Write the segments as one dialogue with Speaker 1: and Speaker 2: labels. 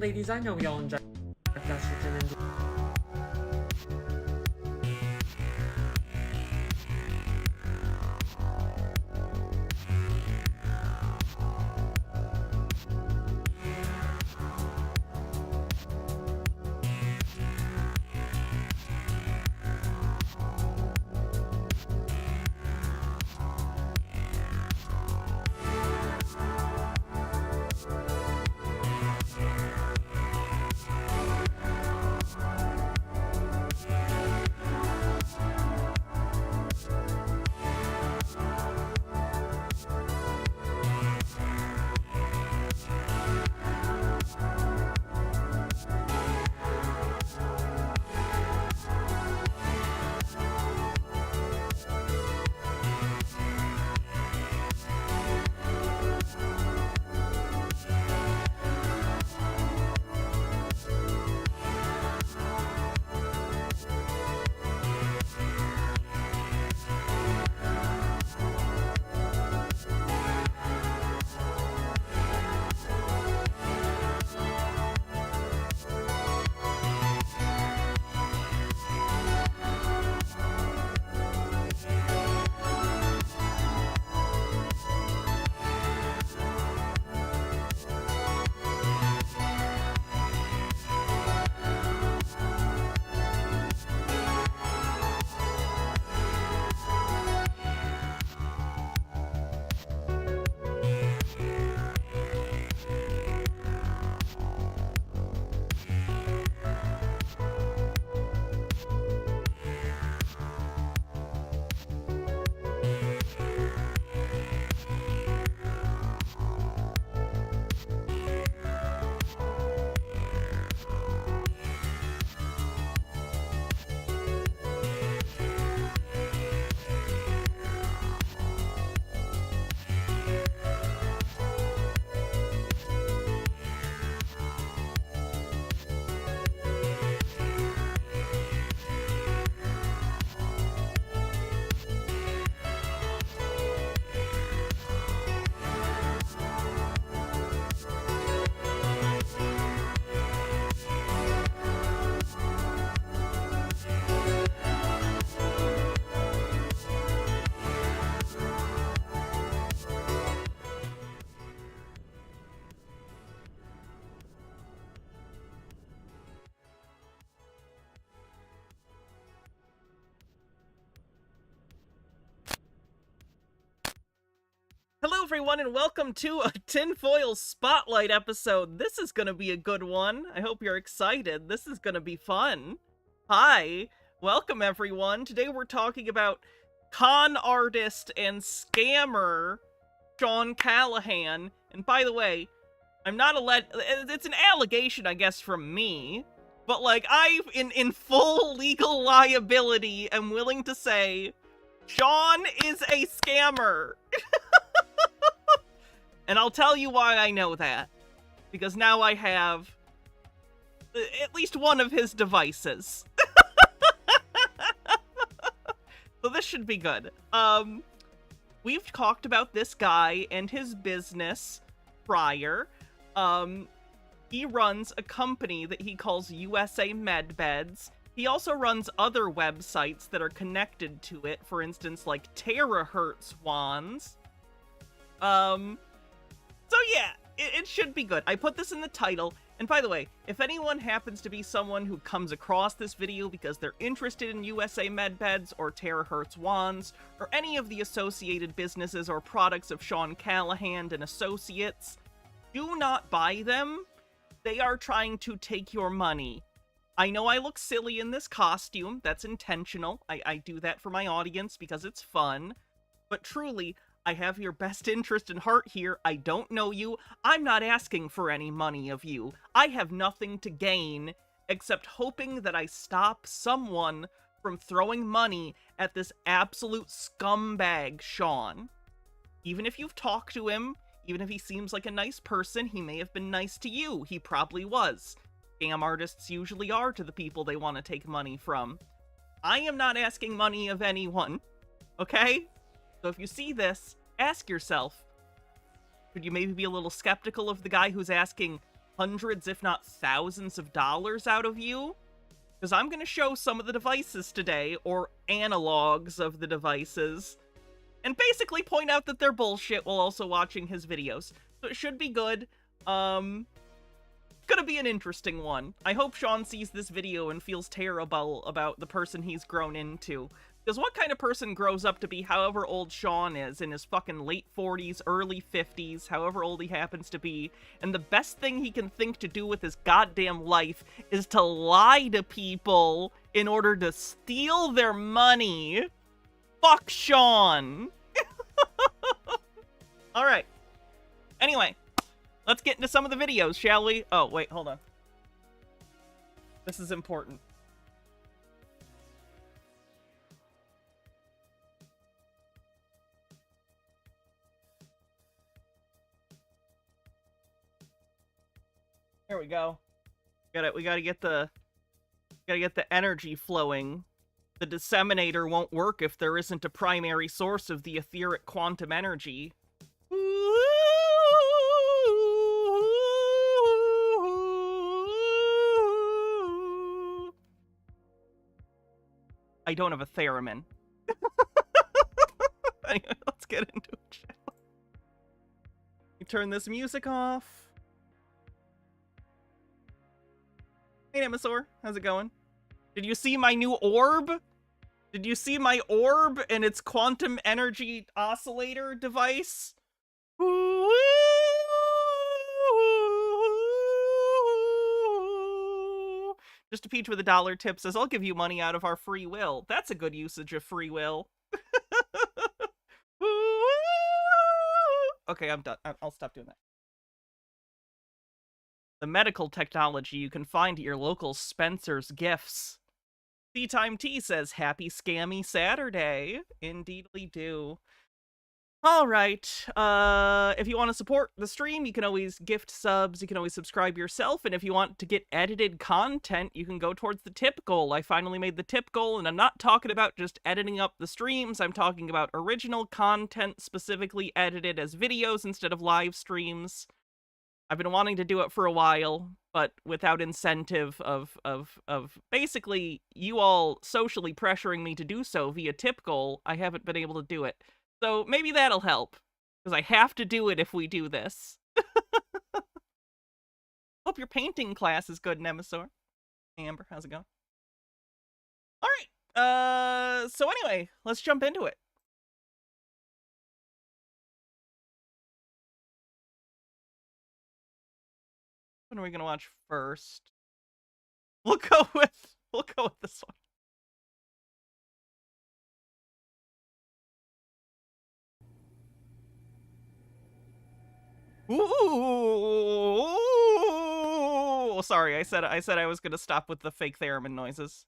Speaker 1: Ladies, I know y'all inject estrogen into.
Speaker 2: Hello everyone and welcome to a Tinfoil Spotlight episode. This is gonna be a good one. I hope you're excited. This is gonna be fun. Hi, welcome everyone. Today we're talking about con artist and scammer Sean Callahan. And by the way, I'm not it's an allegation, I guess, from me. But like, in full legal liability, am willing to say Sean is a scammer. And I'll tell you why I know that. Because now I have at least one of his devices. So this should be good. We've talked about this guy and his business prior. He runs a company that he calls USA MedBeds. He also runs other websites that are connected to it. For instance, like terahertz wands. So yeah, it should be good. I put this in the title, and by the way, if anyone happens to be someone who comes across this video because they're interested in USA MedBeds or terahertz wands, or any of the associated businesses or products of Sean Callahan and Associates, do not buy them. They are trying to take your money. I know I look silly in this costume. That's intentional. I do that for my audience because it's fun. But truly, I have your best interest in heart here. I don't know you. I'm not asking for any money of you. I have nothing to gain except hoping that I stop someone from throwing money at this absolute scumbag, Sean. Even if you've talked to him, even if he seems like a nice person, he may have been nice to you. He probably was. Scam artists usually are to the people they want to take money from. I am not asking money of anyone, okay? So if you see this, ask yourself, should you maybe be a little skeptical of the guy who's asking hundreds, if not thousands of dollars out of you. Because I'm going to show some of the devices today, or analogs of the devices, and basically point out that they're bullshit while also watching his videos. So it should be good. Gonna be an interesting one. I hope Sean sees this video and feels terrible about the person he's grown into. Because what kind of person grows up to be however old Sean is, in his fucking late 40s, early 50s, however old he happens to be, and the best thing he can think to do with his goddamn life is to lie to people in order to steal their money? Fuck Sean! Alright. Anyway, let's get into some of the videos, shall we? Oh, wait, hold on. This is important. Here we go. We gotta get the energy flowing. The disseminator won't work if there isn't a primary source of the etheric quantum energy. I don't have a theremin. Anyway, let's get into it, shall we? You turn this music off. Hey, Nemesaur, how's it going? Did you see my new orb? Did you see my orb and its quantum energy oscillator device? Just a Peach with $1 tip says, I'll give you money out of our free will. That's a good usage of free will. Okay, I'm done. I'll stop doing that. The medical technology you can find at your local Spencer's Gifts. Time T says, happy scammy Saturday. Indeedly do. Alright, if you want to support the stream, you can always gift subs, you can always subscribe yourself, and if you want to get edited content, you can go towards the tip goal. I finally made the tip goal, and I'm not talking about just editing up the streams, I'm talking about original content specifically edited as videos instead of live streams. I've been wanting to do it for a while, but without incentive of basically you all socially pressuring me to do so via tip goal, I haven't been able to do it. So maybe that'll help, because I have to do it if we do this. Hope your painting class is good, Nemesaur. Hey, Amber, how's it going? Alright, so anyway, let's jump into it. What are we gonna watch first? We'll go with this one. Ooh! Sorry, I said I was gonna stop with the fake theremin noises.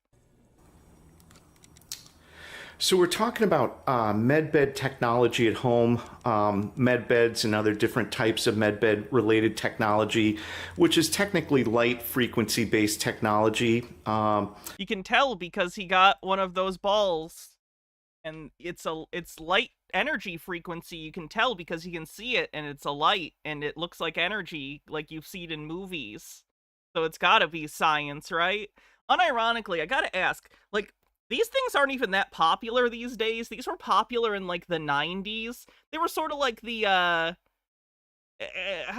Speaker 3: So we're talking about medbed technology at home, medbeds and other different types of medbed related technology, which is technically light frequency based technology.
Speaker 2: You can tell because he got one of those balls, and it's light energy frequency. You can tell because you can see it, and it's a light, and it looks like energy, like you've seen in movies. So it's gotta be science, right? Unironically, I gotta ask, like, these things aren't even that popular these days. These were popular in, like, the 90s. They were sort of like the, how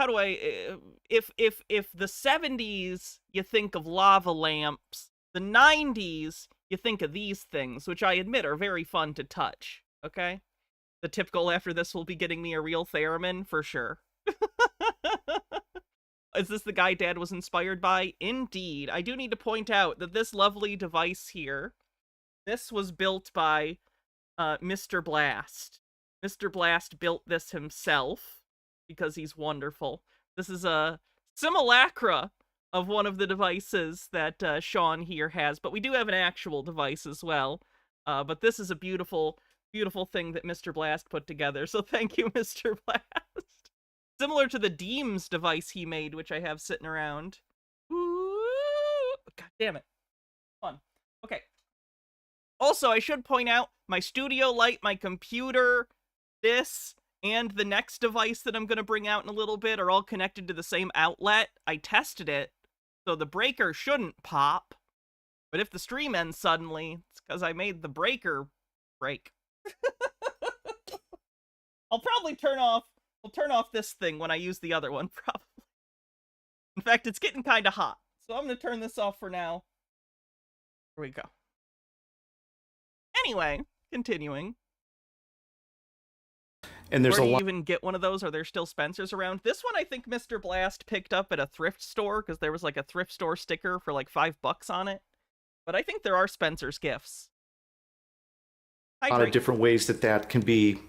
Speaker 2: do I, if the 70s, you think of lava lamps, the 90s, you think of these things, which I admit are very fun to touch, okay? The tip goal after this will be getting me a real theremin, for sure. Is this the guy Dad was inspired by? Indeed. I do need to point out that this lovely device here, this was built by Mr. Blast. Mr. Blast built this himself because he's wonderful. This is a simulacra of one of the devices that Sean here has, but we do have an actual device as well. But this is a beautiful, beautiful thing that Mr. Blast put together, so thank you, Mr. Blast. Similar to the Deems device he made, which I have sitting around. Ooh, God damn it. Fun. Okay. Also, I should point out, my studio light, my computer, this, and the next device that I'm going to bring out in a little bit are all connected to the same outlet. I tested it, so the breaker shouldn't pop. But if the stream ends suddenly, it's because I made the breaker break. I'll probably turn off this thing when I use the other one, probably. In fact, it's getting kind of hot, so I'm going to turn this off for now. Here we go. Anyway, continuing.
Speaker 3: And there's
Speaker 2: Where do
Speaker 3: a
Speaker 2: you
Speaker 3: lot.
Speaker 2: even get one of those? Are there still Spencers around? This one I think Mr. Blast picked up at a thrift store, because there was like a thrift store sticker for like $5 on it. But I think there are Spencer's gifts.
Speaker 3: A lot of different ways that can be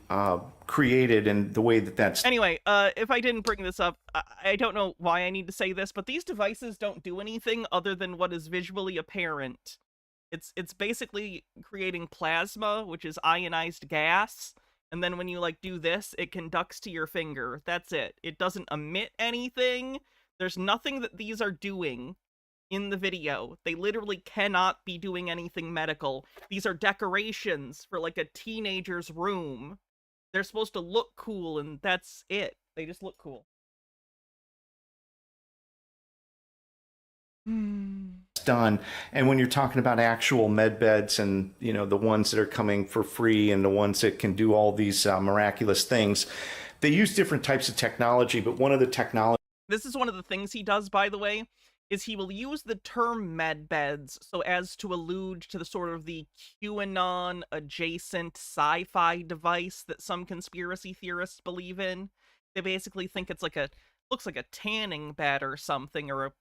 Speaker 3: created, and the way that's...
Speaker 2: Anyway, if I didn't bring this up, I don't know why I need to say this, but these devices don't do anything other than what is visually apparent. It's basically creating plasma, which is ionized gas, and then when you, like, do this, it conducts to your finger. That's it. It doesn't emit anything. There's nothing that these are doing in the video. They literally cannot be doing anything medical. These are decorations for, like, a teenager's room. They're supposed to look cool, and that's it. They just look cool.
Speaker 3: Done. And when you're talking about actual med beds, and you know, the ones that are coming for free and the ones that can do all these miraculous things, they use different types of technology. But one of the technology...
Speaker 2: This is one of the things he does, by the way, is he will use the term med beds so as to allude to the sort of the QAnon adjacent sci-fi device that some conspiracy theorists believe in. They basically think it's like looks like a tanning bed or something, or a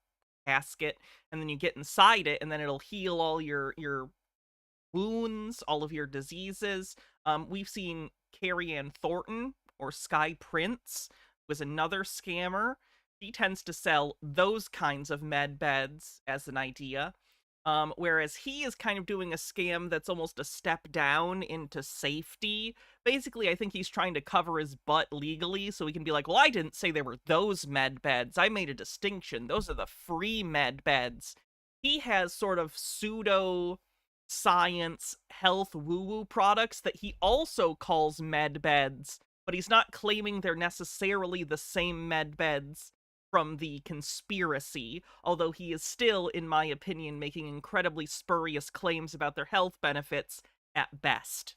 Speaker 2: casket, and then you get inside it, and then it'll heal all your wounds, all of your diseases. We've seen Carrie Ann Thornton, or Sky Prince, was another scammer. She tends to sell those kinds of med beds as an idea, whereas he is kind of doing a scam that's almost a step down into safety. Basically, I think he's trying to cover his butt legally so he can be like, well, I didn't say there were those med beds. I made a distinction. Those are the free med beds. He has sort of pseudo science health woo-woo products that he also calls med beds, but he's not claiming they're necessarily the same med beds from the conspiracy, although he is still, in my opinion, making incredibly spurious claims about their health benefits at best.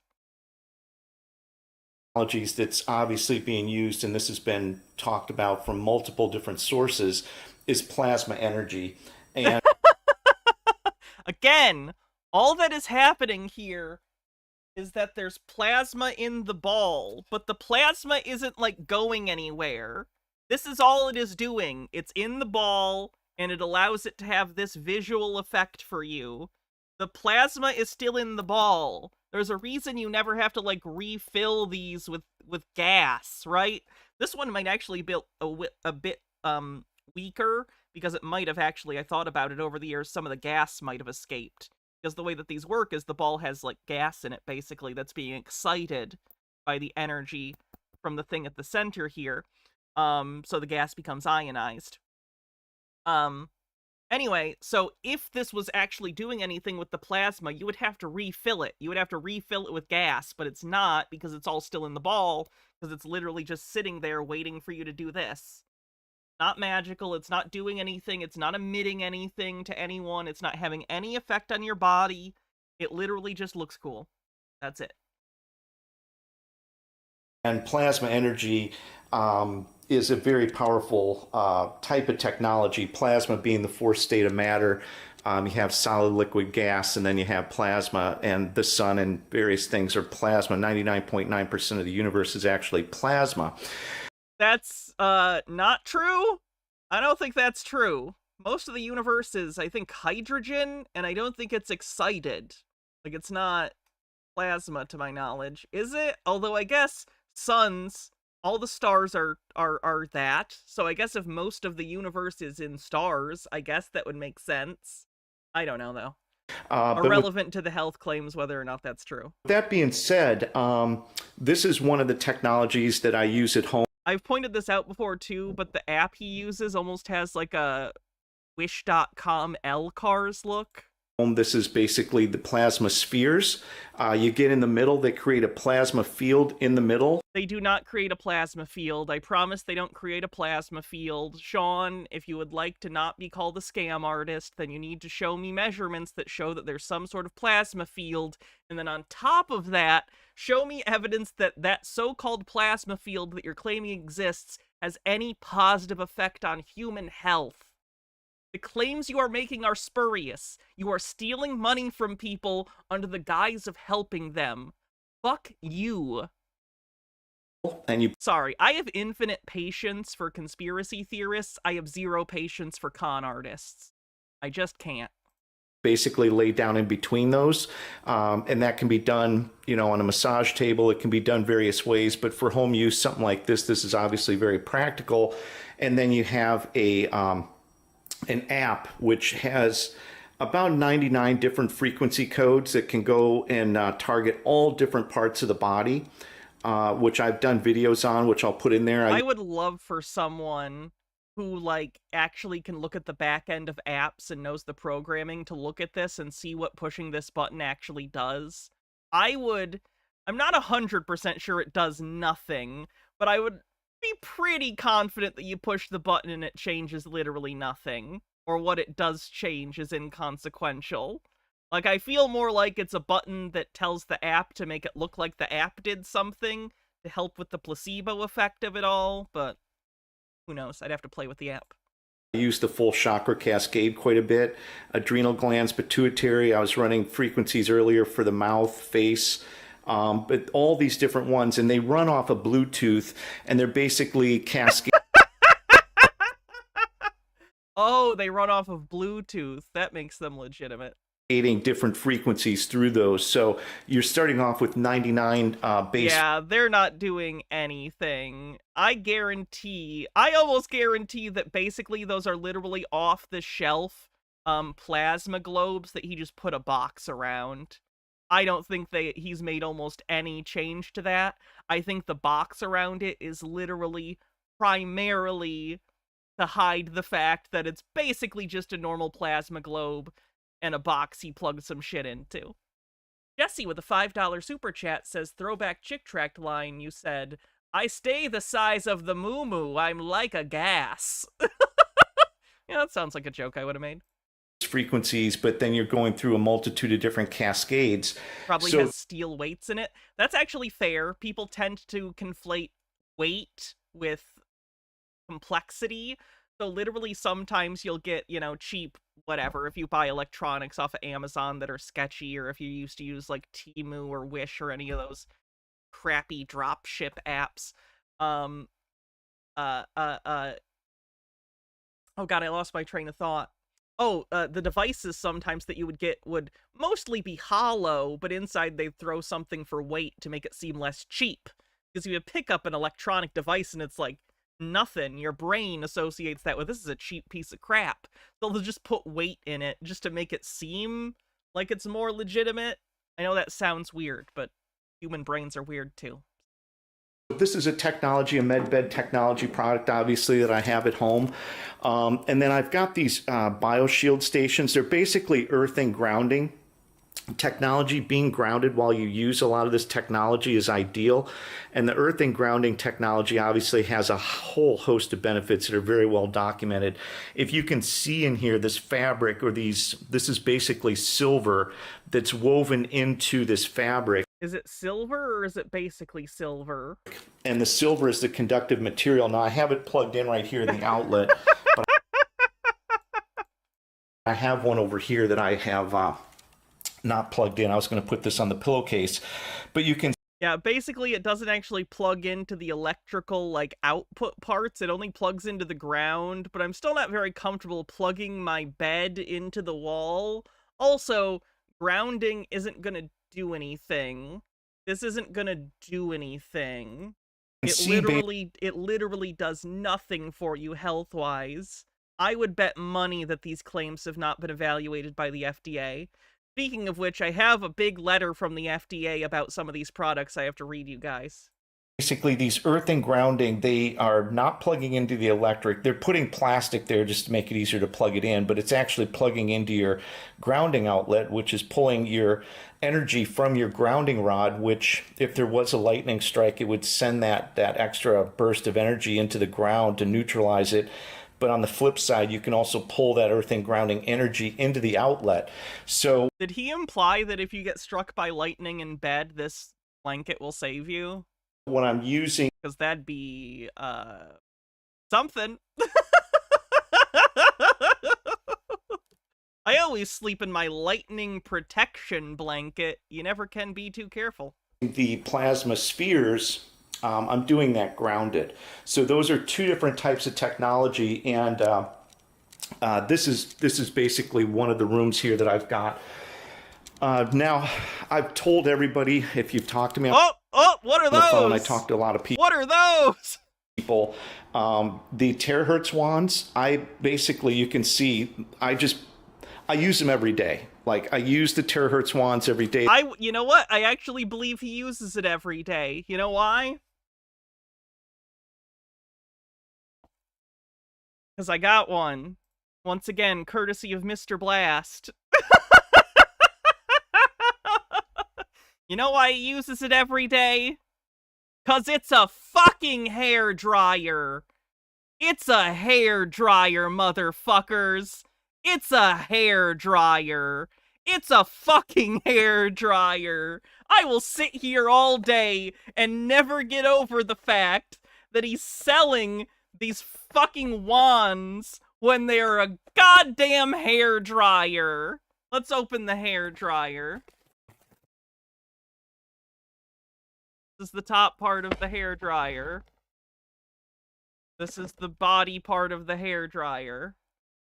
Speaker 3: Technologies that's obviously being used, and this has been talked about from multiple different sources, is plasma energy. And
Speaker 2: again, all that is happening here is that there's plasma in the ball, but the plasma isn't, like, going anywhere. This is all it is doing. It's in the ball, and it allows it to have this visual effect for you. The plasma is still in the ball. There's a reason you never have to, like, refill these with gas, right? This one might actually be a bit weaker, because it might have actually, I thought about it over the years, some of the gas might have escaped. Because the way that these work is the ball has, like, gas in it, basically, that's being excited by the energy from the thing at the center here. So the gas becomes ionized. Anyway, so if this was actually doing anything with the plasma, you would have to refill it. You would have to refill it with gas, but it's not, because it's all still in the ball, because it's literally just sitting there waiting for you to do this. Not magical, it's not doing anything, it's not emitting anything to anyone, it's not having any effect on your body. It literally just looks cool. That's it.
Speaker 3: And plasma energy is a very powerful type of technology. Plasma being the fourth state of matter. You have solid, liquid, gas, and then you have plasma, and the sun and various things are plasma. 99.9% of the universe is actually plasma.
Speaker 2: That's not true. I don't think that's true. Most of the universe is, I think, hydrogen, and I don't think it's excited. Like, it's not plasma, to my knowledge. Is it? Although I guess suns, all the stars are that. So I guess if most of the universe is in stars, I guess that would make sense. I don't know, though. Irrelevant to the health claims whether or not that's true.
Speaker 3: That being said, this is one of the technologies that I use at home.
Speaker 2: I've pointed this out before, too, but the app he uses almost has, like, a Wish.com L-Cars look.
Speaker 3: This is basically the plasma spheres. You get in the middle, they create a plasma field in the middle.
Speaker 2: They do not create a plasma field. I promise they don't create a plasma field. Sean, if you would like to not be called a scam artist, then you need to show me measurements that show that there's some sort of plasma field. And then on top of that, show me evidence that that so-called plasma field that you're claiming exists has any positive effect on human health. The claims you are making are spurious. You are stealing money from people under the guise of helping them. Fuck you. Sorry, I have infinite patience for conspiracy theorists. I have zero patience for con artists. I just can't.
Speaker 3: Basically lay down in between those, and that can be done, on a massage table. It can be done various ways, but for home use, something like this is obviously very practical. And then you have an app which has about 99 different frequency codes that can go and target all different parts of the body, which I've done videos on, which I'll put in there.
Speaker 2: I would love for someone who, actually can look at the back end of apps and knows the programming to look at this and see what pushing this button actually does. I'm not 100% sure it does nothing, but I would be pretty confident that you push the button and it changes literally nothing, or what it does change is inconsequential. I feel more like it's a button that tells the app to make it look like the app did something to help with the placebo effect of it all, but who knows? I'd have to play with the app.
Speaker 3: I use the full chakra cascade quite a bit. Adrenal glands, pituitary. I was running frequencies earlier for the mouth, face, but all these different ones, and they run off of Bluetooth, and they're basically cascading.
Speaker 2: Oh, they run off of Bluetooth. That makes them legitimate.
Speaker 3: Different frequencies through those. So you're starting off with 99 base.
Speaker 2: Yeah, they're not doing anything. I almost guarantee that basically those are literally off the shelf plasma globes that he just put a box around. I don't think he's made almost any change to that. I think the box around it is literally primarily to hide the fact that it's basically just a normal plasma globe and a box he plugged some shit into. Jesse with a $5 super chat says, throwback chick tract line, you said, I stay the size of the moo-moo, I'm like a gas. Yeah, that sounds like a joke I would have made.
Speaker 3: Frequencies, but then you're going through a multitude of different cascades.
Speaker 2: Probably has steel weights in it. That's actually fair. People tend to conflate weight with complexity. So literally sometimes you'll get, cheap whatever if you buy electronics off of Amazon that are sketchy, or if you used to use Temu or Wish or any of those crappy drop ship apps. Oh god, I lost my train of thought. Oh, the devices sometimes that you would get would mostly be hollow, but inside they'd throw something for weight to make it seem less cheap. Because you pick up an electronic device and it's nothing. Your brain associates that with, this is a cheap piece of crap. So they'll just put weight in it just to make it seem like it's more legitimate. I know that sounds weird, but human brains are weird too.
Speaker 3: This is a medbed technology product, obviously, that I have at home. And then I've got these BioShield stations. They're basically earthing grounding technology. Being grounded while you use a lot of this technology is ideal. And the earthing grounding technology obviously has a whole host of benefits that are very well documented. If you can see in here, this fabric, or this is basically silver that's woven into this fabric.
Speaker 2: Is it silver, or is it basically silver?
Speaker 3: And the silver is the conductive material. Now, I have it plugged in right here in the outlet, but I have one over here that I have not plugged in. I was going to put this on the pillowcase, but you can...
Speaker 2: Yeah, basically it doesn't actually plug into the electrical, output parts. It only plugs into the ground, but I'm still not very comfortable plugging my bed into the wall. Also, grounding isn't going to do anything. This isn't gonna do anything. It literally does nothing for you health-wise. I would bet money that these claims have not been evaluated by the FDA. Speaking of which, I have a big letter from the FDA about some of these products I have to read you guys.
Speaker 3: basically these earthing grounding, they are not plugging into the electric. They're putting plastic there just to make it easier to plug it in, but it's actually plugging into your grounding outlet, which is pulling your energy from your grounding rod, which if there was a lightning strike, it would send that extra burst of energy into the ground to neutralize it. But on the flip side, you can also pull that earthing grounding energy into the outlet. So
Speaker 2: did he imply that if you get struck by lightning in bed, this blanket will save you?
Speaker 3: When I'm using,
Speaker 2: because that'd be something. I always sleep in my lightning protection blanket. You never can be too careful.
Speaker 3: The plasma spheres, I'm doing that grounded. So those are two different types of technology, and this is basically one of the rooms here that I've got. Now, I've told everybody, if you've talked to me
Speaker 2: what are those?
Speaker 3: the phone, I talked to a lot of people.
Speaker 2: What are those?
Speaker 3: The terahertz wands, you can see, I use them every day. Like, I use the terahertz wands every day.
Speaker 2: You know what? I actually believe he uses it every day. You know why? Because I got one. Once again, courtesy of Mr. Blast. You know why he uses it every day? 'Cause it's a fucking hair dryer. It's a hair dryer, motherfuckers. It's a hair dryer. It's a fucking hair dryer. I will sit here all day and never get over the fact that he's selling these fucking wands when they're a goddamn hair dryer. Let's open the hair dryer. This is the top part of the hair dryer. This is the body part of the hair dryer.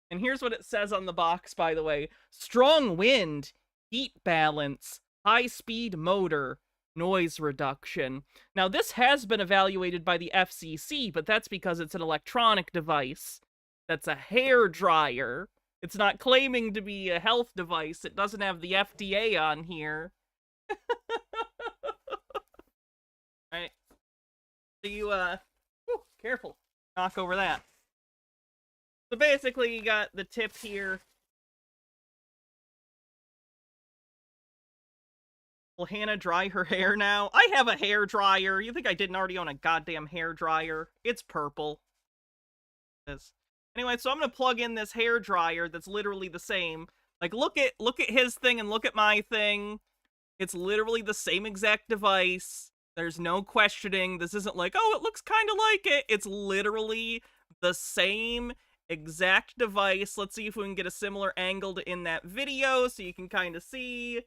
Speaker 2: And here's what it says on the box, by the way. Strong wind, heat balance, high-speed motor, noise reduction. Now, this has been evaluated by the FCC, but that's because it's an electronic device. That's a hair dryer. It's not claiming to be a health device. It doesn't have the FDA on here. Alright. So you, careful. Knock over that. So basically, you got the tip here. Will Hannah dry her hair now? I have a hair dryer. You think I didn't already own a goddamn hair dryer? It's purple. Anyway, so I'm gonna plug in this hair dryer that's literally the same. Like, look at his thing and look at my thing. It's literally the same exact device. There's no questioning. This isn't like, oh, it looks kind of like it. It's literally the same exact device. Let's see if we can get a similar angle in that video so you can kind of see.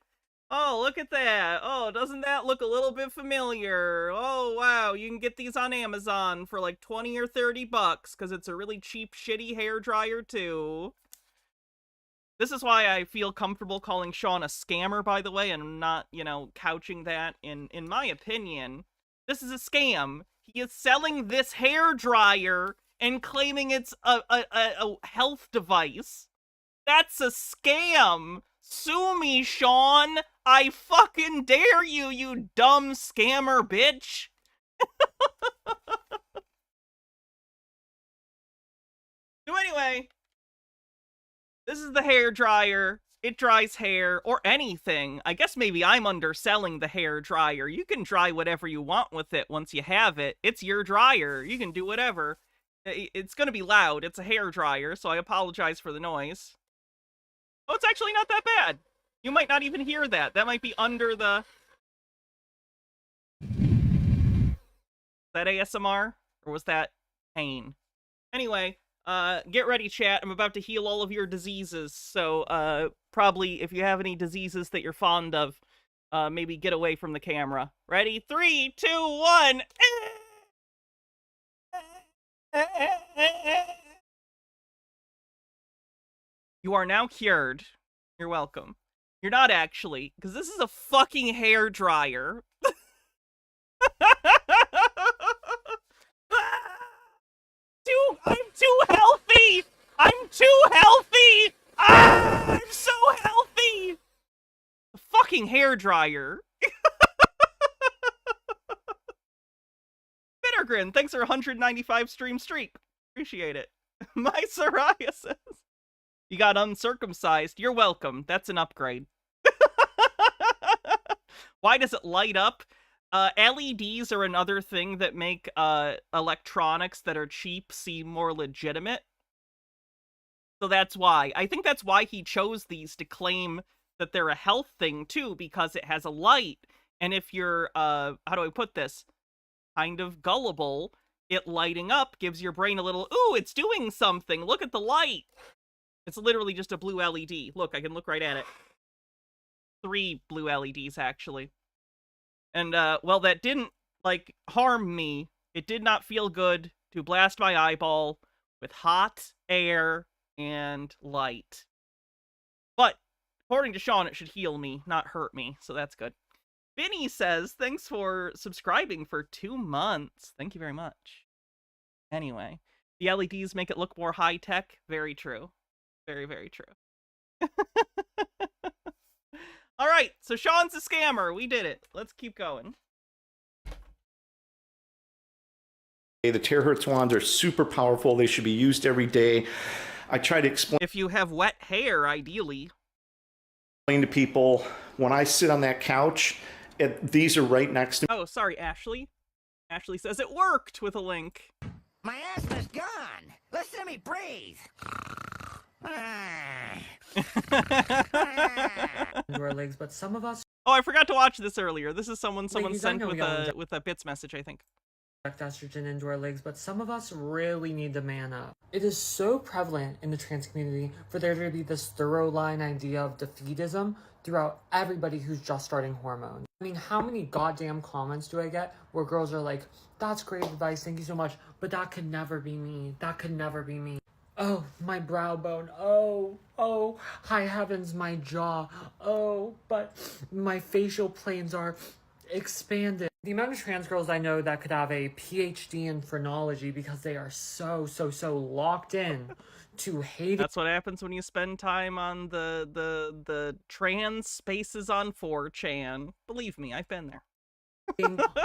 Speaker 2: Oh, look at that. Oh, doesn't that look a little bit familiar? Oh, wow. You can get these on Amazon for like 20 or 30 bucks because it's a really cheap, shitty hair dryer too. This is why I feel comfortable calling Sean a scammer, by the way, and not, you know, couching that in my opinion. This is a scam. He is selling this hair dryer and claiming it's a health device. That's a scam. Sue me, Sean. I fucking dare you, you dumb scammer bitch. So anyway, this is the hair dryer. It dries hair, or anything. I guess maybe I'm underselling the hair dryer. You can dry whatever you want with it once you have it. It's your dryer. You can do whatever. It's gonna be loud. It's a hair dryer, so I apologize for the noise. Oh, it's actually not that bad. You might not even hear that. That might be under the... Is that ASMR? Or was that pain? Anyway, get ready, chat. I'm about to heal all of your diseases. So, probably, if you have any diseases that you're fond of, maybe get away from the camera. Ready? 3, 2, 1... You are now cured. You're welcome. You're not actually, because this is a fucking hair dryer. I'm too healthy! I'm too healthy! I'm so healthy! A fucking hair dryer. Evergreen, thanks for 195 stream streak. Appreciate it. My psoriasis. You got uncircumcised. You're welcome. That's an upgrade. Why does it light up? LEDs are another thing that make electronics that are cheap seem more legitimate. So that's why. I think that's why he chose these, to claim that they're a health thing too, because it has a light. And if you're, how do I put this? Kind of gullible, it lighting up gives your brain a little, ooh, it's doing something. Look at the light. It's literally just a blue LED. Look, I can look right at it. 3 blue LEDs, actually. And, well, that didn't, like, harm me. It did not feel good to blast my eyeball with hot air and light. But, according to Sean, it should heal me, not hurt me, so that's good. Vinny says, thanks for subscribing for 2 months. Thank you very much. Anyway, the LEDs make it look more high-tech. Very true. Very, very true. All right, so Sean's a scammer. We did it. Let's keep going.
Speaker 3: The terahertz wands are super powerful. They should be used every day. I try to explain
Speaker 2: If you have wet hair, ideally.
Speaker 3: to people, when I sit on that couch, these are right next to me.
Speaker 2: Oh, sorry, Ashley. Ashley says it worked with a link.
Speaker 4: My asthma's gone. Listen to me breathe.
Speaker 1: into our legs, but some of us
Speaker 2: Oh, I forgot to watch this earlier. This is someone
Speaker 1: Ladies, I
Speaker 2: sent
Speaker 1: know we all
Speaker 2: with a bits message, I think.
Speaker 1: inject estrogen into our legs, but some of us really need to man up. It is so prevalent in the trans community for there to be this thorough line idea of defeatism throughout everybody who's just starting hormones. I mean, how many goddamn comments do I get where girls are like, that's great advice, thank you so much, but that could never be me. That could never be me. Oh, my brow bone. Oh, high heavens, my jaw. Oh, but my facial planes are expanded. The amount of trans girls I know that could have a PhD in phrenology because they are so locked in to hating
Speaker 2: That's what happens when you spend time on the trans spaces on 4chan. Believe me, I've been there.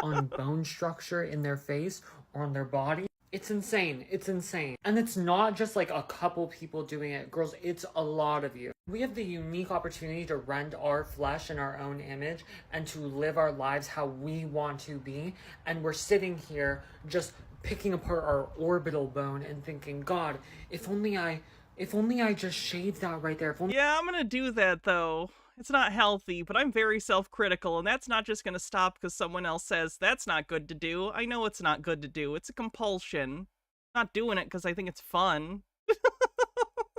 Speaker 1: on bone structure in their face or on their body. It's insane. It's insane. And it's not just like a couple people doing it. Girls, it's a lot of you. We have the unique opportunity to rend our flesh in our own image and to live our lives how we want to be. And we're sitting here just picking apart our orbital bone and thinking, God, if only I just shaved that right there. If only
Speaker 2: Yeah, I'm gonna do that, though. It's not healthy, but I'm very self-critical, and that's not just gonna stop because someone else says that's not good to do. I know it's not good to do. It's a compulsion. I'm not doing it because I think it's fun.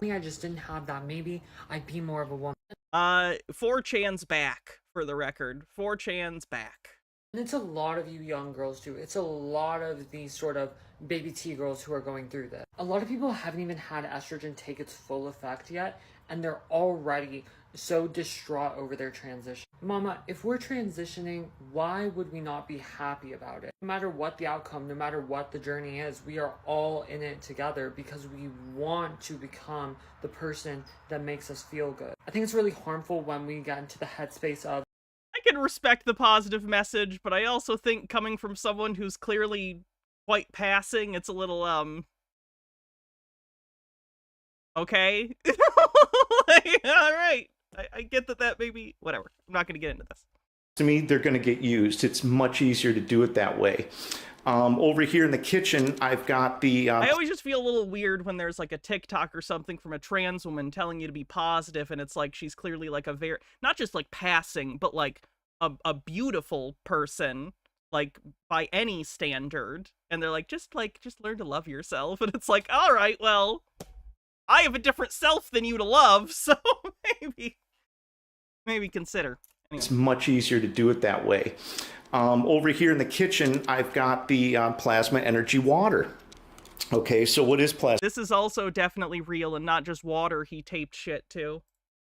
Speaker 1: I just didn't have that. Maybe I'd be more of a woman.
Speaker 2: 4chan's back, for the record. 4chan's back.
Speaker 1: And it's a lot of you young girls too. It's a lot of these sort of baby T girls who are going through this. A lot of people haven't even had estrogen take its full effect yet, and they're already so distraught over their transition. Mama, if we're transitioning, why would we not be happy about it? No matter what the outcome, no matter what the journey is, we are all in it together because we want to become the person that makes us feel good. I think it's really harmful when we get into the headspace of,
Speaker 2: I can respect the positive message, but I also think coming from someone who's clearly quite passing, it's a little, okay? Like, alright. I get that maybe, whatever. I'm not going to get into this.
Speaker 3: To me, they're going to get used. It's much easier to do it that way. Over here in the kitchen, I've got the...
Speaker 2: I always just feel a little weird when there's like a TikTok or something from a trans woman telling you to be positive, and it's like she's clearly like a very, not just like passing, but like a beautiful person, like by any standard. And they're like, just learn to love yourself. And it's like, all right, well, I have a different self than you to love, so maybe consider. Anyway.
Speaker 3: It's much easier to do it that way. Over here in the kitchen, I've got the plasma energy water. Okay, so what is plasma?
Speaker 2: This is also definitely real and not just water he taped shit to.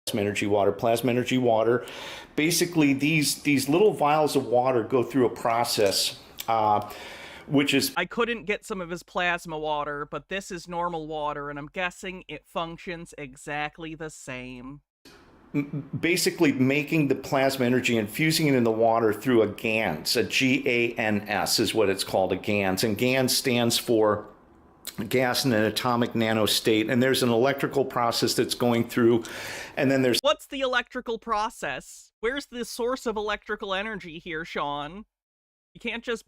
Speaker 3: Plasma energy water. Plasma energy water. Basically, these little vials of water go through a process, which is...
Speaker 2: I couldn't get some of his plasma water, but this is normal water, and I'm guessing it functions exactly the same.
Speaker 3: basically making the plasma energy, infusing it in the water through a GANS. A GANS is what it's called, a GANS. And GANS stands for gas in an atomic nanostate. And there's an electrical process that's going through. And then there's...
Speaker 2: What's the electrical process? Where's the source of electrical energy here, Sean? You can't just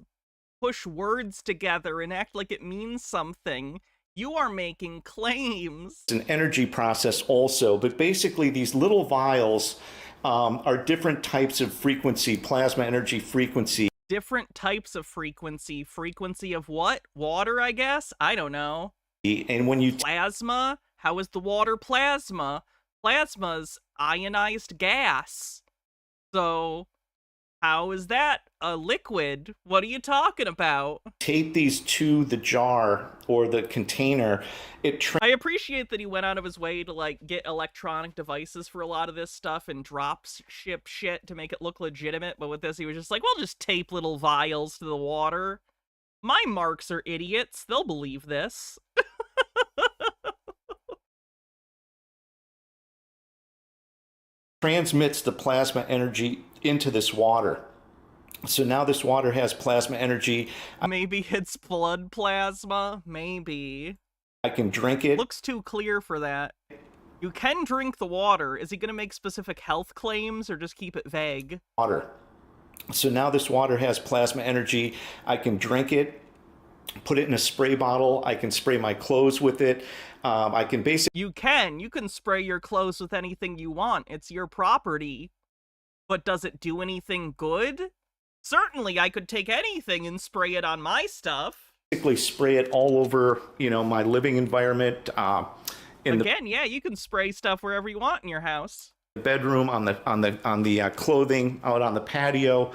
Speaker 2: push words together and act like it means something. You are making claims.
Speaker 3: An energy process also, but basically these little vials are different types of frequency, plasma energy frequency.
Speaker 2: Different types of frequency. Frequency of what? Water, I guess? I don't know.
Speaker 3: And when you...
Speaker 2: Plasma? How is the water plasma? Plasma's ionized gas. So, how is that a liquid? What are you talking about?
Speaker 3: Tape these to the jar or the container.
Speaker 2: I appreciate that he went out of his way to, like, get electronic devices for a lot of this stuff and ship shit to make it look legitimate, but with this he was just like, we'll just tape little vials to the water. My marks are idiots. They'll believe this.
Speaker 3: Transmits the plasma energy into this water. So now this water has plasma energy.
Speaker 2: Maybe it's blood plasma. Maybe.
Speaker 3: I can drink it.
Speaker 2: Looks too clear for that. You can drink the water. Is he going to make specific health claims or just keep it vague?
Speaker 3: Water. So now this water has plasma energy. I can drink it, put it in a spray bottle. I can spray my clothes with it. I can basically...
Speaker 2: You can spray your clothes with anything you want. It's your property. But does it do anything good? Certainly, I could take anything and spray it on my stuff.
Speaker 3: Basically spray it all over, my living environment.
Speaker 2: Yeah, you can spray stuff wherever you want in your house.
Speaker 3: Bedroom, on the clothing, out on the patio.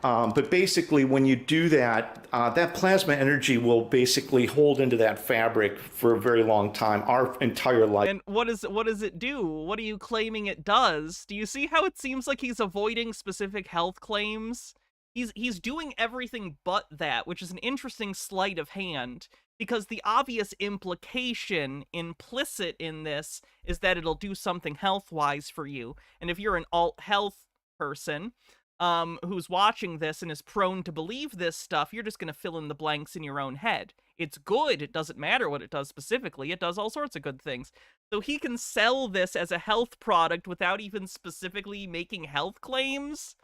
Speaker 3: But basically, when you do that, that plasma energy will basically hold into that fabric for a very long time, our entire life.
Speaker 2: And what does it do? What are you claiming it does? Do you see how it seems like he's avoiding specific health claims? He's doing everything but that, which is an interesting sleight of hand, because the obvious implication implicit in this is that it'll do something health-wise for you. And if you're an alt-health person who's watching this and is prone to believe this stuff, you're just going to fill in the blanks in your own head. It's good. It doesn't matter what it does specifically. It does all sorts of good things. So he can sell this as a health product without even specifically making health claims.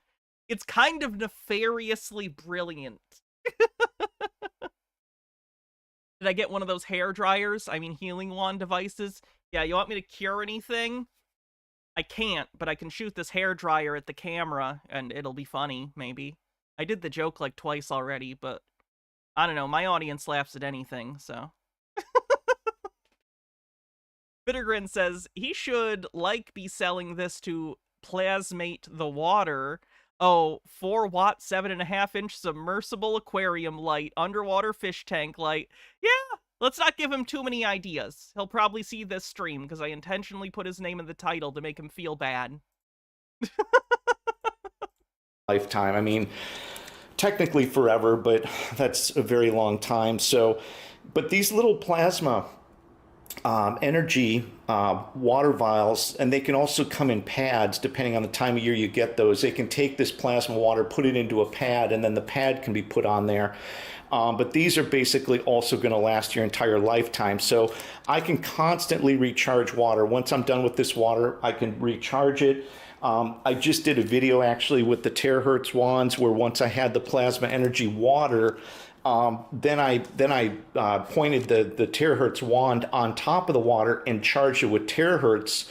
Speaker 2: It's kind of nefariously brilliant. Did I get one of those hair dryers? I mean, healing wand devices? Yeah, you want me to cure anything? I can't, but I can shoot this hair dryer at the camera, and it'll be funny, maybe. I did the joke like twice already, but I don't know, my audience laughs at anything, so. Bittergrin says, he should, be selling this to plasmate the water. Oh, 4-watt, 7.5-inch submersible aquarium light, underwater fish tank light. Yeah, let's not give him too many ideas. He'll probably see this stream, because I intentionally put his name in the title to make him feel bad.
Speaker 3: Lifetime. I mean, technically forever, but that's a very long time. So, but these little plasma energy water vials, and they can also come in pads depending on the time of year you get those. They can take this plasma water, put it into a pad, and then the pad can be put on there. But these are basically also going to last your entire lifetime. So I can constantly recharge water. Once I'm done with this water, I can recharge it. I just did a video actually with the terahertz wands where once I had the plasma energy water, then I pointed the terahertz wand on top of the water and charged it with terahertz.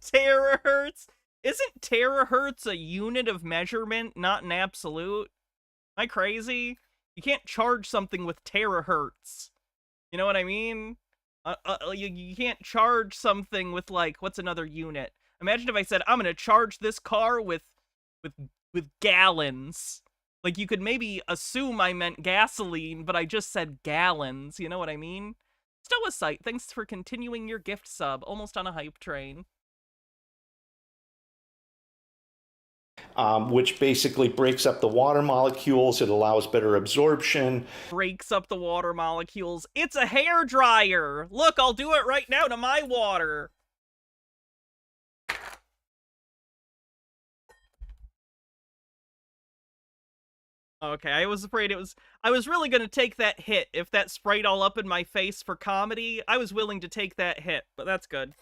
Speaker 2: Terahertz? Isn't terahertz a unit of measurement, not an absolute? Am I crazy? You can't charge something with terahertz. You know what I mean? You can't charge something with, what's another unit? Imagine if I said, I'm gonna charge this car with gallons. You could maybe assume I meant gasoline, but I just said gallons. You know what I mean? Stoicite, thanks for continuing your gift sub. Almost on a hype train.
Speaker 3: Which basically breaks up the water molecules. It allows better absorption.
Speaker 2: Breaks up the water molecules. It's a hair dryer. Look, I'll do it right now to my water. Okay, I was afraid I was really gonna take that hit. If that sprayed all up in my face for comedy, I was willing to take that hit, but that's good.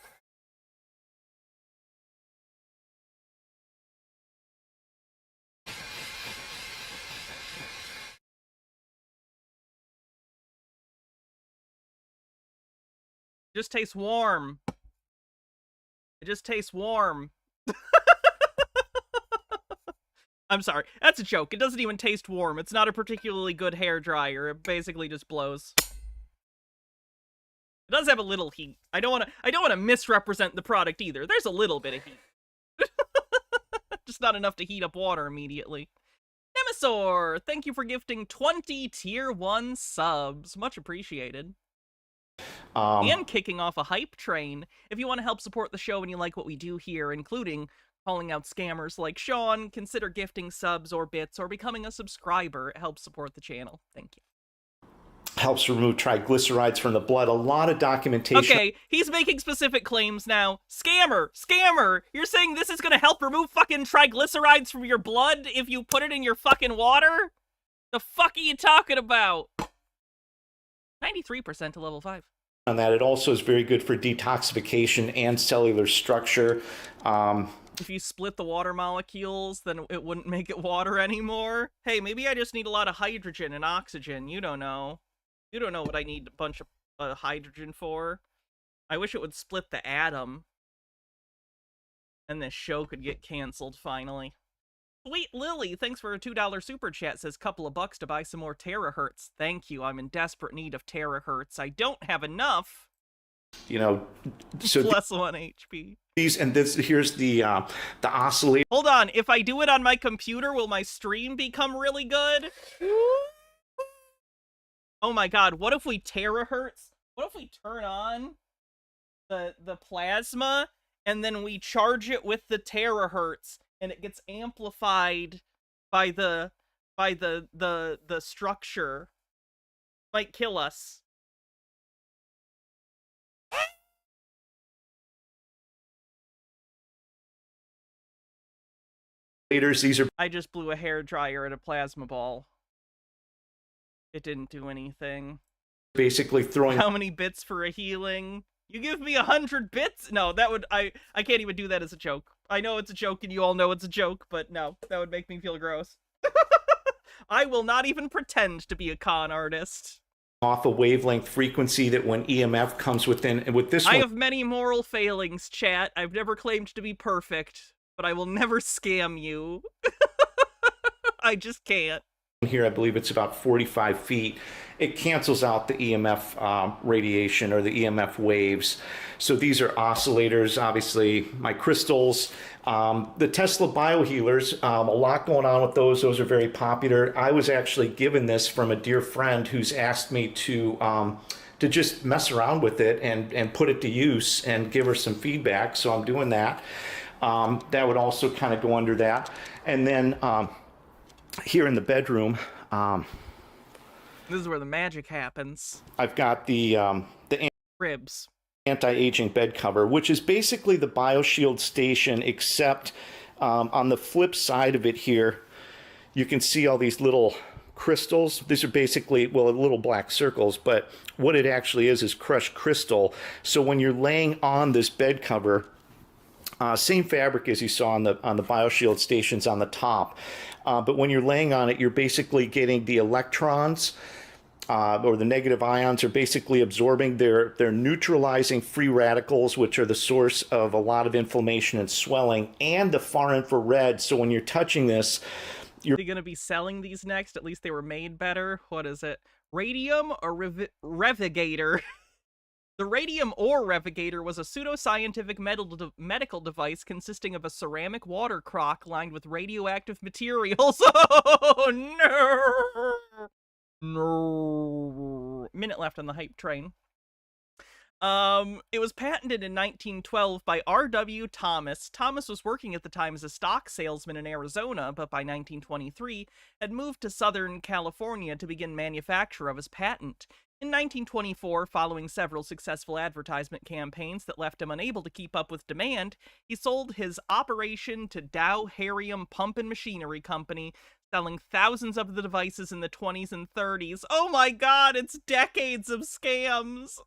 Speaker 2: Just tastes warm. It just tastes warm. I'm sorry. That's a joke. It doesn't even taste warm. It's not a particularly good hair dryer. It basically just blows. It does have a little heat. I don't want to misrepresent the product either. There's a little bit of heat. Just not enough to heat up water immediately. Nemesaur, thank you for gifting 20 tier 1 subs. Much appreciated. And kicking off a hype train. If you want to help support the show and you like what we do here, including calling out scammers like Sean, consider gifting subs or bits or becoming a subscriber. It helps support the channel. Thank you.
Speaker 3: Helps remove triglycerides from the blood. A lot of documentation.
Speaker 2: Okay, he's making specific claims now. Scammer! You're saying this is gonna help remove fucking triglycerides from your blood if you put it in your fucking water? The fuck are you talking about? 93% to level 5.
Speaker 3: On that, it also is very good for detoxification and cellular structure.
Speaker 2: If you split the water molecules, then it wouldn't make it water anymore. Hey, maybe I just need a lot of hydrogen and oxygen. You don't know. You don't know what I need a bunch of hydrogen for. I wish it would split the atom. And this show could get canceled, finally. Sweet Lily, thanks for a $2 super chat. Says, couple of bucks to buy some more terahertz. Thank you, I'm in desperate need of terahertz. I don't have enough.
Speaker 3: You know, so
Speaker 2: plus 1 HP.
Speaker 3: Here's the oscillator.
Speaker 2: Hold on, if I do it on my computer, will my stream become really good? Oh my god, what if we terahertz? What if we turn on the plasma and then we charge it with the terahertz and it gets amplified by the structure? Might kill us.
Speaker 3: These are.
Speaker 2: I just blew a hairdryer at a plasma ball. It didn't do anything.
Speaker 3: Basically throwing.
Speaker 2: How many bits for a healing? You give me 100 bits? No, that would I can't even do that as a joke. I know it's a joke and you all know it's a joke, but no, that would make me feel gross. I will not even pretend to be a con artist.
Speaker 3: Off a wavelength frequency that when EMF comes within, and with this one,
Speaker 2: I have many moral failings, chat. I've never claimed to be perfect, but I will never scam you. I just can't.
Speaker 3: Here, I believe it's about 45 feet. It cancels out the EMF radiation or the EMF waves. So these are oscillators, obviously my crystals, the Tesla biohealers, a lot going on with those. Those are very popular. I was actually given this from a dear friend who's asked me to just mess around with it and put it to use and give her some feedback. So I'm doing that. That would also kind of go under that. And then here in the bedroom,
Speaker 2: this is where the magic happens.
Speaker 3: I've got the
Speaker 2: ribs
Speaker 3: anti-aging bed cover, which is basically the BioShield station, except on the flip side of it here, you can see all these little crystals. These are basically, well, little black circles, but what it actually is crushed crystal. So when you're laying on this bed cover, same fabric as you saw on the BioShield stations on the top. But when you're laying on it, you're basically getting the electrons or the negative ions are basically absorbing. They're neutralizing free radicals, which are the source of a lot of inflammation and swelling, and the far infrared. So when you're touching this,
Speaker 2: you're going to be selling these next. At least they were made better. What is it? Radium or Revigator? The Radium Ore Revigator was a pseudoscientific medical device consisting of a ceramic water crock lined with radioactive materials. Oh, no! No. Minute left on the hype train. It was patented in 1912 by R.W. Thomas. Thomas was working at the time as a stock salesman in Arizona, but by 1923 had moved to Southern California to begin manufacture of his patent. In 1924, following several successful advertisement campaigns that left him unable to keep up with demand, he sold his operation to Dow Harium Pump and Machinery Company, selling thousands of the devices in the 20s and 30s. Oh my god, it's decades of scams!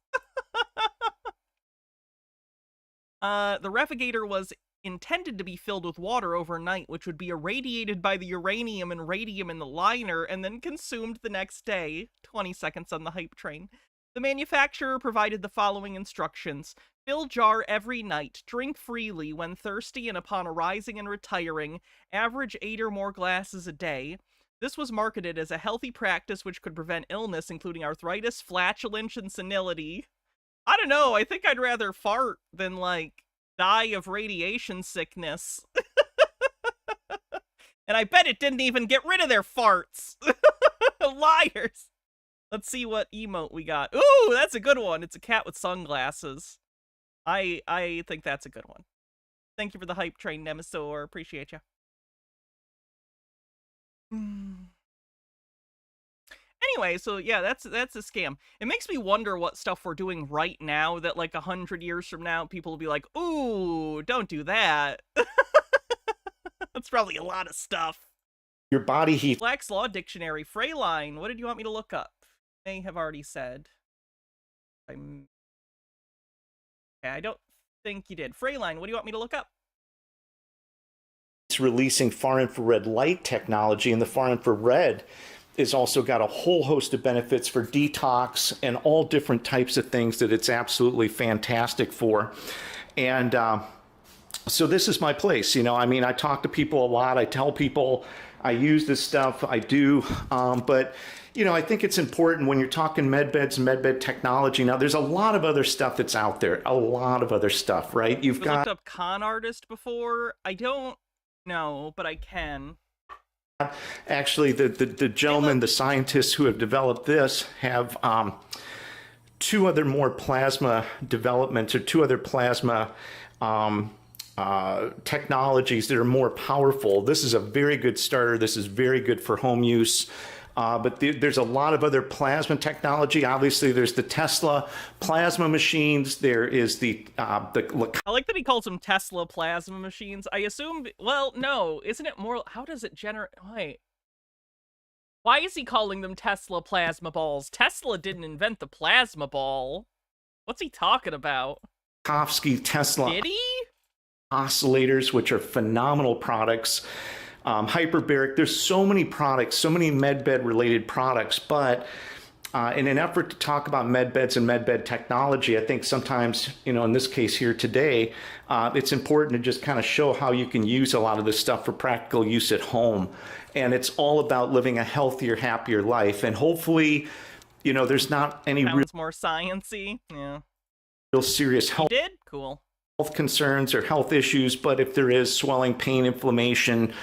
Speaker 2: The Refigator was intended to be filled with water overnight, which would be irradiated by the uranium and radium in the liner and then consumed the next day. 20 seconds on the hype train. The manufacturer provided the following instructions. Fill jar every night, drink freely when thirsty and upon arising and retiring, average 8 or more glasses a day. This was marketed as a healthy practice which could prevent illness, including arthritis, flatulence, and senility. I don't know, I think I'd rather fart than, like, die of radiation sickness. And I bet it didn't even get rid of their farts. Liars. Let's see what emote we got. Ooh, that's a good one. It's a cat with sunglasses. I think that's a good one. Thank you for the hype train, Nemesaur. Appreciate you. Anyway, so yeah, that's a scam. It makes me wonder what stuff we're doing right now that, like, 100 years from now, people will be like, ooh, don't do that. That's probably a lot of stuff.
Speaker 3: Your body heat.
Speaker 2: Black's Law Dictionary, Freyline. What did you want me to look up? May have already said. Okay, I don't think you did. Freyline, what do you want me to look up?
Speaker 3: It's releasing far infrared light technology, and the far infrared is also got a whole host of benefits for detox and all different types of things that it's absolutely fantastic for. And so this is my place. You know, I mean, I talk to people a lot. I tell people I use this stuff. I do. But, you know, I think it's important when you're talking med beds and med bed technology. Now, there's a lot of other stuff that's out there. A lot of other stuff, right? You've got...
Speaker 2: looked up con artist before. I don't know, but I can.
Speaker 3: Actually, the gentlemen, the scientists who have developed this have two other more plasma developments, or two other plasma technologies that are more powerful. This is a very good starter. This is very good for home use. But there's a lot of other plasma technology. Obviously, there's the Tesla plasma machines. There is
Speaker 2: I like that he calls them Tesla plasma machines. I assume, well, no, isn't it more, how does it generate, wait. Why is he calling them Tesla plasma balls? Tesla didn't invent the plasma ball. What's he talking about?
Speaker 3: Kovsky Tesla.
Speaker 2: Did he?
Speaker 3: Oscillators, which are phenomenal products. Hyperbaric, there's so many products, so many medbed related products, but in an effort to talk about medbeds and medbed technology, I think sometimes, you know, in this case here today, it's important to just kind of show how you can use a lot of this stuff for practical use at home. And it's all about living a healthier, happier life. And hopefully, you know, there's not any
Speaker 2: more science-y. Yeah.
Speaker 3: Real serious health.
Speaker 2: You did? Cool.
Speaker 3: Health concerns or health issues, but if there is swelling, pain, inflammation,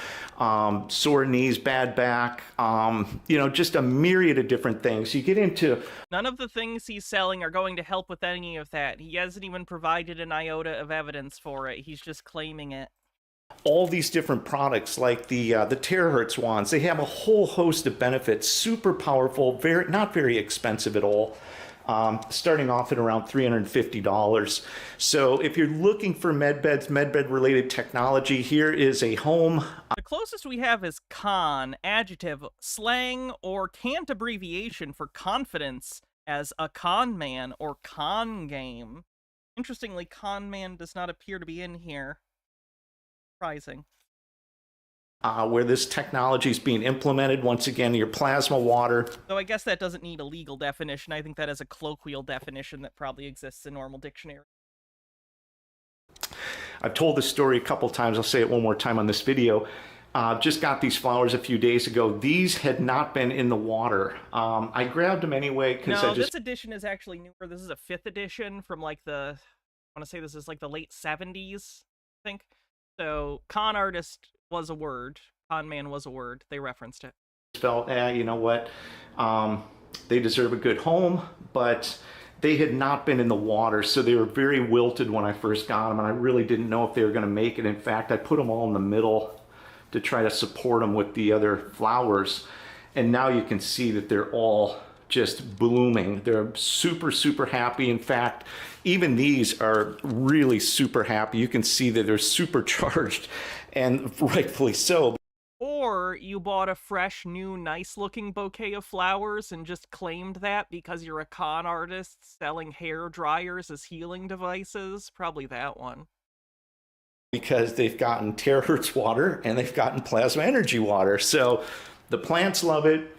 Speaker 3: sore knees, bad back, you know, just a myriad of different things. You get into...
Speaker 2: None of the things he's selling are going to help with any of that. He hasn't even provided an iota of evidence for it. He's just claiming it.
Speaker 3: All these different products, like the terahertz wands, they have a whole host of benefits. Super powerful, not very expensive at all. Starting off at around $350. So if you're looking for medbeds, medbed related technology, here is a home.
Speaker 2: The closest we have is con, adjective, slang, or cant abbreviation for confidence as a con man or con game. Interestingly, con man does not appear to be in here. Surprising.
Speaker 3: Where this technology is being implemented. Once again, your plasma water.
Speaker 2: So I guess that doesn't need a legal definition. I think that is a colloquial definition that probably exists in normal dictionary.
Speaker 3: I've told this story a couple times. I'll say it one more time on this video. Just got these flowers a few days ago. These had not been in the water. I grabbed them anyway because
Speaker 2: this edition is actually newer. This is a 5th edition from like the, I want to say this is like the late 70s, I think. So con artist was a word. Con man was a word. They referenced it.
Speaker 3: Felt, you know what? They deserve a good home, but they had not been in the water, so they were very wilted when I first got them, and I really didn't know if they were going to make it. In fact, I put them all in the middle to try to support them with the other flowers, and now you can see that they're all just blooming. They're super, super happy. In fact, even these are really super happy. You can see that they're supercharged, and rightfully so.
Speaker 2: Or you bought a fresh, new, nice-looking bouquet of flowers and just claimed that because you're a con artist selling hair dryers as healing devices. Probably that one.
Speaker 3: Because they've gotten terahertz water and they've gotten plasma energy water. So the plants love it.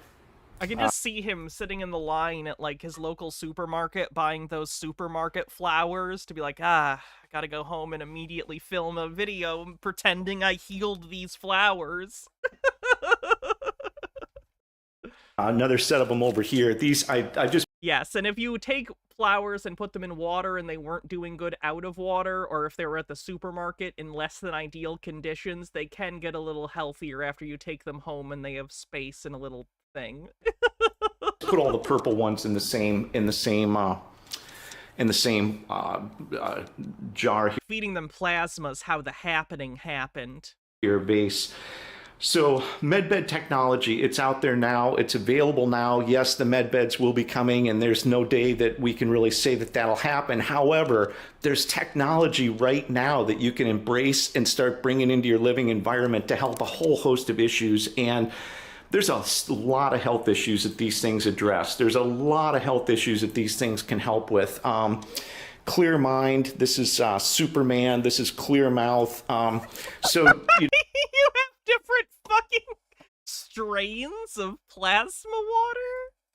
Speaker 2: I can just see him sitting in the line at, like, his local supermarket buying those supermarket flowers to be like, I gotta go home and immediately film a video pretending I healed these flowers.
Speaker 3: Another set of them over here. These, I just...
Speaker 2: Yes, and if you take flowers and put them in water and they weren't doing good out of water, or if they were at the supermarket in less than ideal conditions, they can get a little healthier after you take them home and they have space in a little thing.
Speaker 3: Put all the purple ones in the same jar
Speaker 2: Feeding them plasmas, how the happening happened.
Speaker 3: here base. So medbed technology, it's out there now, it's available now. Yes, the medbeds will be coming, and there's no day that we can really say that that'll happen. However, there's technology right now that you can embrace and start bringing into your living environment to help a whole host of issues. And there's a lot of health issues that these things address. There's a lot of health issues that these things can help with. Clear mind, this is Superman, this is clear mouth. So
Speaker 2: you have different fucking strains of plasma water?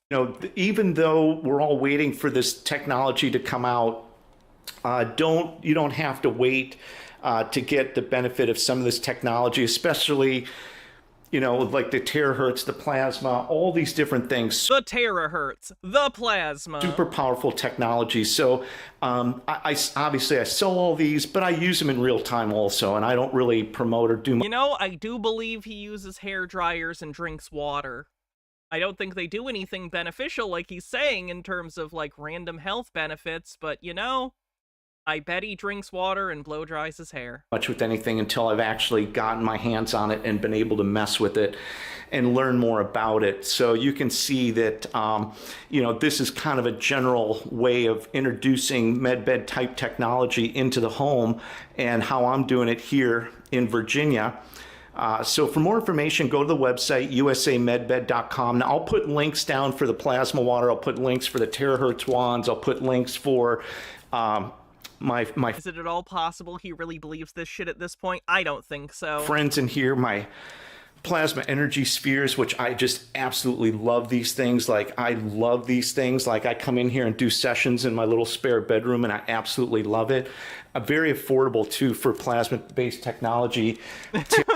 Speaker 3: You know, even though we're all waiting for this technology to come out, you don't have to wait to get the benefit of some of this technology, especially, you know, like the terahertz, the plasma, all these different things.
Speaker 2: The terahertz, the plasma.
Speaker 3: Super powerful technology. So I obviously I sell all these, but I use them in real time also, and I don't really promote or do much.
Speaker 2: You know, I do believe he uses hair dryers and drinks water. I don't think they do anything beneficial like he's saying in terms of, like, random health benefits, but, you know, I bet he drinks water and blow dries his hair.
Speaker 3: Much with anything until I've actually gotten my hands on it and been able to mess with it and learn more about it. So you can see that, you know, this is kind of a general way of introducing medbed type technology into the home and how I'm doing it here in Virginia. So for more information, go to the website, usamedbed.com. Now, I'll put links down for the plasma water. I'll put links for the terahertz wands. I'll put links for my
Speaker 2: Is it at all possible he really believes this shit at this point? I don't think so.
Speaker 3: friends in here, my plasma energy spheres, which I just absolutely love these things. Like, I love these things. Like, I come in here and do sessions in my little spare bedroom, and I absolutely love it. Very affordable, too, for plasma-based technology.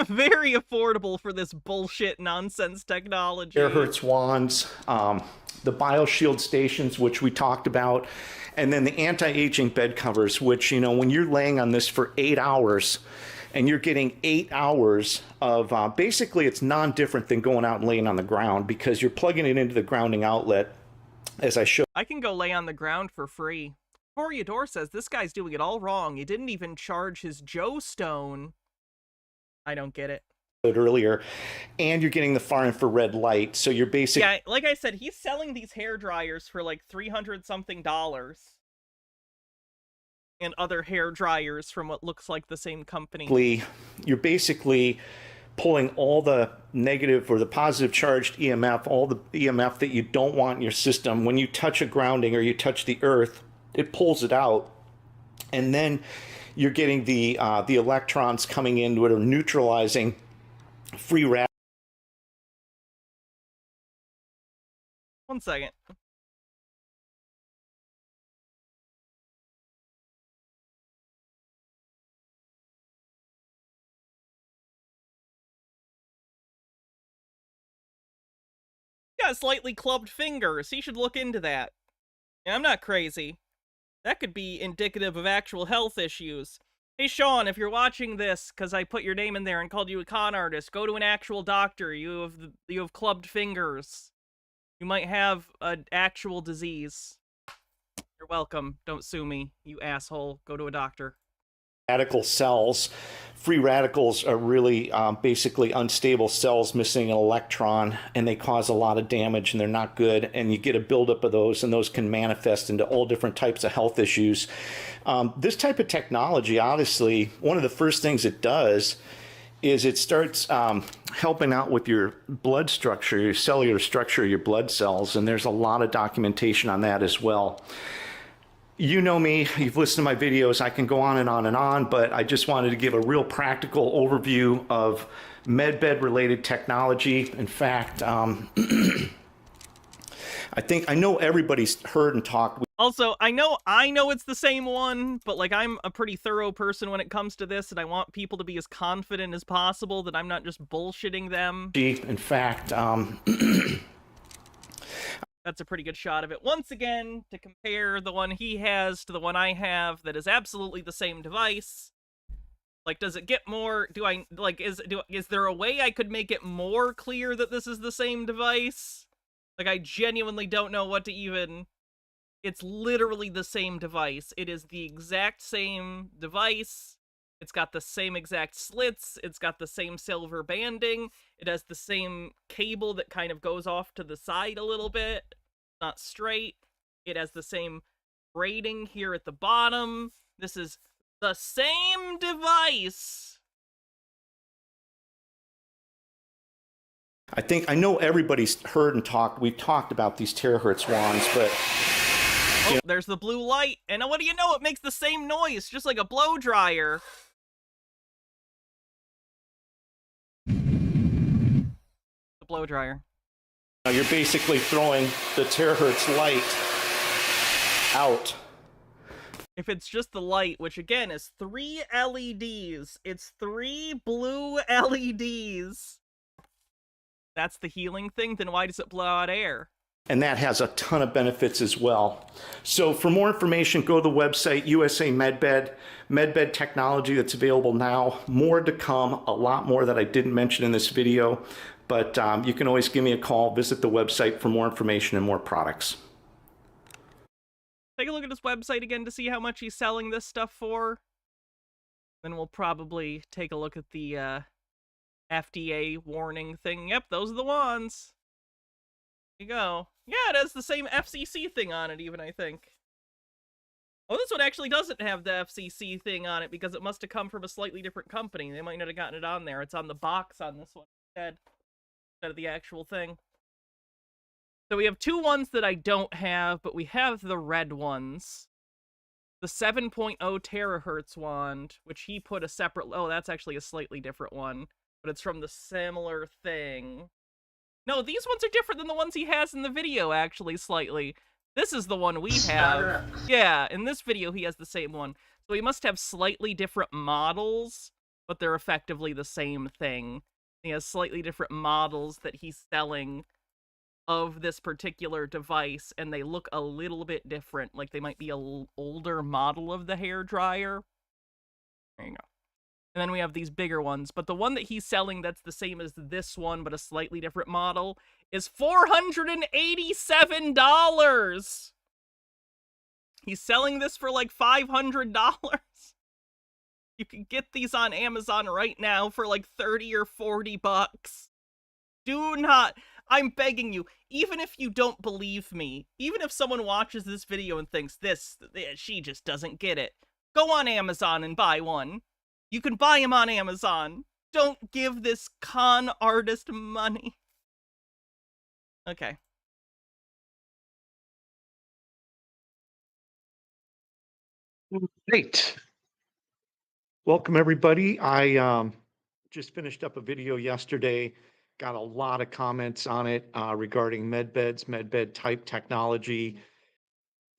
Speaker 2: Very affordable for this bullshit nonsense technology.
Speaker 3: Terahertz wands, the BioShield stations, which we talked about, and then the anti-aging bed covers, which, you know, when you're laying on this for 8 hours, and you're getting 8 hours of, basically it's non-different than going out and laying on the ground, because you're plugging it into the grounding outlet, as I showed.
Speaker 2: I can go lay on the ground for free. Toreador says this guy's doing it all wrong. He didn't even charge his Joe Stone. I don't get it.
Speaker 3: Earlier, and you're getting the far infrared light, so you're basically...
Speaker 2: Yeah, like I said, he's selling these hair dryers for like $300-something. And other hair dryers from what looks like the same company.
Speaker 3: You're basically pulling all the negative or the positive charged EMF, all the EMF that you don't want in your system. When you touch a grounding or you touch the earth, it pulls it out, and then you're getting the electrons coming in that are neutralizing free radicals.
Speaker 2: One second. Got slightly clubbed fingers. He should look into that. Yeah, I'm not crazy. That could be indicative of actual health issues. Hey, Sean, if you're watching this, because I put your name in there and called you a con artist, go to an actual doctor. You have clubbed fingers. You might have an actual disease. You're welcome. Don't sue me, you asshole. Go to a doctor.
Speaker 3: Radical cells. Free radicals are really basically unstable cells missing an electron, and they cause a lot of damage, and they're not good, and you get a buildup of those, and those can manifest into all different types of health issues. This type of technology, obviously, one of the first things it does is it starts helping out with your blood structure, your cellular structure, your blood cells, and there's a lot of documentation on that as well. You know me, you've listened to my videos, I can go on and on and on, but I just wanted to give a real practical overview of medbed related technology. In fact, I know everybody's heard and talked.
Speaker 2: Also, I know it's the same one, but like I'm a pretty thorough person when it comes to this, and I want people to be as confident as possible that I'm not just bullshitting them.
Speaker 3: In fact,
Speaker 2: that's a pretty good shot of it. Once again, to compare the one he has to the one I have that is absolutely the same device. Like, does it get more, is there a way I could make it more clear that this is the same device? Like, I genuinely don't know what to even... It's literally the same device. It is the exact same device. It's got the same exact slits. It's got the same silver banding. It has the same cable that kind of goes off to the side a little bit. Not straight. It has the same braiding here at the bottom. This is the same device.
Speaker 3: I know everybody's heard and talked. We've talked about these terahertz wands, but...
Speaker 2: Oh, there's the blue light. And what do you know? It makes the same noise, just like a blow dryer. The blow dryer.
Speaker 3: You're basically throwing the terahertz light out.
Speaker 2: If it's just the light, which again is 3 LEDs, it's 3 blue LEDs. That's the healing thing, then why does it blow out air?
Speaker 3: And that has a ton of benefits as well. So for more information, go to the website, USA Medbed technology that's available now. More to come, a lot more that I didn't mention in this video, but you can always give me a call, visit the website for more information and more products.
Speaker 2: Take a look at his website again to see how much he's selling this stuff for. Then we'll probably take a look at the FDA warning thing. Yep, those are the ones. There you go. Yeah, it has the same FCC thing on it even, I think. Oh, this one actually doesn't have the FCC thing on it because it must have come from a slightly different company. They might not have gotten it on there. It's on the box on this one instead of the actual thing. So we have 2 ones that I don't have, but we have the red ones. The 7.0 terahertz wand, which he put a separate... Oh, that's actually a slightly different one. But it's from the similar thing. No, these ones are different than the ones he has in the video, actually, slightly. This is the one we have. Yeah, in this video, he has the same one. So he must have slightly different models, but they're effectively the same thing. He has slightly different models that he's selling of this particular device, and they look a little bit different. Like, they might be an older model of the hairdryer. There you go. And then we have these bigger ones. But the one that he's selling that's the same as this one, but a slightly different model, is $487! He's selling this for like $500. You can get these on Amazon right now for like 30 or 40 bucks. Do not... I'm begging you, even if you don't believe me, even if someone watches this video and thinks she just doesn't get it, go on Amazon and buy one. You can buy him on Amazon. Don't give this con artist money. Okay.
Speaker 3: Great. Welcome, everybody. I just finished up a video yesterday. Got a lot of comments on it regarding medbed type technology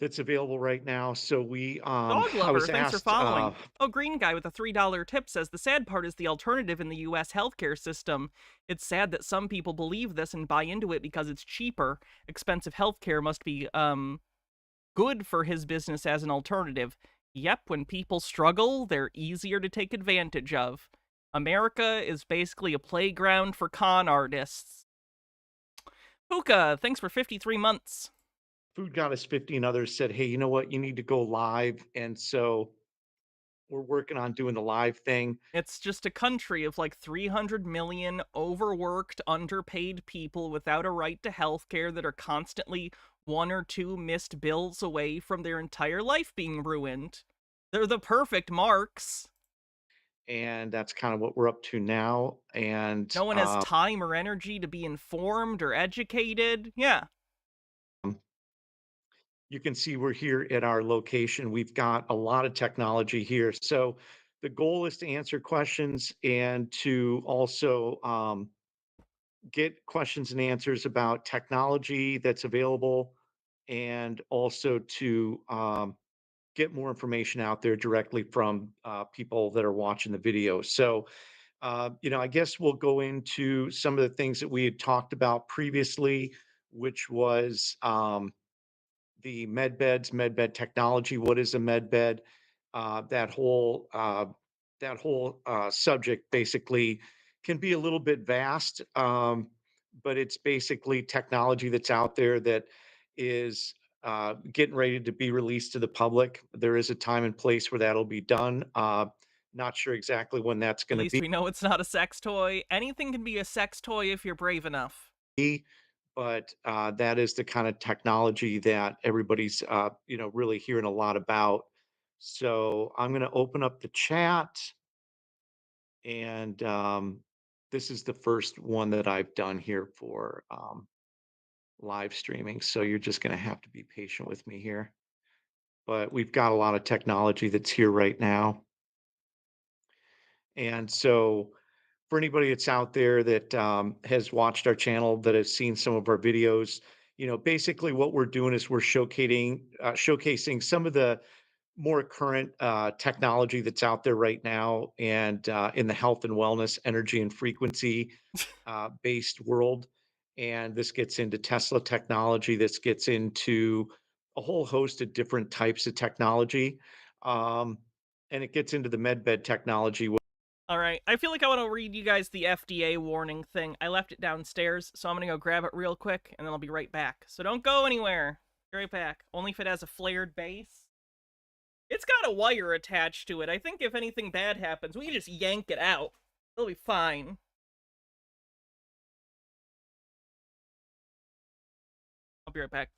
Speaker 3: that's available right now. So
Speaker 2: Dog Lover, thanks for following. Oh, Green Guy with a $3 tip says, the sad part is the alternative in the U.S. healthcare system. It's sad that some people believe this and buy into it because it's cheaper. Expensive healthcare must be good for his business as an alternative. Yep, when people struggle, they're easier to take advantage of. America is basically a playground for con artists. Puka, thanks for 53 months.
Speaker 3: Food Goddess 50 and others said, hey, you know what? You need to go live. And so we're working on doing the live thing.
Speaker 2: It's just a country of like 300 million overworked, underpaid people without a right to healthcare that are constantly 1 or 2 missed bills away from their entire life being ruined. They're the perfect marks.
Speaker 3: and that's kind of what we're up to now. And
Speaker 2: No one has time or energy to be informed or educated. Yeah.
Speaker 3: you can see we're here at our location. We've got a lot of technology here. So the goal is to answer questions and to also get questions and answers about technology that's available, and also to get more information out there directly from people that are watching the video. So, I guess we'll go into some of the things that we had talked about previously, which was the med beds, med bed technology. What is a med bed? That whole subject basically can be a little bit vast, but it's basically technology that's out there that is getting ready to be released to the public. There is a time and place where that'll be done. Not sure exactly when that's
Speaker 2: At
Speaker 3: going to
Speaker 2: least we know it's not a sex toy. Anything can be a sex toy if you're brave enough.
Speaker 3: be, but that is the kind of technology that everybody's really hearing a lot about. So I'm going to open up the chat, and this is the first one that I've done here for live streaming. So you're just going to have to be patient with me here. But we've got a lot of technology that's here right now. And so for anybody that's out there that has watched our channel, that has seen some of our videos, basically what we're doing is we're showcasing some of the more current technology that's out there right now, and in the health and wellness, energy and frequency based world. And this gets into Tesla technology. This gets into a whole host of different types of technology. Um, and it gets into the medbed technology.
Speaker 2: All right, I feel like I want to read you guys the FDA warning thing. I left it downstairs, so I'm going to go grab it real quick, and then I'll be right back. So don't go anywhere. Be right back. Only if it has a flared base. It's got a wire attached to it. I think if anything bad happens, we can just yank it out. It'll be fine. I'll be right back.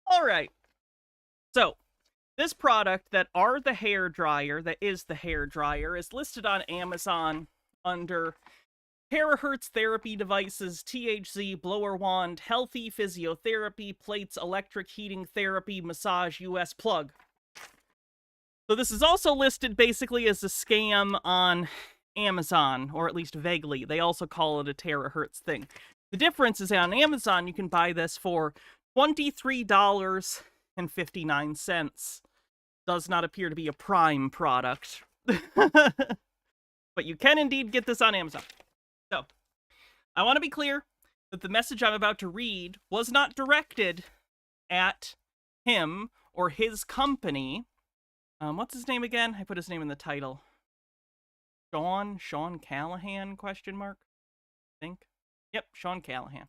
Speaker 2: All right. So, this product that is the hair dryer, is listed on Amazon under terahertz therapy devices, THZ, blower wand, healthy physiotherapy, plates, electric heating therapy, massage, US plug. So this is also listed basically as a scam on Amazon, or at least vaguely. They also call it a terahertz thing. The difference is on Amazon, you can buy this for $23.59. Does not appear to be a Prime product. But you can indeed get this on Amazon. So, I want to be clear that the message I'm about to read was not directed at him or his company. What's his name again? I put his name in the title. Sean Callahan, question mark? I think. Yep, Sean Callahan.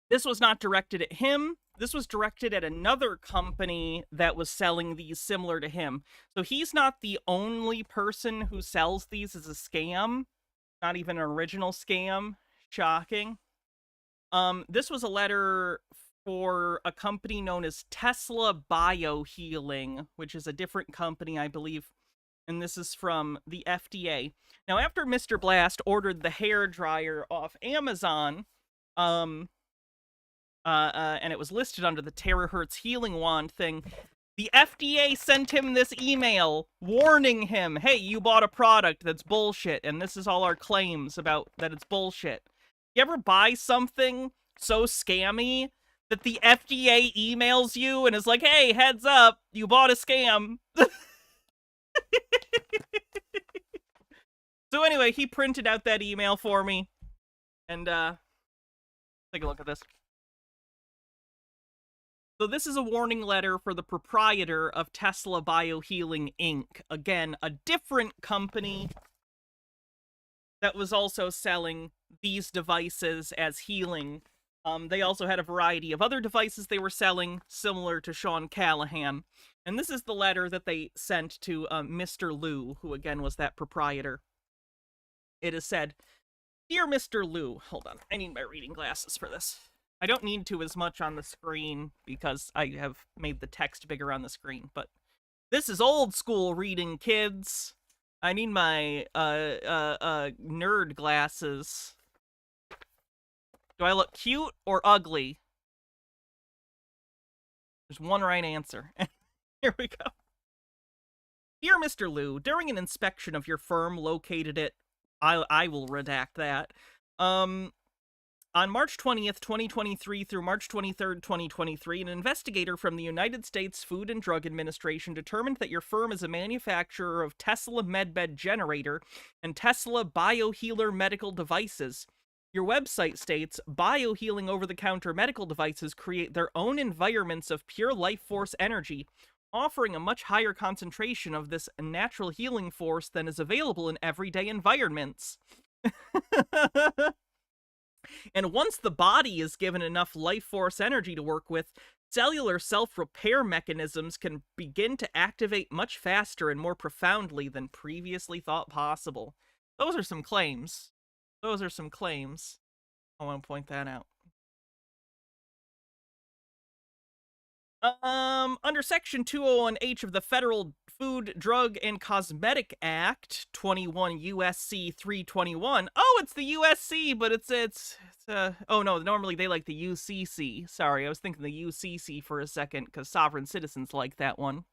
Speaker 2: This was not directed at him. This was directed at another company that was selling these similar to him. So he's not the only person who sells these as a scam. Not even an original scam. Shocking. This was a letter for a company known as Tesla Biohealing, which is a different company, I believe. And this is from the FDA. Now, after Mr. Blast ordered the hair dryer off Amazon, and it was listed under the terahertz healing wand thing, the FDA sent him this email warning him, hey, you bought a product that's bullshit, and this is all our claims about that it's bullshit. You ever buy something so scammy that the FDA emails you and is like, hey, heads up, you bought a scam? So anyway, he printed out that email for me, and take a look at this. So this is a warning letter for the proprietor of Tesla Biohealing Inc. Again, a different company that was also selling these devices as healing. They also had a variety of other devices they were selling, similar to Sean Callahan. And this is the letter that they sent to Mr. Liu, who again was that proprietor. It is said, "Dear Mr. Liu," hold on, I need my reading glasses for this. I don't need to as much on the screen because I have made the text bigger on the screen, but this is old school reading, kids. I need my nerd glasses. Do I look cute or ugly? There's one right answer. Here we go. "Dear Mr. Liu, during an inspection of your firm located at..." I will redact that. On March 20th, 2023 through March 23rd, 2023, an investigator from the United States Food and Drug Administration determined that your firm is a manufacturer of Tesla MedBed generator and Tesla BioHealer medical devices. Your website states, "Biohealing over-the-counter medical devices create their own environments of pure life force energy, offering a much higher concentration of this natural healing force than is available in everyday environments." And once the body is given enough life force energy to work with, cellular self-repair mechanisms can begin to activate much faster and more profoundly than previously thought possible. Those are some claims. Those are some claims. I want to point that out. Under Section 201H of the Federal Food, Drug, and Cosmetic Act, 21 USC 321. Oh, it's the USC, but it's oh no, normally they like the UCC. Sorry, I was thinking the UCC for a second, because sovereign citizens like that one.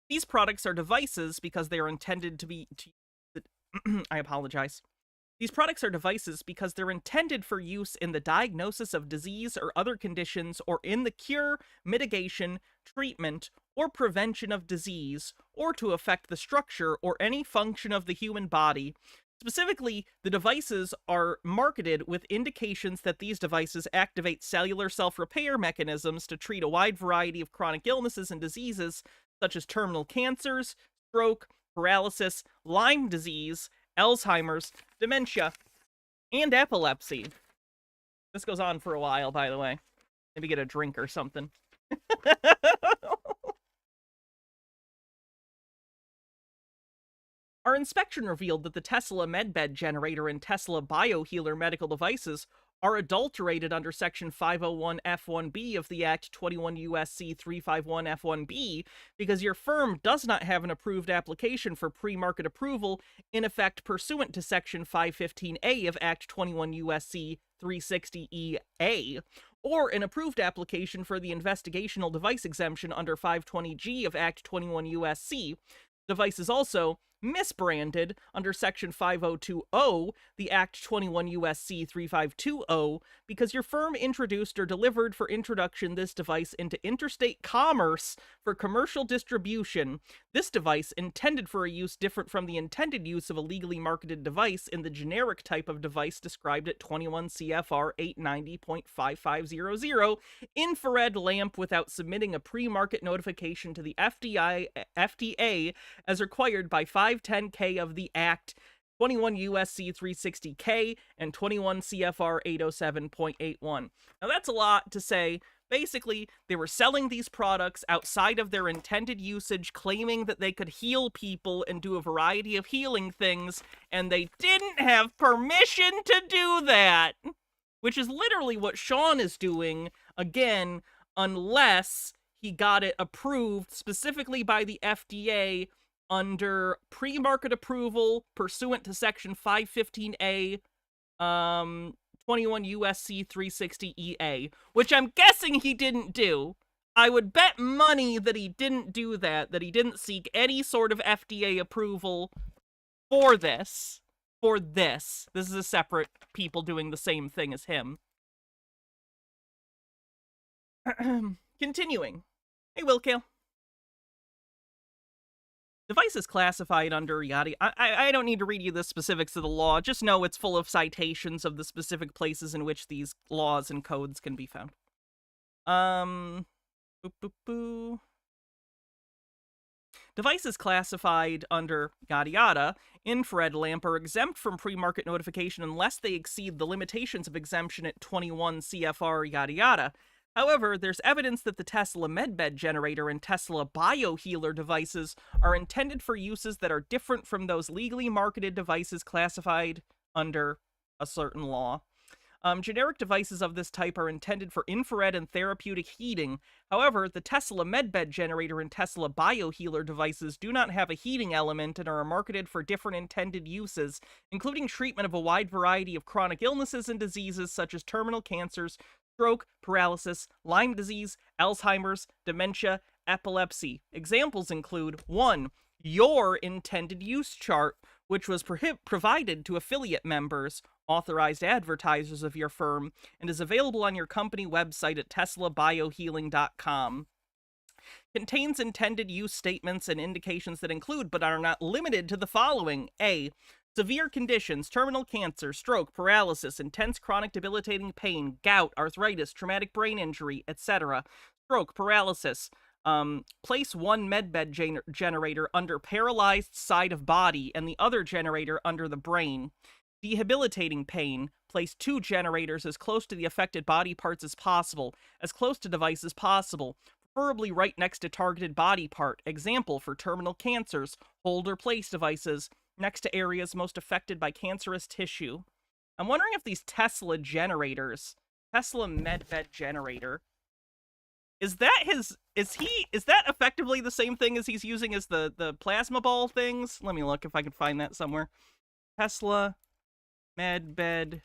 Speaker 2: These products are devices because they are intended to be... I apologize. These products are devices because they're intended for use in the diagnosis of disease or other conditions, or in the cure, mitigation, treatment, or prevention of disease, or to affect the structure or any function of the human body. Specifically, the devices are marketed with indications that these devices activate cellular self-repair mechanisms to treat a wide variety of chronic illnesses and diseases, such as terminal cancers, stroke, paralysis, Lyme disease, Alzheimer's, dementia, and epilepsy. This goes on for a while, by the way. Maybe get a drink or something. Our inspection revealed that the Tesla MedBed generator and Tesla BioHealer medical devices are adulterated under Section 501 F1B of the Act 21 USC 351 F1B because your firm does not have an approved application for pre-market approval in effect pursuant to Section 515A of Act 21 USC 360EA, or an approved application for the investigational device exemption under 520G of Act 21 USC. Device is also misbranded under Section 5020, the Act 21 USC 3520, because your firm introduced or delivered for introduction this device into interstate commerce for commercial distribution. This device, intended for a use different from the intended use of a legally marketed device in the generic type of device described at 21 CFR 890.5500, infrared lamp without submitting a pre-market notification to the FDA as required by 510K of the Act, 21 USC 360K, and 21 CFR 807.81. Now that's a lot to say. Basically, they were selling these products outside of their intended usage, claiming that they could heal people and do a variety of healing things, and they didn't have permission to do that. Which is literally what Sean is doing, again, unless he got it approved specifically by the FDA under pre-market approval pursuant to Section 515A, 21 USC 360EA, which I'm guessing he didn't do. I would bet money that he didn't do that he didn't seek any sort of FDA approval for this. This is a separate people doing the same thing as him. Continuing. Hey, Wilkale. Device is classified under yada. I don't need to read you the specifics of the law. Just know it's full of citations of the specific places in which these laws and codes can be found. Boop, boop, boo. Devices classified under yada yada, infrared lamp, are exempt from pre-market notification unless they exceed the limitations of exemption at 21 CFR yada yada. However, there's evidence that the Tesla MedBed generator and Tesla biohealer devices are intended for uses that are different from those legally marketed devices classified under a certain law. Generic devices of this type are intended for infrared and therapeutic heating. However, the Tesla MedBed generator and Tesla biohealer devices do not have a heating element and are marketed for different intended uses, including treatment of a wide variety of chronic illnesses and diseases such as terminal cancers, stroke, paralysis, Lyme disease, Alzheimer's, dementia, epilepsy. Examples include 1. Your intended use chart, which was provided to affiliate members, authorized advertisers of your firm, and is available on your company website at teslabiohealing.com. Contains intended use statements and indications that include, but are not limited to, the following. A. Severe conditions, terminal cancer, stroke, paralysis, intense chronic debilitating pain, gout, arthritis, traumatic brain injury, etc. Stroke, paralysis. Place one medbed generator under paralyzed side of body and the other generator under the brain. Debilitating pain. Place 2 generators as close to the affected body parts as possible, as close to device as possible, preferably right next to targeted body part. Example for terminal cancers, hold or place devices next to areas most affected by cancerous tissue. I'm wondering if these Tesla generators, Tesla MedBed generator, is that effectively the same thing as he's using as the plasma ball things? Let me look if I can find that somewhere. Tesla MedBed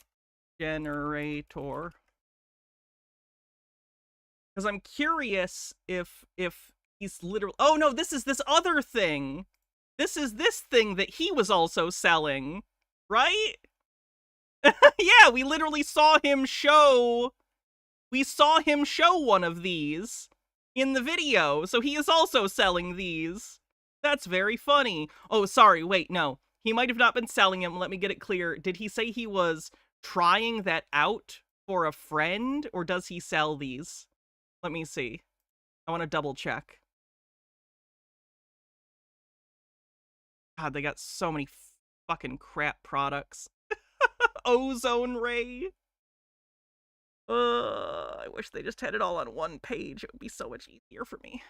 Speaker 2: generator. Because I'm curious if he's literally... Oh no, this is this other thing. This is this thing that he was also selling, right? Yeah, we literally saw him show... We saw him show one of these in the video, so he is also selling these. That's very funny. Oh, sorry, wait, no. He might have not been selling them. Let me get it clear. Did he say he was trying that out for a friend, or does he sell these? Let me see. I want to double check. God, they got so many fucking crap products. Ozone ray. I wish they just had it all on one page. It would be so much easier for me.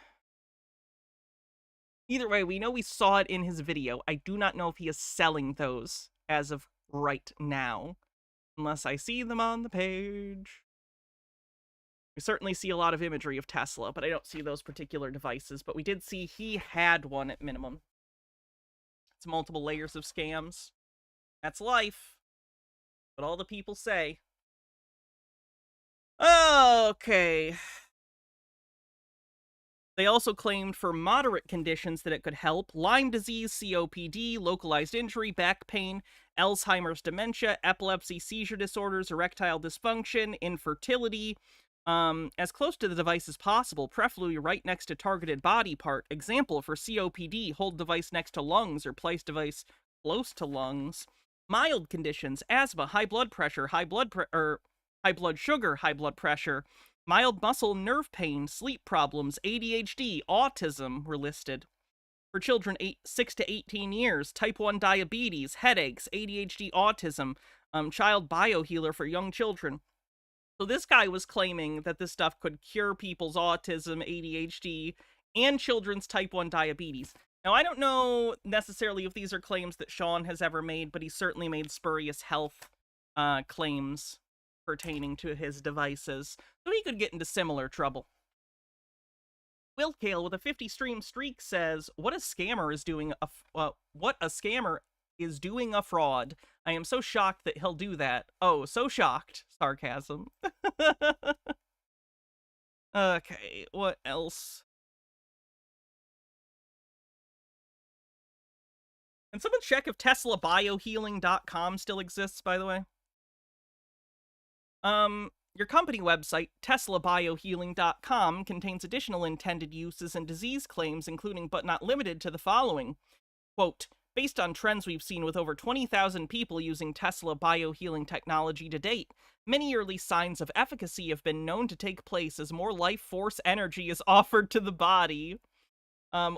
Speaker 2: Either way, we know we saw it in his video. I do not know if he is selling those as of right now, unless I see them on the page. We certainly see a lot of imagery of Tesla, but I don't see those particular devices. But we did see he had one at minimum. It's multiple layers of scams. That's life. What all the people say. Okay. They also claimed for moderate conditions that it could help: Lyme disease, COPD, localized injury, back pain, Alzheimer's, dementia, epilepsy, seizure disorders, erectile dysfunction, infertility, as close to the device as possible, preferably right next to targeted body part. Example for COPD, hold device next to lungs or place device close to lungs. Mild conditions, asthma, high blood pressure, high blood sugar, high blood pressure, mild muscle nerve pain, sleep problems, ADHD, autism were listed. For children 6 to 18 years, type 1 diabetes, headaches, ADHD, autism, child biohealer for young children. So this guy was claiming that this stuff could cure people's autism, ADHD, and children's type 1 diabetes. Now, I don't know necessarily if these are claims that Sean has ever made, but he certainly made spurious health claims pertaining to his devices, so he could get into similar trouble. Will Kale with a 50 stream streak says, what a scammer is doing a fraud. I am so shocked that he'll do that. Oh, so shocked. Sarcasm. Okay, what else? Can someone check if TeslaBiohealing.com still exists, by the way? Your company website, TeslaBiohealing.com, contains additional intended uses and disease claims, including but not limited to the following. Quote, based on trends we've seen with over 20,000 people using Tesla biohealing technology to date, many early signs of efficacy have been known to take place as more life force energy is offered to the body.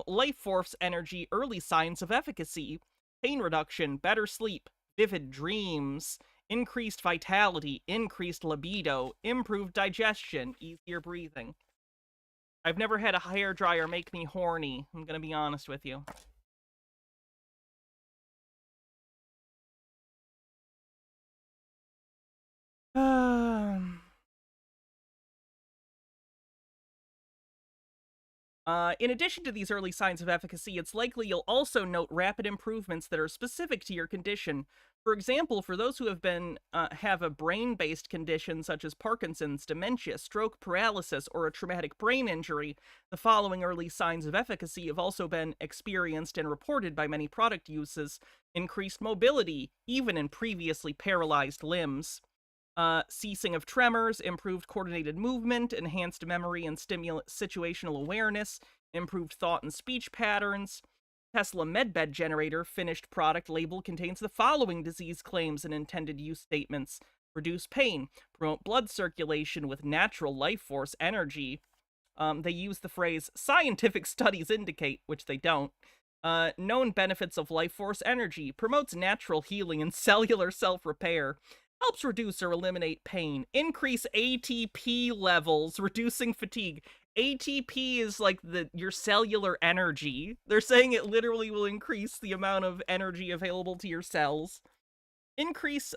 Speaker 2: Life force energy early signs of efficacy: pain reduction, better sleep, vivid dreams, increased vitality, increased libido, improved digestion, easier breathing. I've never had a hairdryer make me horny, I'm gonna be honest with you. In addition to these early signs of efficacy, it's likely you'll also note rapid improvements that are specific to your condition. For example, for those who have a brain-based condition such as Parkinson's, dementia, stroke, paralysis, or a traumatic brain injury, the following early signs of efficacy have also been experienced and reported by many product uses: increased mobility, even in previously paralyzed limbs. Ceasing of tremors, improved coordinated movement, enhanced memory and situational awareness, improved thought and speech patterns. Tesla MedBed Generator finished product label contains the following disease claims and intended use statements: reduce pain, promote blood circulation with natural life force energy. They use the phrase scientific studies indicate, which they don't. Known benefits of life force energy: promotes natural healing and cellular self-repair, helps reduce or eliminate pain, increase ATP levels, reducing fatigue. ATP is like your cellular energy. They're saying it literally will increase the amount of energy available to your cells. Increase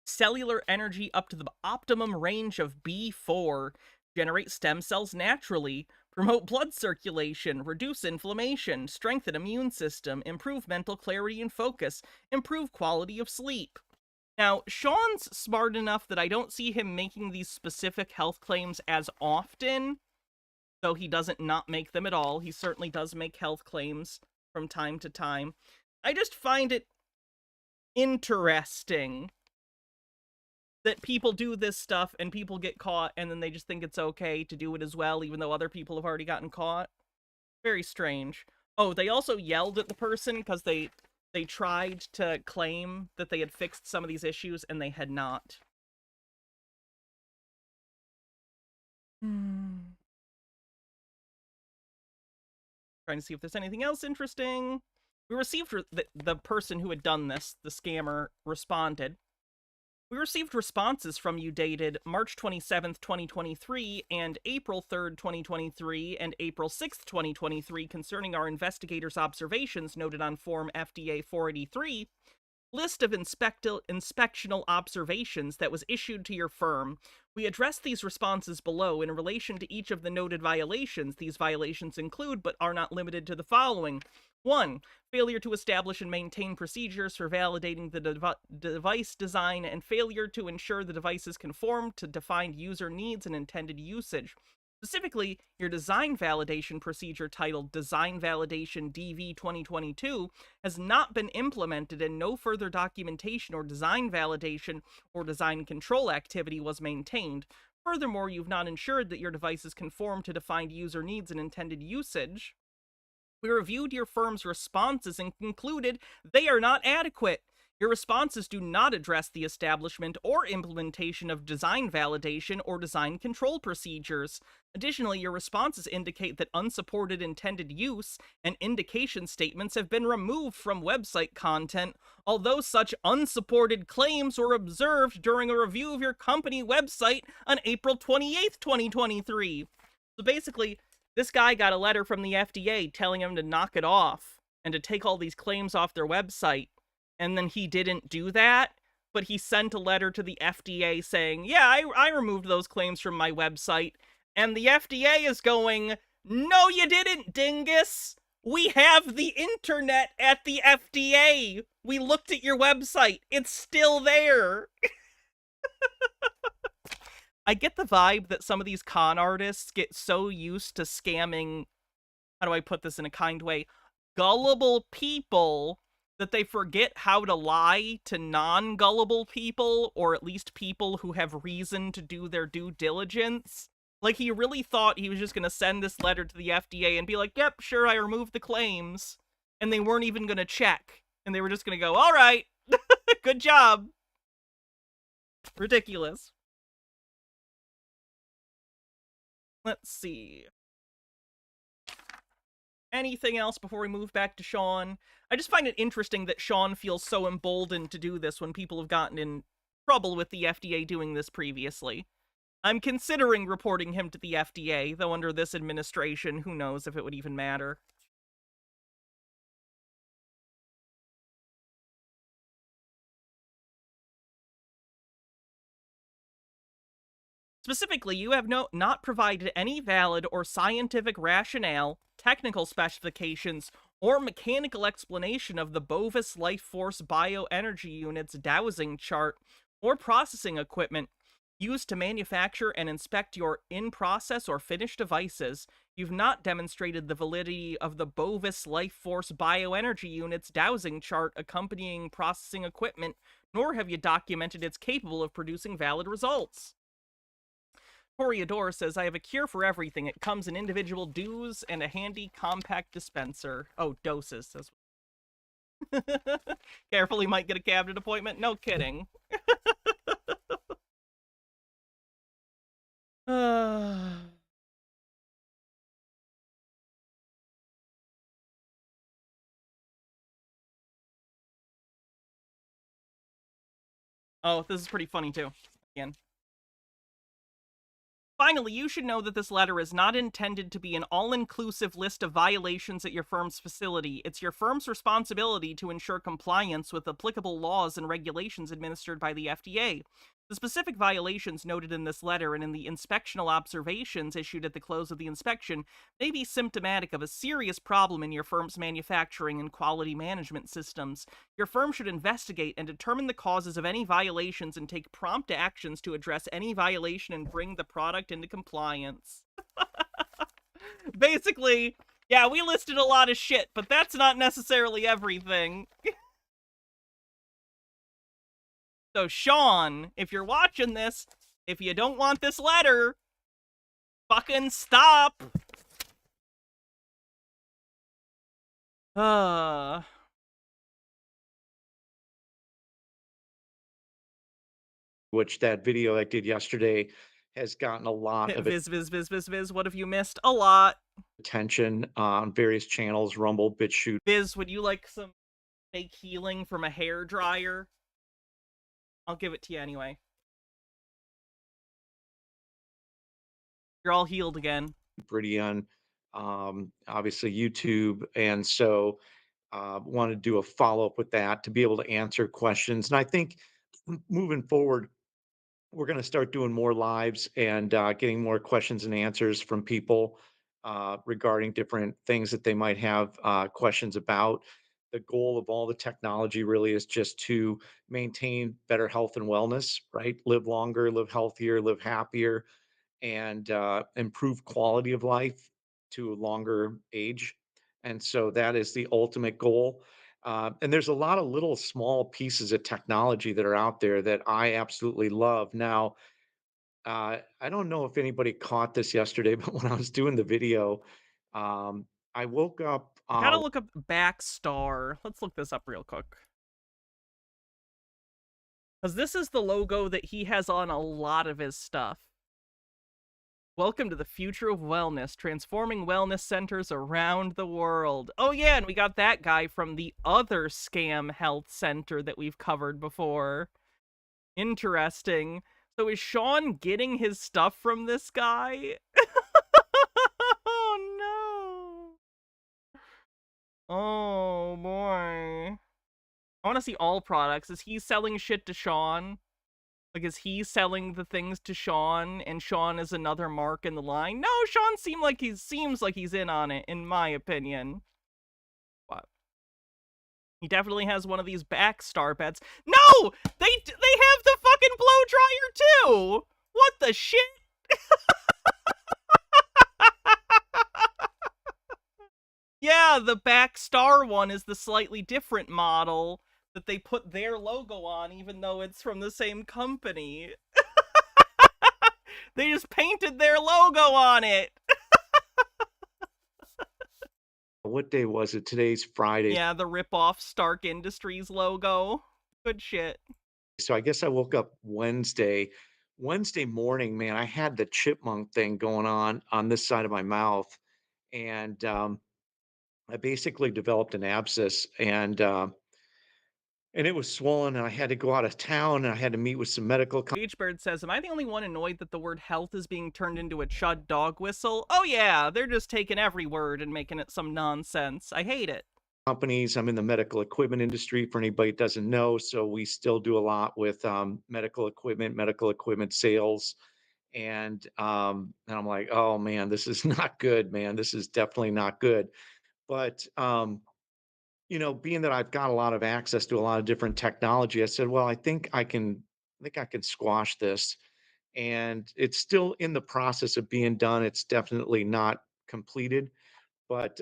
Speaker 2: cellular energy up to the optimum range of B4, generate stem cells naturally, promote blood circulation, reduce inflammation, strengthen immune system, improve mental clarity and focus, improve quality of sleep. Now, Sean's smart enough that I don't see him making these specific health claims as often, though he doesn't not make them at all. He certainly does make health claims from time to time. I just find it interesting that people do this stuff and people get caught and then they just think it's okay to do it as well, even though other people have already gotten caught. Very strange. Oh, they also yelled at the person because they tried to claim that they had fixed some of these issues, and they had not. Trying to see if there's anything else interesting. We received the person who had done this, the scammer, responded. We received responses from you dated March 27th, 2023, and April 3rd, 2023, and April 6th, 2023 concerning our investigators' observations noted on Form FDA 483, list of inspectional observations that was issued to your firm. We addressed these responses below in relation to each of the noted violations. These violations include, but are not limited to, the following. 1. Failure to establish and maintain procedures for validating the device design and failure to ensure the devices conform to defined user needs and intended usage. Specifically, your design validation procedure titled Design Validation DV 2022 has not been implemented and no further documentation or design validation or design control activity was maintained. Furthermore, you've not ensured that your devices conform to defined user needs and intended usage. We reviewed your firm's responses and concluded they are not adequate. Your responses do not address the establishment or implementation of design validation or design control procedures. Additionally, your responses indicate that unsupported intended use and indication statements have been removed from website content, although such unsupported claims were observed during a review of your company website on April 28th, 2023. So basically, this guy got a letter from the FDA telling him to knock it off and to take all these claims off their website. And then he didn't do that, but he sent a letter to the FDA saying, yeah, I removed those claims from my website. And the FDA is going, no, you didn't, dingus. We have the internet at the FDA. We looked at your website. It's still there. I get the vibe that some of these con artists get so used to scamming, how do I put this in a kind way, gullible people, that they forget how to lie to non-gullible people, or at least people who have reason to do their due diligence. Like, he really thought he was just going to send this letter to the FDA and be like, yep, sure, I removed the claims. And they weren't even going to check. And they were just going to go, all right, good job. Ridiculous. Let's see. Anything else before we move back to Sean? I just find it interesting that Sean feels so emboldened to do this when people have gotten in trouble with the FDA doing this previously. I'm considering reporting him to the FDA, though under this administration, who knows if it would even matter. Specifically, you have not provided any valid or scientific rationale, technical specifications, or mechanical explanation of the Bovis Life Force Bioenergy Unit's dowsing chart or processing equipment used to manufacture and inspect your in-process or finished devices. You've not demonstrated the validity of the Bovis Life Force Bioenergy Unit's dowsing chart accompanying processing equipment, nor have you documented it's capable of producing valid results. Toreador says, I have a cure for everything. It comes in individual dews and a handy compact dispenser. Oh, doses. Says. Careful, he might get a cabinet appointment. No kidding. Oh, this is pretty funny, too. Again. Finally, you should know that this letter is not intended to be an all-inclusive list of violations at your firm's facility. It's your firm's responsibility to ensure compliance with applicable laws and regulations administered by the FDA. The specific violations noted in this letter and in the inspectional observations issued at the close of the inspection may be symptomatic of a serious problem in your firm's manufacturing and quality management systems. Your firm should investigate and determine the causes of any violations and take prompt actions to address any violation and bring the product into compliance. Basically, yeah, we listed a lot of shit, but that's not necessarily everything. So, Sean, if you're watching this, if you don't want this letter, fucking stop!
Speaker 3: Which that video I did yesterday has gotten a lot of
Speaker 2: Viz, what have you missed? A lot.
Speaker 3: attention on various channels, Rumble, BitChute.
Speaker 2: Viz, would you like some fake healing from a hairdryer? I'll give it to you anyway. You're all healed again.
Speaker 3: Pretty on obviously YouTube, and so want to do a follow-up with that to be able to answer questions. And I think moving forward, we're going to start doing more lives and getting more questions and answers from people regarding different things that they might have questions about. The goal of all the technology really is just to maintain better health and wellness, right? Live longer, live healthier, live happier, and improve quality of life to a longer age. And so that is the ultimate goal. And there's a lot of little small pieces of technology that are out there that I absolutely love. Now, I don't know if anybody caught this yesterday, but when I was doing the video, I woke up.
Speaker 2: Gotta look up Backstar. Let's look this up real quick. Because this is the logo that he has on a lot of his stuff. Welcome to the future of wellness, transforming wellness centers around the world. Oh yeah, and we got that guy from the other scam health center that we've covered before. Interesting. So is Sean getting his stuff from this guy? Oh no. Oh boy. I want to see all products. Is he selling shit to Sean? Like, is he selling the things to Sean, and Sean is another mark in the line? No, Sean seems like he's in on it, in my opinion. What? He definitely has one of these Backstar beds. No! They have the fucking blow dryer too! What the shit? Yeah, the back star one is the slightly different model that they put their logo on, even though it's from the same company. They just painted their logo on it.
Speaker 3: What day was it? Today's Friday.
Speaker 2: Yeah, the rip-off Stark Industries logo. Good shit.
Speaker 3: So I guess I woke up Wednesday. Wednesday morning, man, I had the chipmunk thing going on this side of my mouth, and I basically developed an abscess, and it was swollen, and I had to go out of town, and I had to meet with some medical
Speaker 2: Beachbird says, am I the only one annoyed that the word health is being turned into a chud dog whistle? Oh yeah, they're just taking every word and making it some nonsense. I hate it.
Speaker 3: companies. I'm in the medical equipment industry for anybody that doesn't know. So we still do a lot with medical equipment sales. And I'm like, oh man, this is not good, man. This is definitely not good. But being that I've got a lot of access to a lot of different technology, I said, well, I think I can squash this. And it's still in the process of being done. It's definitely not completed, but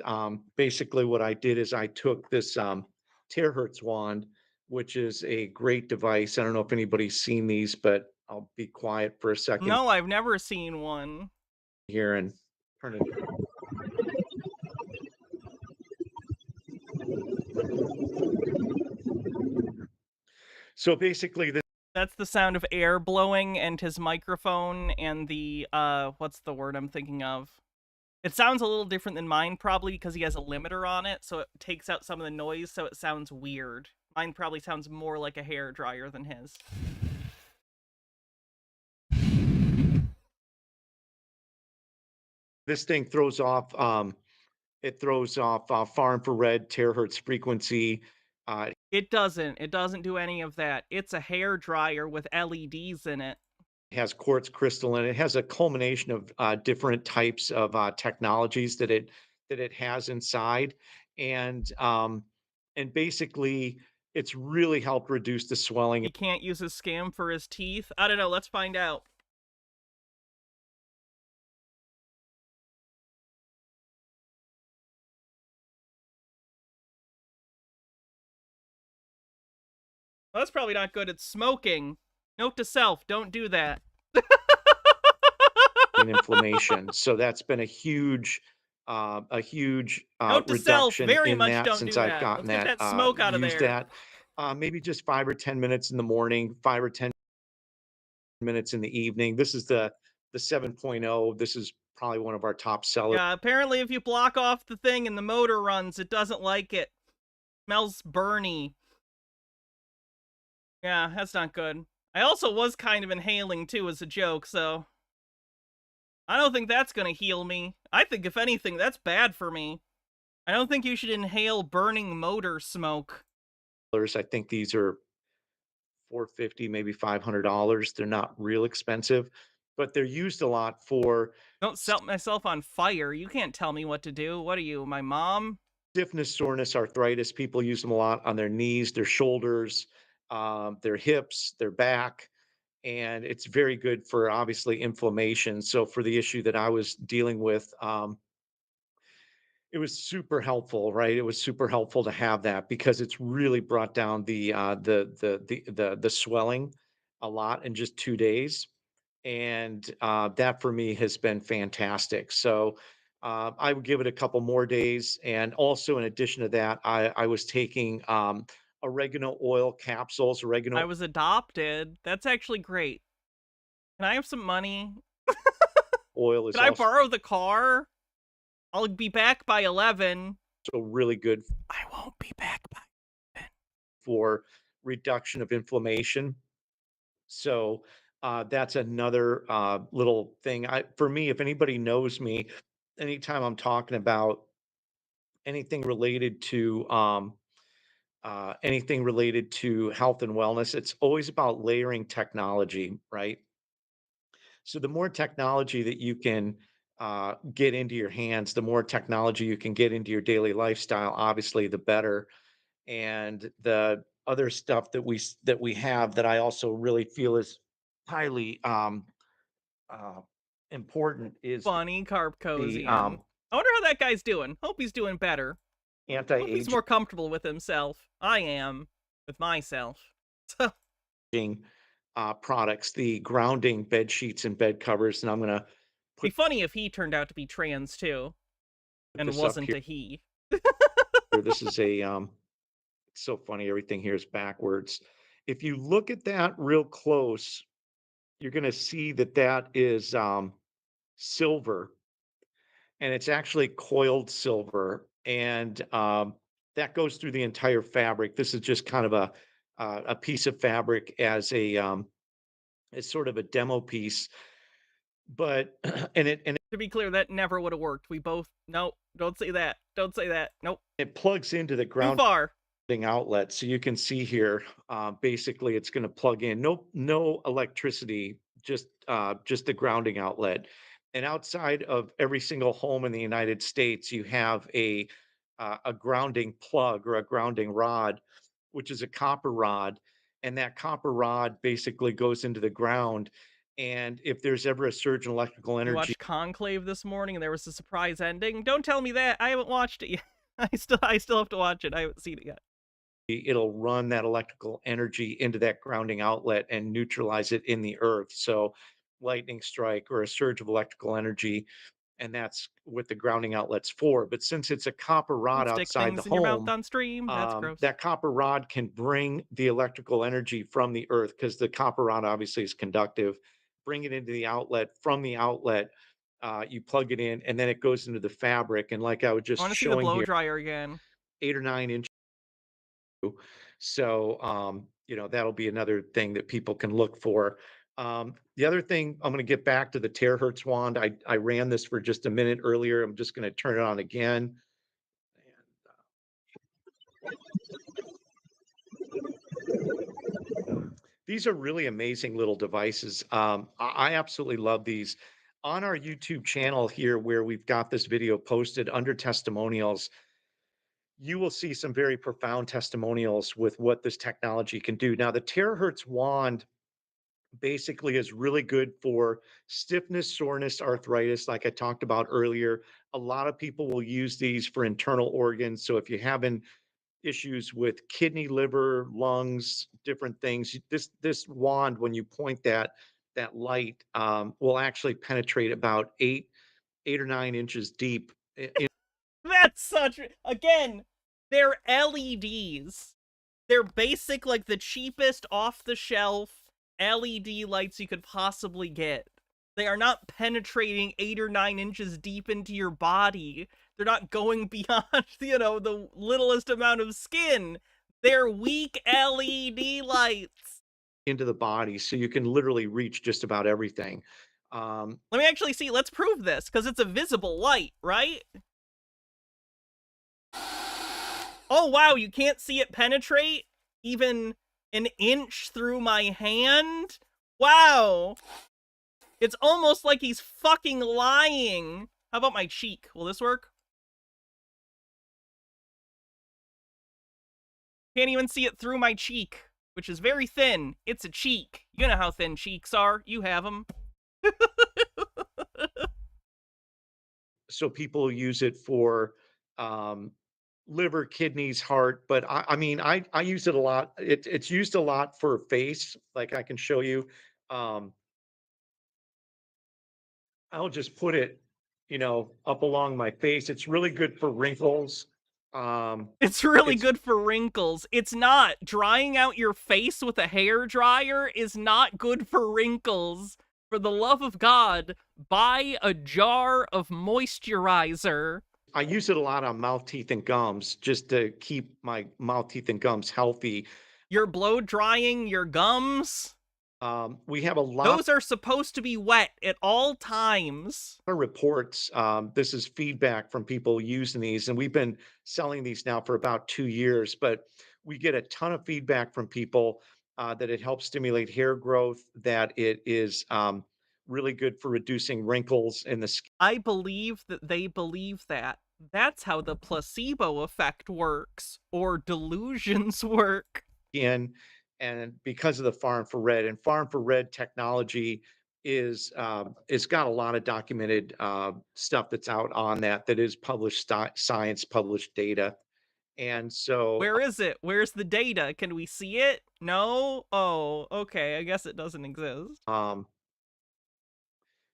Speaker 3: basically, what I did is I took this terahertz wand, which is a great device. I don't know if anybody's seen these, but I'll be quiet for a second
Speaker 2: No, I've never seen one.
Speaker 3: here and turn it. So basically, this
Speaker 2: That's the sound of air blowing and his microphone and the, what's the word I'm thinking of? It sounds a little different than mine, probably because he has a limiter on it, so it takes out some of the noise, so it sounds weird. Mine probably sounds more like a hair dryer than his.
Speaker 3: this thing throws off. It throws off far infrared terahertz frequency. Uh,
Speaker 2: It doesn't. It doesn't do any of that. It's a hair dryer with LEDs in it.
Speaker 3: has quartz crystal in it. It has a culmination of different types of technologies that it has inside, and and basically, it's really helped reduce the swelling.
Speaker 2: He can't use his scam for his teeth. I don't know. Let's find out. Well, that's probably not good. It's smoking. Note to self, don't do that.
Speaker 3: And inflammation. So that's been a huge
Speaker 2: Note to self,
Speaker 3: reduction
Speaker 2: very
Speaker 3: in
Speaker 2: much
Speaker 3: that
Speaker 2: don't
Speaker 3: since
Speaker 2: do
Speaker 3: I've
Speaker 2: that.
Speaker 3: gotten
Speaker 2: Let's get
Speaker 3: that
Speaker 2: that smoke out of
Speaker 3: used
Speaker 2: there.
Speaker 3: that. Maybe just 5 or 10 minutes in the morning, 5 or 10 minutes in the evening. This is the 7.0. This is probably one of our top sellers.
Speaker 2: Yeah, apparently if you block off the thing and the motor runs, it doesn't like it. Smells burny. Yeah, that's not good. I also was kind of inhaling too as a joke, so I don't think that's gonna heal me. I think if anything, that's bad for me. I don't think you should inhale burning motor smoke.
Speaker 3: I think these are 450, maybe $500. They're not real expensive, but they're used a lot for
Speaker 2: Don't set myself on fire. You can't tell me what to do. What are you, my mom?
Speaker 3: stiffness, soreness, arthritis. People use them a lot on their knees, their shoulders, their hips, their back, and it's very good for obviously inflammation. So for the issue that I was dealing with, it was super helpful, right? It was super helpful to have that because it's really brought down the swelling a lot in just 2 days, and that for me has been fantastic. So I would give it a couple more days, and also in addition to that, I was taking oregano oil capsules.
Speaker 2: I
Speaker 3: Oregano
Speaker 2: was adopted. That's actually great. Can I have some money?
Speaker 3: oil is
Speaker 2: Can I
Speaker 3: also
Speaker 2: borrow the car? I'll be back by 11.
Speaker 3: really good
Speaker 2: I won't be back by 11.
Speaker 3: for reduction of inflammation. So that's another little thing. For me, if anybody knows me, anytime I'm talking about anything related to health and wellness, it's always about layering technology, right? So the more technology that you can get into your hands, the more technology you can get into your daily lifestyle, obviously, the better. And the other stuff that we have that I also really feel is highly uh, important is
Speaker 2: Funny,
Speaker 3: the
Speaker 2: Carpcosian. I wonder how that guy's doing. Hope he's doing better. Hope he's more comfortable with himself. I am with myself. So
Speaker 3: products, the grounding bed sheets and bed covers, and I'm gonna
Speaker 2: be funny if he turned out to be trans too,
Speaker 3: put
Speaker 2: and
Speaker 3: this up
Speaker 2: wasn't
Speaker 3: here.
Speaker 2: a he.
Speaker 3: This is a it's so funny, everything here is backwards. If you look at that real close, you're gonna see that that is silver, and it's actually coiled silver, and that goes through the entire fabric. This is just kind of a piece of fabric as sort of a demo piece, but and
Speaker 2: To be clear, that never would have worked. We both, no, don't say that. Don't say that. Nope.
Speaker 3: it plugs into the
Speaker 2: Too
Speaker 3: ground
Speaker 2: far.
Speaker 3: outlet. So you can see here, basically it's going to plug in no electricity, just the grounding outlet. And outside of every single home in the United States, you have a grounding plug or a grounding rod, which is a copper rod, and that copper rod basically goes into the ground. And if there's ever a surge in electrical
Speaker 2: You
Speaker 3: energy,
Speaker 2: watched Conclave this morning and there was a surprise ending. Don't tell me that. I haven't watched it yet. I still have to watch it. I haven't seen it yet.
Speaker 3: it'll run that electrical energy into that grounding outlet and neutralize it in the earth. So, lightning strike or a surge of electrical energy, and that's what the grounding outlet's for. But since it's a copper rod
Speaker 2: Don't stick
Speaker 3: outside the
Speaker 2: things in your mouth
Speaker 3: home,
Speaker 2: on stream. That's gross.
Speaker 3: that copper rod can bring the electrical energy from the earth because the copper rod obviously is conductive. Bring it into the outlet. From the outlet, you plug it in, and then it goes into the fabric. And like I was
Speaker 2: I
Speaker 3: just
Speaker 2: want to see the
Speaker 3: showing
Speaker 2: blow
Speaker 3: here,
Speaker 2: dryer again.
Speaker 3: 8 or 9 inch. So, that'll be another thing that people can look for. The other thing, I'm going to get back to the terahertz wand. I ran this for just a minute earlier. I'm just going to turn it on again. These are really amazing little devices. I absolutely love these. On our YouTube channel here, where we've got this video posted under testimonials, you will see some very profound testimonials with what this technology can do. Now, the terahertz wand basically is really good for stiffness, soreness, arthritis, like I talked about earlier. A lot of people will use these for internal organs. So if you're having issues with kidney, liver, lungs, different things, this wand, when you point that light, will actually penetrate about 8 or 9 inches deep.
Speaker 2: That's such. Again, they're LEDs. They're basic, like the cheapest off the shelf LED lights you could possibly get. They are not penetrating 8 or 9 inches deep into your body. They're not going beyond, the littlest amount of skin. They're weak LED lights.
Speaker 3: Into the body, so you can literally reach just about everything.
Speaker 2: Let me actually see. Let's prove this, because it's a visible light, right? Oh, wow, you can't see it penetrate even an inch through my hand? Wow. It's almost like he's fucking lying. How about my cheek? Will this work? Can't even see it through my cheek, which is very thin. It's a cheek. You know how thin cheeks are. You have them.
Speaker 3: So people use it for liver, kidneys, heart, but I mean, I use it a lot. It's used a lot for face, like I can show you. Um, I'll just put it, up along my face. It's really good for wrinkles.
Speaker 2: It's really
Speaker 3: It's
Speaker 2: good for wrinkles. It's not. Drying out your face with a hair dryer is not good for wrinkles. For the love of God, buy a jar of moisturizer.
Speaker 3: I use it a lot on mouth, teeth, and gums just to keep my mouth, teeth, and gums healthy.
Speaker 2: You're blow drying your gums.
Speaker 3: We have a lot
Speaker 2: Those are supposed to be wet at all times.
Speaker 3: of reports. This is feedback from people using these, and we've been selling these now for about 2 years. But we get a ton of feedback from people that it helps stimulate hair growth, that it is really good for reducing wrinkles in the
Speaker 2: I believe that they believe that. That's how the placebo effect works, or delusions work.
Speaker 3: skin, and because of the far infrared technology, is got a lot of documented stuff that's out on that that is published science, published data, and so
Speaker 2: Where is it? Where's the data? Can we see it? No? Oh, okay. I guess it doesn't exist.
Speaker 3: um,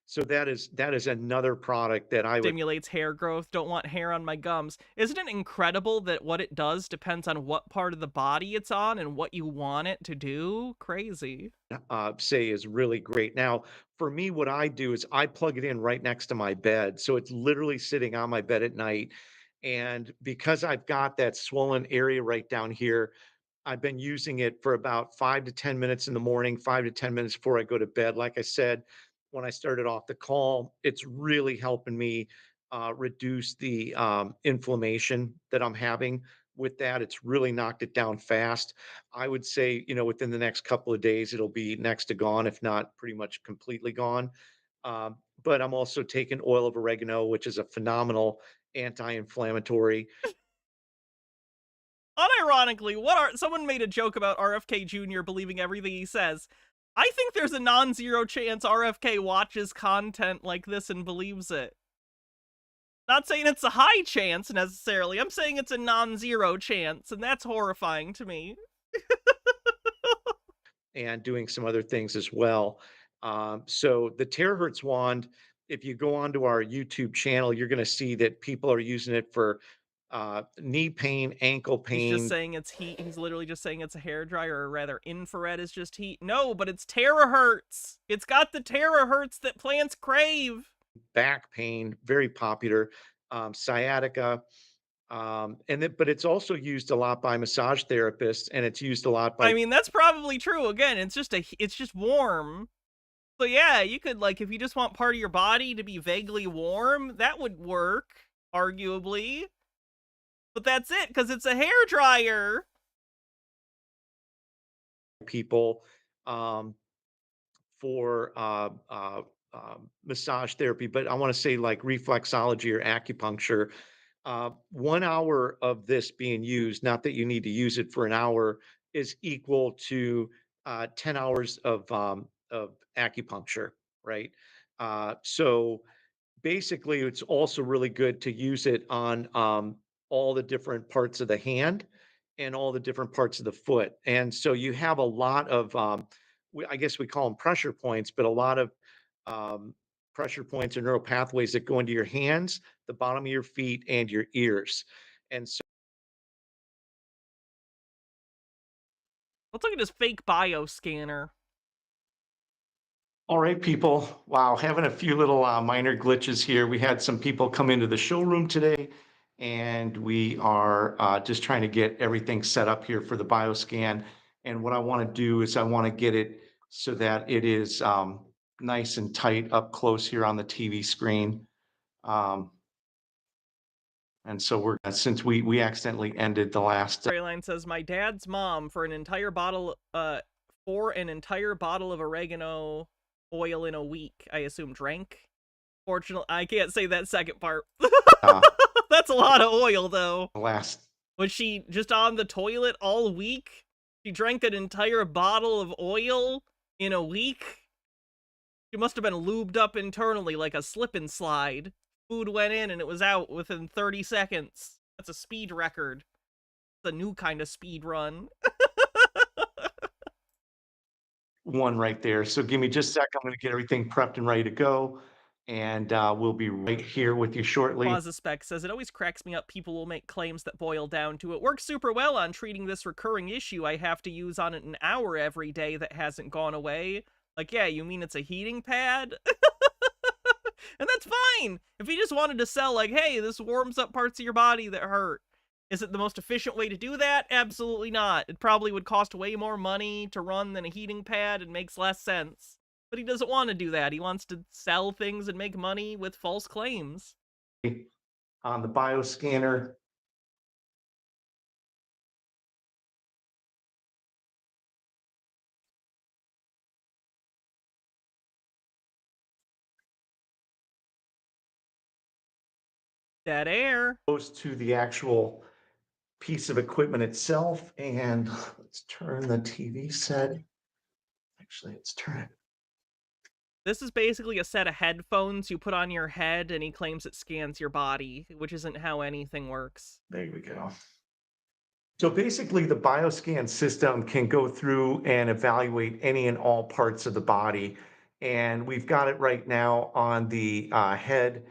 Speaker 3: so that is another product that I would
Speaker 2: Stimulates hair growth. Don't want hair on my gums. Isn't it incredible that what it does depends on what part of the body it's on and what you want it to do? Crazy.
Speaker 3: say is really great. Now, for me, what I do is I plug it in right next to my bed, so it's literally sitting on my bed at night. And because I've got that swollen area right down here, I've been using it for about 5 to 10 minutes in the morning, 5 to 10 minutes before I go to bed. Like I said, when I started off the call, it's really helping me reduce the inflammation that I'm having with that. It's really knocked it down fast. I would say, within the next couple of days, it'll be next to gone, if not pretty much completely gone. But I'm also taking oil of oregano, which is a phenomenal anti-inflammatory.
Speaker 2: Unironically, what are someone made a joke about RFK Jr. believing everything he says. I think there's a non-zero chance RFK watches content like this and believes it. Not saying it's a high chance necessarily. I'm saying it's a non-zero chance, and that's horrifying to me.
Speaker 3: And doing some other things as well. So the terahertz wand, if you go onto our YouTube channel, you're going to see that people are using it for knee pain, ankle
Speaker 2: He's just
Speaker 3: pain,
Speaker 2: saying it's heat. He's literally just saying it's a hairdryer, or rather, infrared is just heat. No, but it's terahertz. It's got the terahertz that plants crave.
Speaker 3: back pain, very popular, sciatica. But it's also used a lot by massage therapists, and it's used a lot by
Speaker 2: I mean, that's probably true. Again, it's just warm. So yeah, you could, like, if you just want part of your body to be vaguely warm, that would work, arguably. But that's it, because it's a hairdryer.
Speaker 3: people. Um, for massage therapy, but I want to say like reflexology or acupuncture. 1 hour of this being used, not that you need to use it for an hour, is equal to 10 hours of acupuncture, right? So basically, it's also really good to use it on all the different parts of the hand and all the different parts of the foot. And so you have a lot of, I guess we call them pressure points, but a lot of um, pressure points or neural pathways that go into your hands, the bottom of your feet, and your ears. And so,
Speaker 2: Let's look at his fake bioscanner.
Speaker 3: all right, people. Wow, having a few little minor glitches here. We had some people come into the showroom today, and we are just trying to get everything set up here for the bioscan. And what I want to do is I want to get it so that it is nice and tight up close here on the TV screen. Um, and so since we accidentally ended the last
Speaker 2: Line says, my dad's mom for an entire bottle of oregano oil in a week, I assume drank. Fortunately, I can't say that second part.
Speaker 3: uh,
Speaker 2: That's a lot of oil, though.
Speaker 3: last
Speaker 2: Was she just on the toilet all week? She drank an entire bottle of oil in a week? She must have been lubed up internally like a slip and slide. Food went in and it was out within 30 seconds. That's a speed record. It's a new kind of speed run.
Speaker 3: one right there. So give me just a sec. I'm going to get everything prepped and ready to go. And we'll be right here with you shortly.
Speaker 2: Plaza Spec says, it always cracks me up people will make claims that boil down to it works super well on treating this recurring issue I have to use on it an hour every day that hasn't gone away. Like, yeah, you mean it's a heating pad? And that's fine! If you just wanted to sell, like, hey, this warms up parts of your body that hurt. Is it the most efficient way to do that? Absolutely not. It probably would cost way more money to run than a heating pad and makes less sense. But he doesn't want to do that. He wants to sell things and make money with false claims.
Speaker 3: On the bioscanner.
Speaker 2: Dead air.
Speaker 3: Goes to the actual piece of equipment itself. And let's turn the TV set. Actually, let's turn it.
Speaker 2: This is basically a set of headphones you put on your head, and he claims it scans your body, which isn't how anything works.
Speaker 3: There we go. So basically, the bioscan system can go through and evaluate any and all parts of the body. And we've got it right now on the head.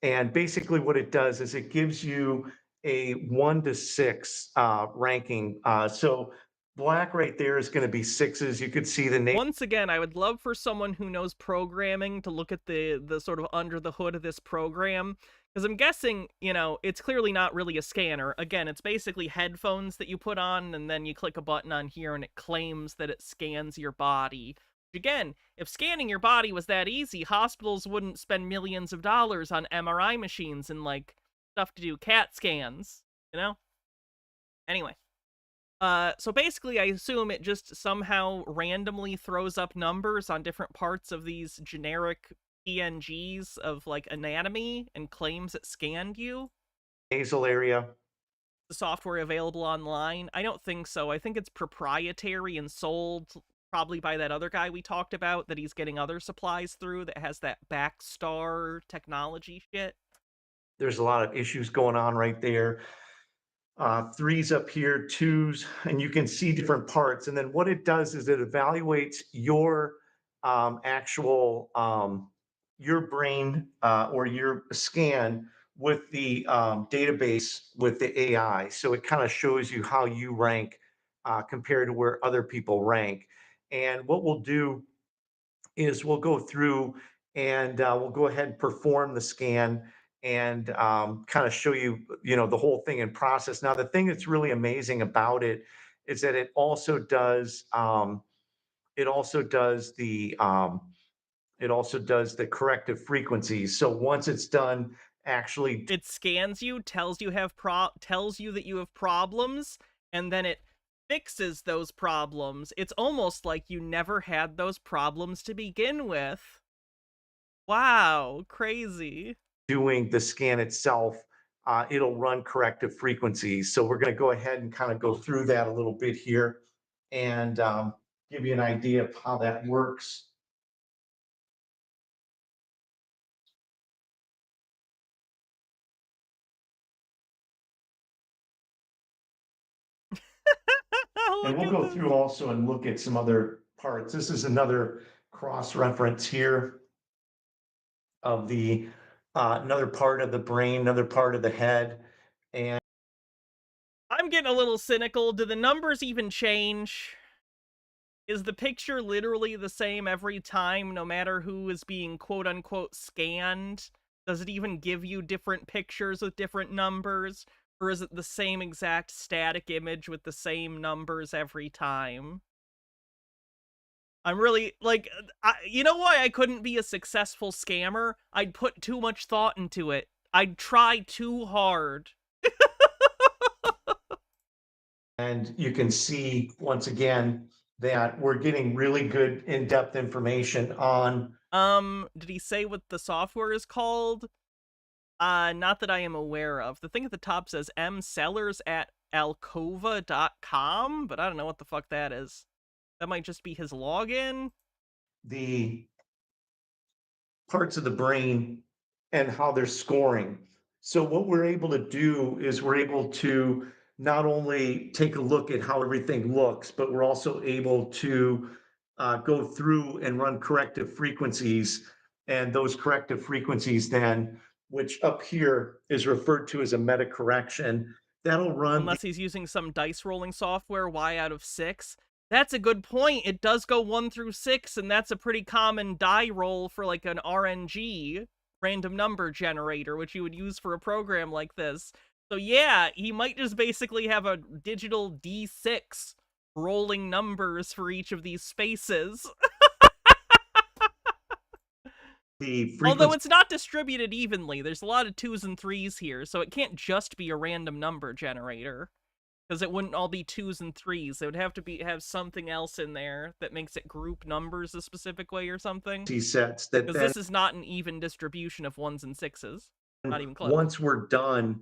Speaker 3: And basically, what it does is it gives you a 1 to 6 ranking. So black right there is going to be sixes. You could see the name.
Speaker 2: Once again, I would love for someone who knows programming to look at the sort of under the hood of this program, because I'm guessing, you know, it's clearly not really a scanner. Again, it's basically headphones that you put on, and then you click a button on here, and it claims that it scans your body. Again, if scanning your body was that easy, hospitals wouldn't spend millions of dollars on MRI machines and, like, stuff to do CAT scans, you know? Anyway. So basically, I assume it just somehow randomly throws up numbers on different parts of these generic PNGs of, like, anatomy and claims it scanned you.
Speaker 3: Nasal area.
Speaker 2: The software available online? I don't think so. I think it's proprietary and sold probably by that other guy we talked about that he's getting other supplies through that has that Backstar technology shit.
Speaker 3: There's a lot of issues going on right there. Threes up here, twos, and you can see different parts. And then what it does is it evaluates your actual your brain or your scan with the database with the AI. So it kind of shows you how you rank compared to where other people rank. And what we'll do is we'll go through and we'll go ahead and perform the scan and kind of show you, you know, the whole thing in process. Now, the thing that's really amazing about it is that it also does the corrective frequencies. So once it's done, actually
Speaker 2: It scans you, tells you tells you that you have problems, and then it fixes those problems. It's almost like you never had those problems to begin with. Wow, crazy.
Speaker 3: doing the scan itself, it'll run corrective frequencies. So we're going to go ahead and kind of go through that a little bit here and give you an idea of how that works. And
Speaker 2: Look
Speaker 3: we'll
Speaker 2: at
Speaker 3: go
Speaker 2: this.
Speaker 3: through also and look at some other parts. This is another cross reference here of the another part of the brain, another part of the head. And
Speaker 2: I'm getting a little cynical. Do the numbers even change? Is the picture literally the same every time, no matter who is being quote-unquote scanned? Does it even give you different pictures with different numbers? Or is it the same exact static image with the same numbers every time? I'm really, like, you know why I couldn't be a successful scammer? I'd put too much thought into it. I'd try too hard.
Speaker 3: and you can see once again that we're getting really good in-depth information on.
Speaker 2: Did he say what the software is called? Not that I am aware of. The thing at the top says msellers@alcova.com, but I don't know what the fuck that is. That might just be his login.
Speaker 3: The parts of the brain and how they're scoring. So what we're able to do is we're able to not only take a look at how everything looks, but we're also able to go through and run corrective frequencies. And those corrective frequencies then, which up here is referred to as a meta correction, that'll run
Speaker 2: Unless he's using some dice rolling software, Y out of 6. That's a good point. It does go 1 through 6, and that's a pretty common die roll for, like, an RNG, random number generator, which you would use for a program like this. So yeah, he might just basically have a digital D6 rolling numbers for each of these spaces.
Speaker 3: the
Speaker 2: Although
Speaker 3: frequency.
Speaker 2: it's not distributed evenly. There's a lot of 2s and 3s here, so it can't just be a random number generator. Because it wouldn't all be 2s and 3s. It would have to have something else in there that makes it group numbers a specific way or something.
Speaker 3: Sets that
Speaker 2: Because
Speaker 3: then
Speaker 2: this is not an even distribution of 1s and 6s. Not even close.
Speaker 3: once we're done,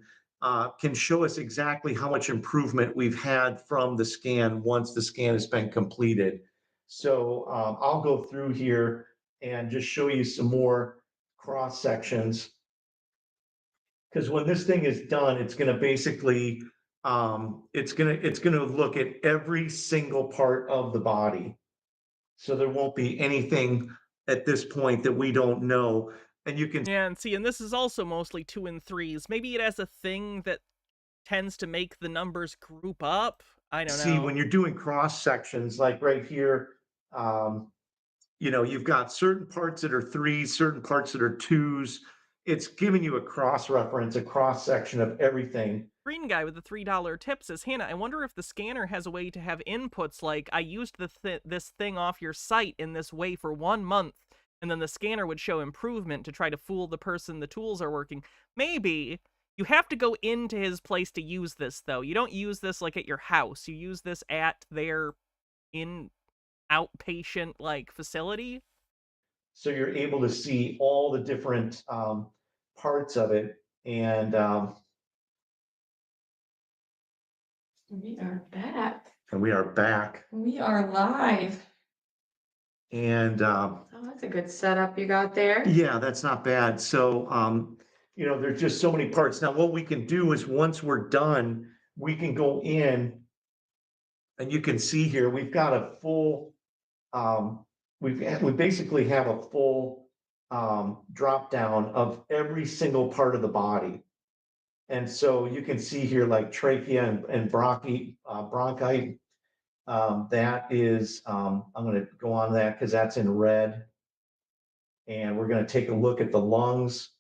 Speaker 3: can show us exactly how much improvement we've had from the scan once the scan has been completed. So I'll go through here and just show you some more cross sections. Because when this thing is done, it's going to basically, it's going to look at every single part of the body. So there won't be anything at this point that we don't know. And you can
Speaker 2: Yeah, and see, and this is also mostly 2 and 3s. Maybe it has a thing that tends to make the numbers group up. I don't
Speaker 3: see
Speaker 2: know.
Speaker 3: when you're doing cross sections, like right here, you know, you've got certain parts that are 3s, certain parts that are 2s. It's giving you a cross reference, a cross section of everything.
Speaker 2: Green guy with the $3 tip says, Hannah, I wonder if the scanner has a way to have inputs like, I used this thing off your site in this way for 1 month, and then the scanner would show improvement to try to fool the person the tools are working. Maybe. You have to go into his place to use this, though. You don't use this, like, at your house. You use this at their outpatient, like, facility.
Speaker 3: So you're able to see all the different parts of it. And
Speaker 5: We are back.
Speaker 3: we are back.
Speaker 5: We are live.
Speaker 3: And
Speaker 5: Oh, that's a good setup you got there.
Speaker 3: yeah, that's not bad. So, you know, there's just so many parts. Now, what we can do is once we're done, we can go in and you can see here, we've got a full, we basically have a full drop down of every single part of the body. And so you can see here like trachea and bronchi, bronchi. That is, I'm going to go on that because that's in red. And we're going to take a look at the lungs.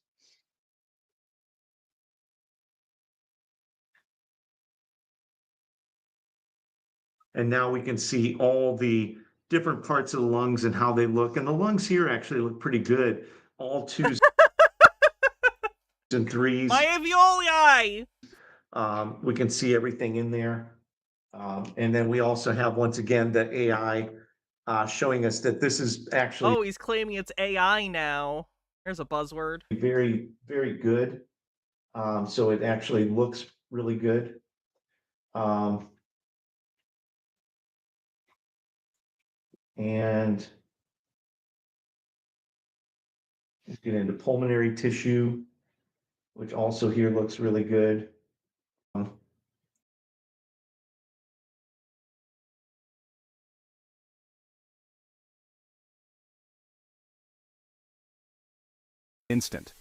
Speaker 3: And now we can see all the different parts of the lungs and how they look. And the lungs here actually look pretty good. All 2s and 3s.
Speaker 2: My alveoli!
Speaker 3: We can see everything in there. And then we also have, once again, the AI showing us that this is actually
Speaker 2: Oh, he's claiming it's AI now. There's a buzzword.
Speaker 3: very, very good. So it actually looks really good. And let's get into pulmonary tissue, which also here looks really good.
Speaker 6: Instant.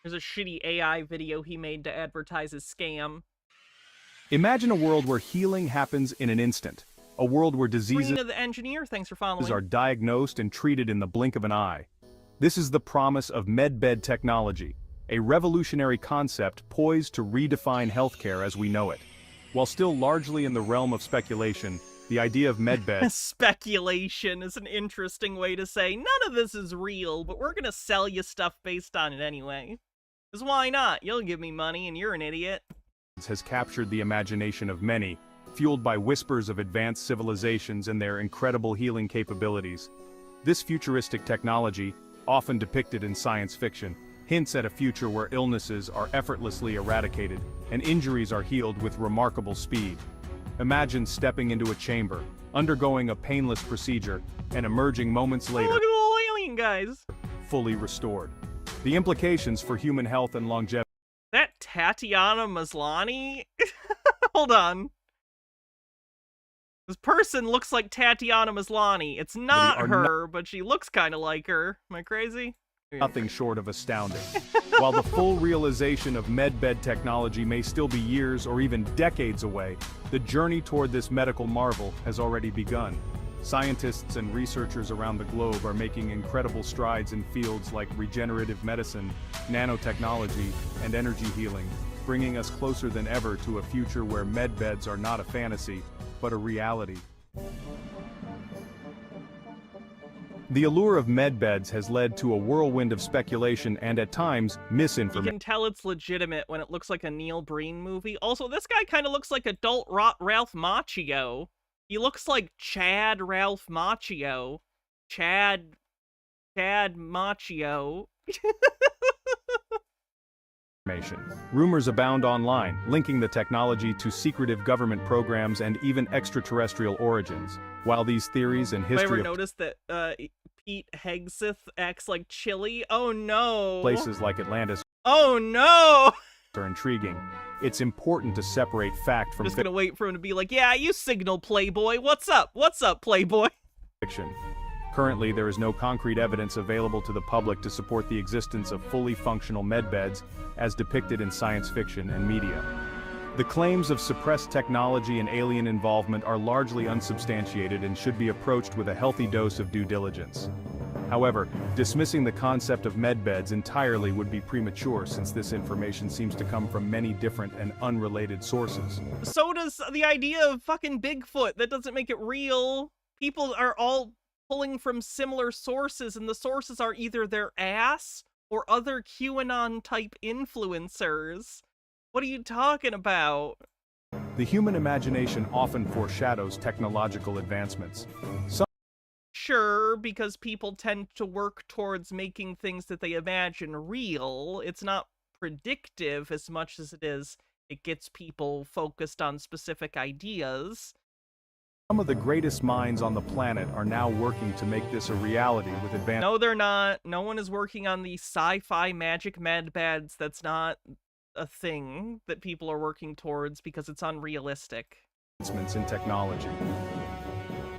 Speaker 2: There's a shitty AI video he made to advertise his scam.
Speaker 6: Imagine a world where healing happens in an instant. A world where diseases
Speaker 2: Rena the engineer, thanks for following.
Speaker 6: are diagnosed and treated in the blink of an eye. This is the promise of medbed technology, a revolutionary concept poised to redefine healthcare as we know it. While still largely in the realm of speculation, the idea of medbed
Speaker 2: Speculation is an interesting way to say, none of this is real, but we're gonna sell you stuff based on it anyway. 'Cause why not? You'll give me money and you're an idiot.
Speaker 6: has captured the imagination of many, fueled by whispers of advanced civilizations and their incredible healing capabilities. This futuristic technology, often depicted in science fiction, hints at a future where illnesses are effortlessly eradicated and injuries are healed with remarkable speed. Imagine stepping into a chamber, undergoing a painless procedure, and emerging moments
Speaker 2: Oh,
Speaker 6: later,
Speaker 2: look at the little alien guys.
Speaker 6: fully restored. The implications for human health and longevity
Speaker 2: That Tatiana Maslany? Hold on. This person looks like Tatiana Maslany. It's not
Speaker 6: are
Speaker 2: her, but she looks kind of like her. Am I crazy?
Speaker 6: nothing short of astounding. While the full realization of medbed technology may still be years or even decades away, the journey toward this medical marvel has already begun. Scientists and researchers around the globe are making incredible strides in fields like regenerative medicine, nanotechnology, and energy healing, bringing us closer than ever to a future where medbeds are not a fantasy, but a reality. The allure of medbeds has led to a whirlwind of speculation and, at times,
Speaker 2: You
Speaker 6: misinformation.
Speaker 2: can tell it's legitimate when it looks like a Neil Breen movie. Also, this guy kind of looks like adult Ralph Macchio. He looks like Chad Ralph Macchio. Chad Macchio.
Speaker 6: Rumors abound online, linking the technology to secretive government programs and even extraterrestrial origins. While these theories and
Speaker 2: Have I ever
Speaker 6: history of
Speaker 2: noticed that Pete Hegseth acts like chili. Oh no.
Speaker 6: Places like Atlantis
Speaker 2: Oh no.
Speaker 6: are intriguing. It's important to separate fact
Speaker 2: I'm
Speaker 6: from
Speaker 2: just gonna wait for him to be like, yeah, you signal, Playboy. What's up? What's up, Playboy?
Speaker 6: fiction. Currently, there is no concrete evidence available to the public to support the existence of fully functional medbeds as depicted in science fiction and media. The claims of suppressed technology and alien involvement are largely unsubstantiated and should be approached with a healthy dose of due diligence. However, dismissing the concept of medbeds entirely would be premature since this information seems to come from many different and unrelated sources.
Speaker 2: So does the idea of fucking Bigfoot. That doesn't make it real. People are all pulling from similar sources, and the sources are either their ass or other QAnon-type influencers. What are you talking about?
Speaker 6: The human imagination often foreshadows technological advancements.
Speaker 2: Sure, because people tend to work towards making things that they imagine real. It's not predictive as much as it gets people focused on specific ideas.
Speaker 6: Some of the greatest minds on the planet are now working to make this a reality with advanced
Speaker 2: No, they're not. No one is working on the sci-fi magic medbeds. That's not a thing that people are working towards because it's unrealistic.
Speaker 6: advancements in technology.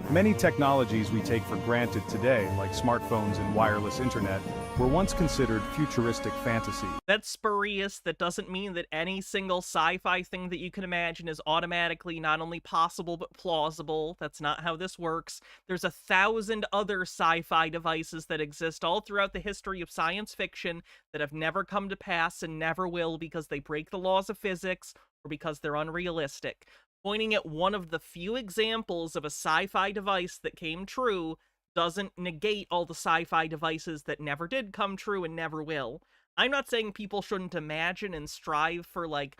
Speaker 6: Many technologies we take for granted today, like smartphones and wireless internet, were once considered futuristic fantasy.
Speaker 2: That's spurious. That doesn't mean that any single sci-fi thing that you can imagine is automatically not only possible but plausible. That's not how this works. There's 1,000 other sci-fi devices that exist all throughout the history of science fiction that have never come to pass and never will because they break the laws of physics or because they're unrealistic. Pointing at one of the few examples of a sci-fi device that came true doesn't negate all the sci-fi devices that never did come true and never will. I'm not saying people shouldn't imagine and strive for, like,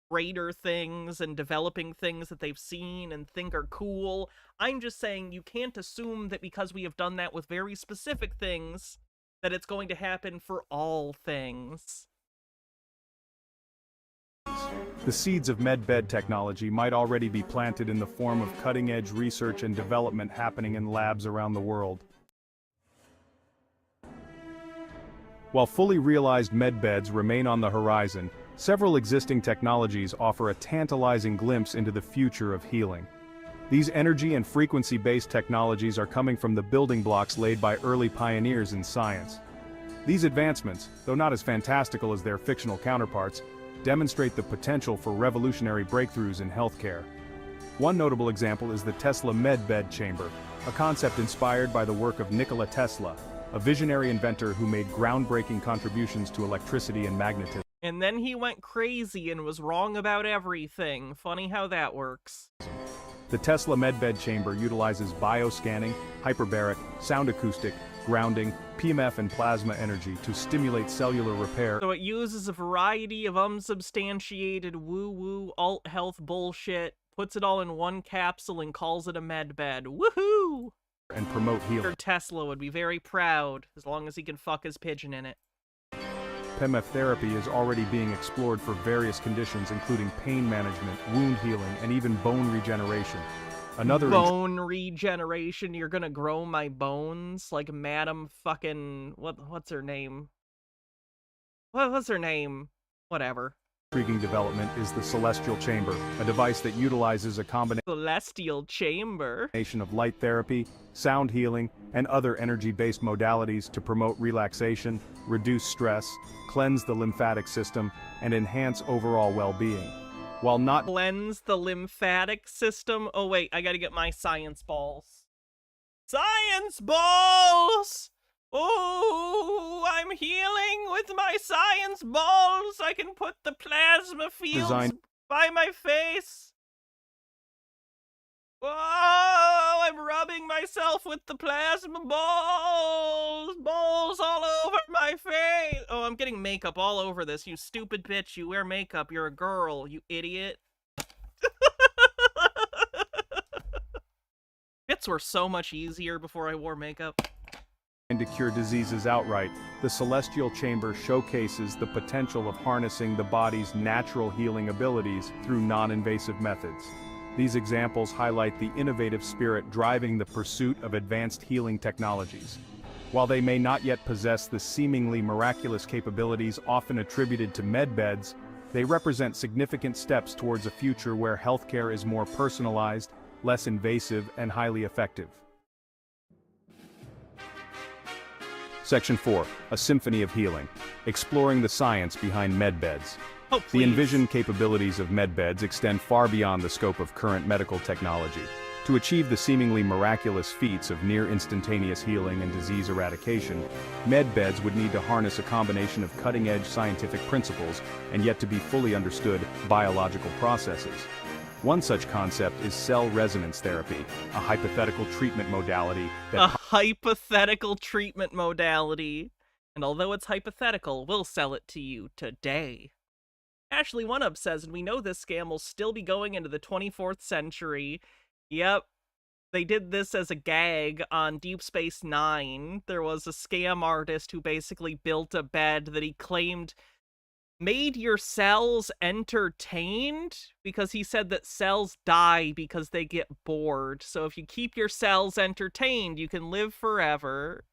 Speaker 2: greater things and developing things that they've seen and think are cool. I'm just saying you can't assume that because we have done that with very specific things, that it's going to happen for all things.
Speaker 6: The seeds of medbed technology might already be planted in the form of cutting-edge research and development happening in labs around the world. While fully realized medbeds remain on the horizon, several existing technologies offer a tantalizing glimpse into the future of healing. These energy and frequency-based technologies are coming from the building blocks laid by early pioneers in science. These advancements, though not as fantastical as their fictional counterparts, demonstrate the potential for revolutionary breakthroughs in healthcare. One notable example is the Tesla medbed chamber, a concept inspired by the work of Nikola Tesla, a visionary inventor who made groundbreaking contributions to electricity and magnetism.
Speaker 2: And then he went crazy and was wrong about everything. Funny how that works.
Speaker 6: The Tesla medbed chamber utilizes bioscanning, hyperbaric, sound acoustic, grounding, PMF and plasma energy to stimulate cellular repair.
Speaker 2: So it uses a variety of unsubstantiated woo-woo alt-health bullshit, puts it all in one capsule and calls it a medbed. Woohoo!
Speaker 6: And promote healing.
Speaker 2: Tesla would be very proud, as long as he can fuck his pigeon in it.
Speaker 6: PMF therapy is already being explored for various conditions including pain management, wound healing, and even bone regeneration. Another
Speaker 2: bone regeneration? You're gonna grow my bones? Like Madam fucking... What's her name? What's her name? Whatever.
Speaker 6: Intriguing development is the celestial chamber, a device that utilizes a
Speaker 2: Celestial chamber?
Speaker 6: combination of light therapy, sound healing, and other energy-based modalities to promote relaxation, reduce stress, cleanse the lymphatic system, and enhance overall well-being. While not
Speaker 2: Cleanse the lymphatic system? Oh wait, I gotta get my science balls. Science balls! Oh, I'm healing with my science balls. I can put the plasma fields by my face. Oh, I'm rubbing myself with the plasma balls. Balls all over my face. Oh, I'm getting makeup all over this. You stupid bitch. You wear makeup. You're a girl, you idiot. Bits were so much easier before I wore makeup.
Speaker 6: to cure diseases outright, the celestial chamber showcases the potential of harnessing the body's natural healing abilities through non-invasive methods. These examples highlight the innovative spirit driving the pursuit of advanced healing technologies. While they may not yet possess the seemingly miraculous capabilities often attributed to medbeds, they represent significant steps towards a future where healthcare is more personalized, less invasive, and highly effective. Section 4, A Symphony of Healing, exploring the science behind medbeds.
Speaker 2: Oh,
Speaker 6: The
Speaker 2: please.
Speaker 6: envisioned capabilities of medbeds extend far beyond the scope of current medical technology. To achieve the seemingly miraculous feats of near-instantaneous healing and disease eradication, medbeds would need to harness a combination of cutting-edge scientific principles and yet to be fully understood biological processes. One such concept is cell resonance therapy, a hypothetical treatment modality that
Speaker 2: A hypothetical treatment modality. And although it's hypothetical, we'll sell it to you today. Ashley One Up says, and we know this scam will still be going into the 24th century. Yep. They did this as a gag on Deep Space Nine. There was a scam artist who basically built a bed that he claimed made your cells entertained, because he said that cells die because they get bored. So if you keep your cells entertained, you can live forever.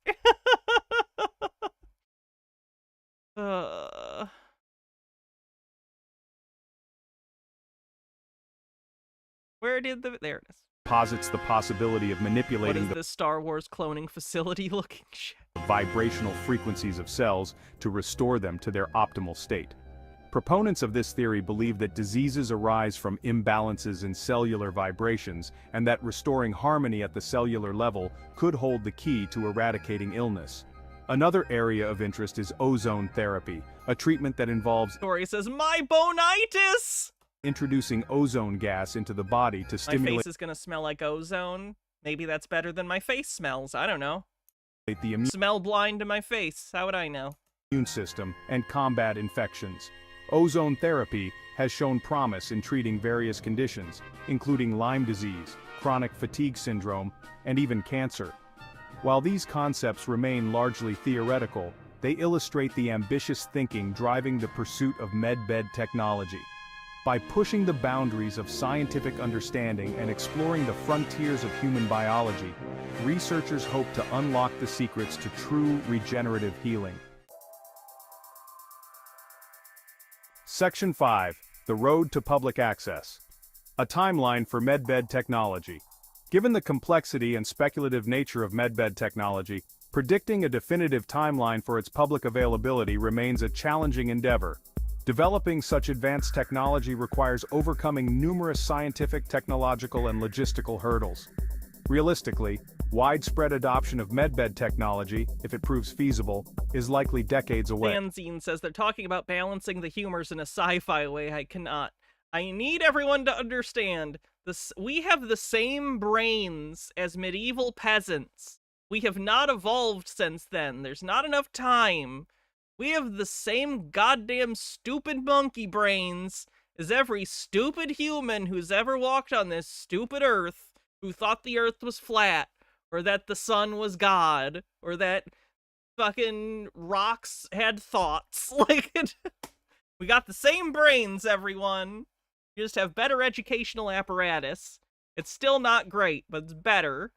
Speaker 2: Where did there it is.
Speaker 6: posits the possibility of
Speaker 2: What
Speaker 6: manipulating
Speaker 2: is
Speaker 6: the
Speaker 2: this Star Wars cloning facility looking shit?
Speaker 6: vibrational frequencies of cells to restore them to their optimal state. Proponents of this theory believe that diseases arise from imbalances in cellular vibrations, and that restoring harmony at the cellular level could hold the key to eradicating illness. Another area of interest is ozone therapy, a treatment that involves
Speaker 2: Story says, my bonitis!
Speaker 6: introducing ozone gas into the body to
Speaker 2: My
Speaker 6: stimulate
Speaker 2: face is gonna smell like ozone. Maybe that's better than my face smells. I don't know.
Speaker 6: the immune
Speaker 2: Smell blind to my face. How would I know?
Speaker 6: system and combat infections. Ozone therapy has shown promise in treating various conditions, including Lyme disease, chronic fatigue syndrome, and even cancer. While these concepts remain largely theoretical, they illustrate the ambitious thinking driving the pursuit of medbed technology. By pushing the boundaries of scientific understanding and exploring the frontiers of human biology, researchers hope to unlock the secrets to true regenerative healing. Section 5, The Road to Public Access. A timeline for medbed technology. Given the complexity and speculative nature of medbed technology, predicting a definitive timeline for its public availability remains a challenging endeavor. Developing such advanced technology requires overcoming numerous scientific, technological, and logistical hurdles. Realistically, widespread adoption of medbed technology, if it proves feasible, is likely decades away.
Speaker 2: Fanzine says they're talking about balancing the humors in a sci-fi way. I cannot. I need everyone to understand this. We have the same brains as medieval peasants. We have not evolved since then. There's not enough time. We have the same goddamn stupid monkey brains as every stupid human who's ever walked on this stupid earth, who thought the earth was flat, or that the sun was God, or that fucking rocks had thoughts. Like, we got the same brains, everyone. You just have better educational apparatus. It's still not great, but it's better.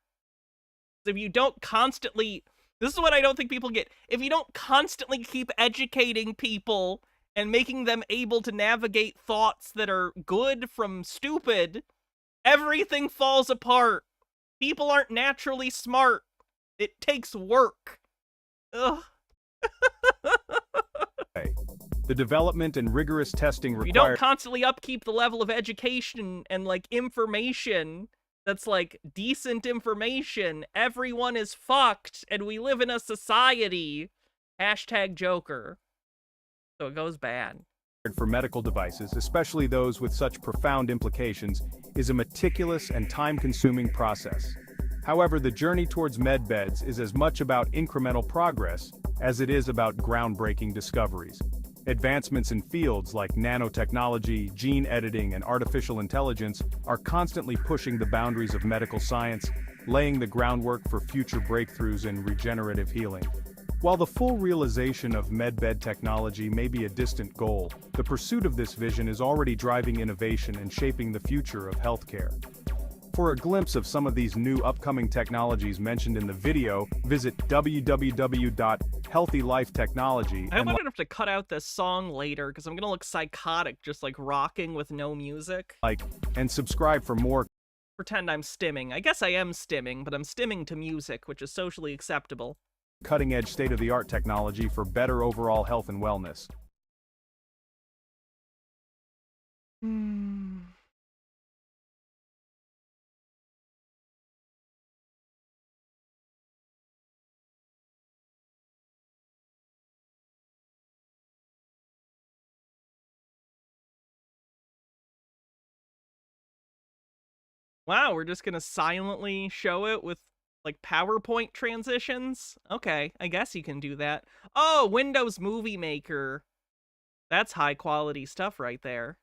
Speaker 2: If you don't constantly... This is what I don't think people get. If you don't constantly keep educating people and making them able to navigate thoughts that are good from stupid, everything falls apart. People aren't naturally smart. It takes work. Ugh.
Speaker 6: The development and rigorous testing
Speaker 2: If you don't
Speaker 6: required
Speaker 2: constantly upkeep the level of education and, like, information that's, like, decent information, everyone is fucked, and we live in a society. Hashtag Joker. So it goes bad.
Speaker 6: for medical devices, especially those with such profound implications, is a meticulous and time-consuming process. However, the journey towards medbeds is as much about incremental progress as it is about groundbreaking discoveries. Advancements in fields like nanotechnology, gene editing, and artificial intelligence are constantly pushing the boundaries of medical science, laying the groundwork for future breakthroughs in regenerative healing. While the full realization of medbed technology may be a distant goal, the pursuit of this vision is already driving innovation and shaping the future of healthcare. For a glimpse of some of these new upcoming technologies mentioned in the video, visit www.healthylifetechnology
Speaker 2: I hope
Speaker 6: and
Speaker 2: I don't have to cut out this song later, because I'm gonna look psychotic just like rocking with no music.
Speaker 6: like and subscribe for more
Speaker 2: Pretend I'm stimming. I guess I am stimming, but I'm stimming to music, which is socially acceptable.
Speaker 6: cutting-edge state-of-the-art technology for better overall health and wellness.
Speaker 2: Wow, we're just gonna silently show it with, like, PowerPoint transitions? Okay, I guess you can do that. Oh, Windows Movie Maker. That's high-quality stuff right there.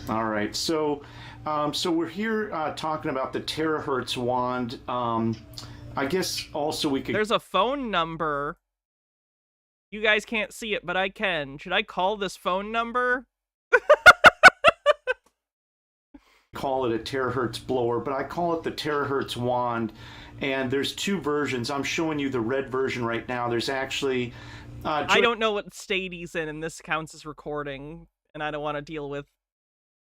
Speaker 3: All right, so we're here talking about the terahertz wand. I guess also we could
Speaker 2: There's a phone number. You guys can't see it, but I can. Should I call this phone number?
Speaker 3: call it a terahertz blower, but I call it the terahertz wand. And there's two versions. I'm showing you the red version right now. There's actually
Speaker 2: I don't know what state he's in, and this counts as recording, and I don't want to deal with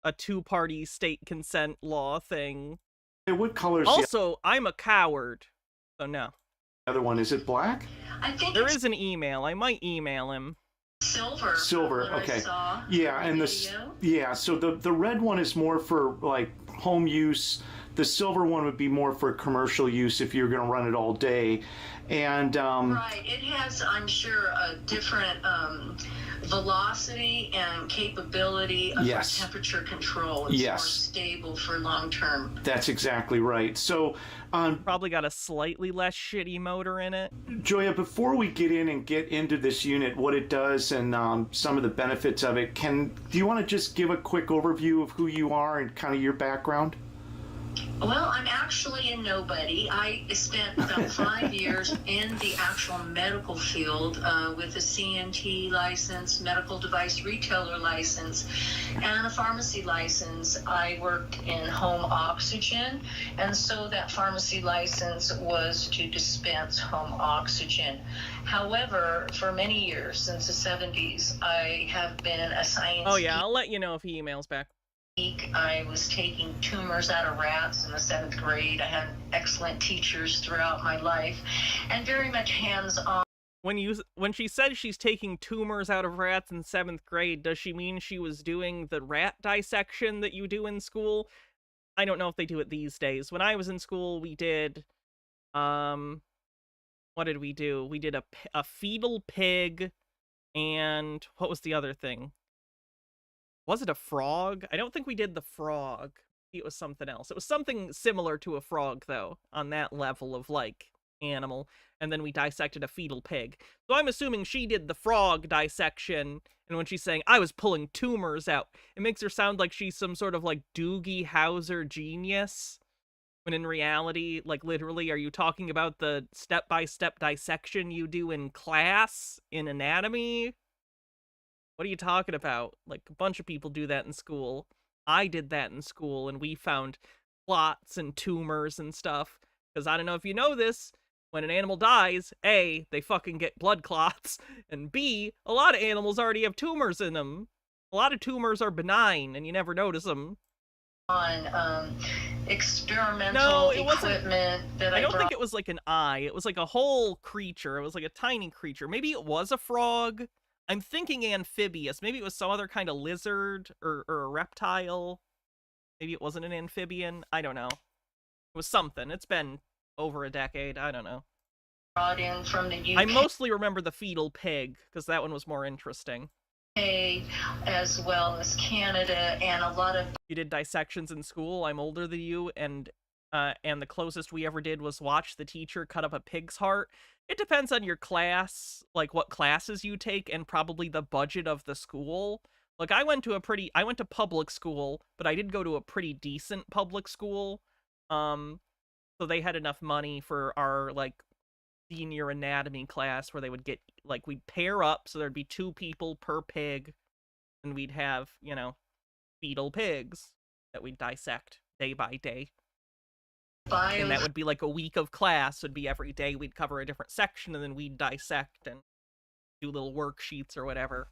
Speaker 2: a two-party state consent law thing.
Speaker 3: what color is
Speaker 2: Also, I'm a coward, so no.
Speaker 3: the other one? Is it black?
Speaker 7: I think
Speaker 2: There
Speaker 7: it's
Speaker 2: is an email. I might email him.
Speaker 7: silver.
Speaker 3: Silver,
Speaker 7: from what
Speaker 3: okay.
Speaker 7: I saw
Speaker 3: Yeah,
Speaker 7: in
Speaker 3: and
Speaker 7: the
Speaker 3: this
Speaker 7: video.
Speaker 3: yeah, so the red one is more for like home use. The silver one would be more for commercial use if you're going to run it all day. And
Speaker 7: Right. It has, I'm sure, a different velocity and capability of
Speaker 3: Yes.
Speaker 7: temperature control. It's
Speaker 3: Yes.
Speaker 7: more stable for long term.
Speaker 3: that's exactly right. So
Speaker 2: Probably got a slightly less shitty motor in it.
Speaker 3: Joya, before we get into this unit, what it does and some of the benefits of it, do you want to just give a quick overview of who you are and kind of your background?
Speaker 7: Well, I'm actually a nobody. I spent about 5 years in the actual medical field with a CNT license, medical device retailer license, and a pharmacy license. I worked in home oxygen, and so that pharmacy license was to dispense home oxygen. However, for many years, since the 70s, I have been a science
Speaker 2: Oh yeah, I'll let you know if he emails back.
Speaker 7: I was taking tumors out of rats in the 7th grade. I had excellent teachers throughout my life and very much hands-on.
Speaker 2: When she said she's taking tumors out of rats in 7th grade, does she mean she was doing the rat dissection that you do in school? I don't know if they do it these days. When I was in school, we did, what did we do? We did a fetal pig, and what was the other thing? Was it a frog? I don't think we did the frog. It was something else. It was something similar to a frog, though, on that level of, like, animal. And then we dissected a fetal pig. So I'm assuming she did the frog dissection, and when she's saying, I was pulling tumors out, it makes her sound like she's some sort of, like, Doogie Howser genius. When in reality, like, literally, are you talking about the step-by-step dissection you do in class, in anatomy? What are you talking about? Like, a bunch of people do that in school. I did that in school, and we found clots and tumors and stuff. Because I don't know if you know this, when an animal dies, A, they fucking get blood clots, and B, a lot of animals already have tumors in them. A lot of tumors are benign, and you never notice them.
Speaker 7: On experimental
Speaker 2: No, it wasn't.
Speaker 7: equipment that
Speaker 2: I don't
Speaker 7: brought.
Speaker 2: think it was like an eye. It was like a whole creature. It was like a tiny creature. Maybe it was a frog. I'm thinking amphibious. Maybe it was some other kind of lizard or a reptile. Maybe it wasn't an amphibian. I don't know. It was something. It's been over a decade. I don't know.
Speaker 7: Brought in from the UK.
Speaker 2: I mostly remember the fetal pig, because that one was more interesting.
Speaker 7: As well as Canada, and a lot of
Speaker 2: You did dissections in school. I'm older than you, and the closest we ever did was watch the teacher cut up a pig's heart. It depends on your class, like what classes you take, and probably the budget of the school. Like, I went to public school, but I did go to a pretty decent public school. So they had enough money for our, like, senior anatomy class where they would get, like, we'd pair up, so there'd be 2 people per pig. And we'd have, you know, fetal pigs that we'd dissect day by day. And that would be like a week of class. Would be every day we'd cover a different section, and then we'd dissect and do little worksheets or whatever.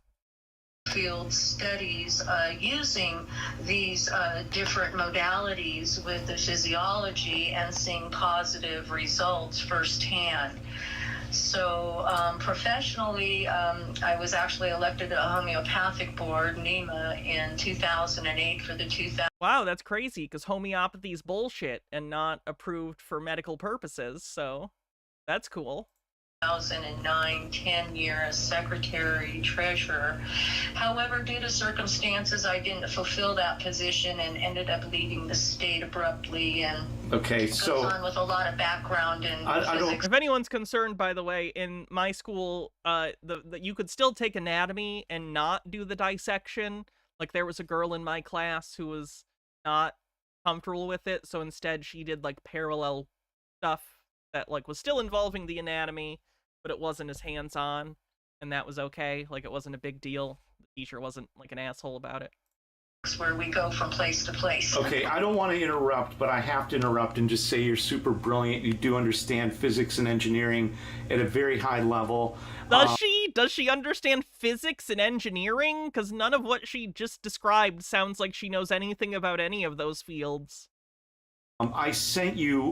Speaker 7: Field studies using these different modalities with the physiology and seeing positive results firsthand. So professionally, I was actually elected to a homeopathic board, NEMA, in 2008 for the 2000.
Speaker 2: Wow, that's crazy, because homeopathy is bullshit and not approved for medical purposes, so that's cool.
Speaker 7: 2009 tenure as secretary treasurer. However, due to circumstances, I didn't fulfill that position and ended up leaving the state abruptly, and goes on with a lot of background in physics.
Speaker 2: If anyone's concerned, by the way, in my school, you could still take anatomy and not do the dissection. Like, there was a girl in my class who was not comfortable with it, so instead she did like parallel stuff that like was still involving the anatomy, but it wasn't as hands-on, and that was okay. Like, it wasn't a big deal. The teacher wasn't like an asshole about it.
Speaker 7: Where we go from place to place.
Speaker 3: Okay, I don't want to interrupt, but I have to interrupt and just say you're super brilliant. You do understand physics and engineering at a very high level.
Speaker 2: Does she? Does she understand physics and engineering? Because none of what she just described sounds like she knows anything about any of those fields.
Speaker 3: I sent you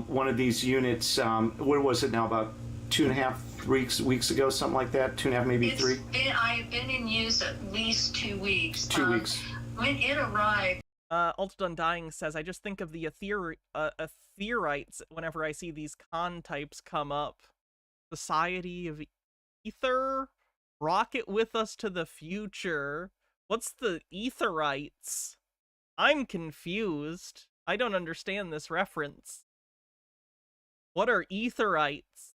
Speaker 3: one of these units, what was it now, about 2.5 weeks ago, something like that, 2.5, maybe 3?
Speaker 7: I've been in use at least 2 weeks.
Speaker 3: 2 weeks.
Speaker 7: When it arrived.
Speaker 2: Ultra Undying says, I just think of the Aetherites whenever I see these con types come up. Society of Ether? Rocket with us to the future. What's the Etherites? I'm confused. I don't understand this reference. What are Etherites?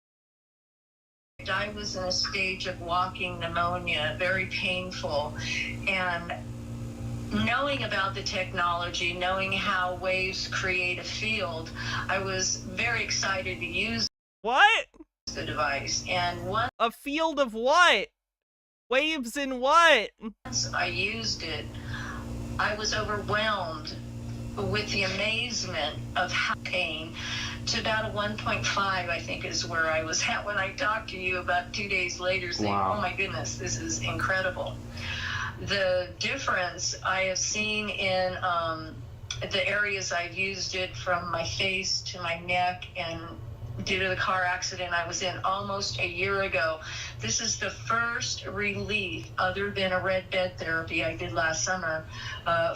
Speaker 7: I was in a stage of walking pneumonia, very painful, and knowing about the technology, knowing how waves create a field, I was very excited to use the device. And
Speaker 2: a field of what? Waves in what?
Speaker 7: Once I used it, I was overwhelmed with the amazement of how pain to about a 1.5, I think is where I was at when I talked to you about 2 days later, saying, wow. Oh my goodness, this is incredible. The difference I have seen in the areas I've used it, from my face to my neck, and due to the car accident I was in almost a year ago, this is the first relief other than a red bed therapy I did last summer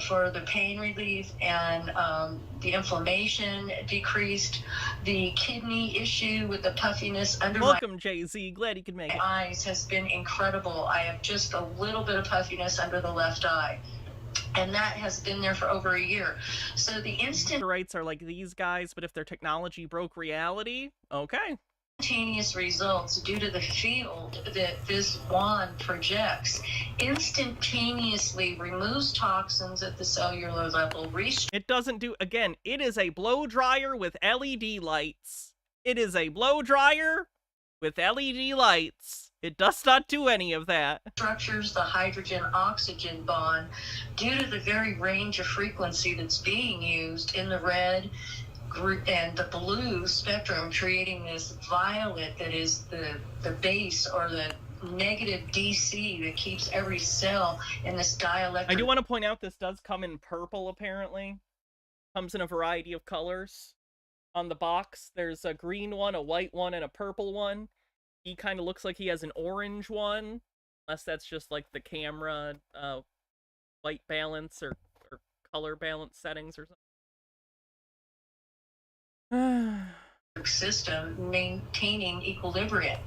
Speaker 7: for the pain relief, and the inflammation decreased, the kidney issue with the puffiness under
Speaker 2: Welcome, Jay-Z. Glad you could make it.
Speaker 7: My eyes has been incredible. I have just a little bit of puffiness under the left eye, and that has been there for over a year. So the instant
Speaker 2: rights are like these guys, but if their technology broke reality, okay.
Speaker 7: Instantaneous results due to the field that this wand projects instantaneously removes toxins at the cellular level.
Speaker 2: It doesn't do, again, it is a blow dryer with LED lights. It is a blow dryer with LED lights. It does not do any of that.
Speaker 7: Structures the hydrogen-oxygen bond due to the very range of frequency that's being used in the red and the blue spectrum, creating this violet that is the base, or the negative DC that keeps every cell in this dielectric.
Speaker 2: I do want to point out this does come in purple, apparently. Comes in a variety of colors. On the box, there's a green one, a white one, and a purple one. He kind of looks like he has an orange one, unless that's just like the camera white balance or color balance settings or something.
Speaker 7: System maintaining equilibrium.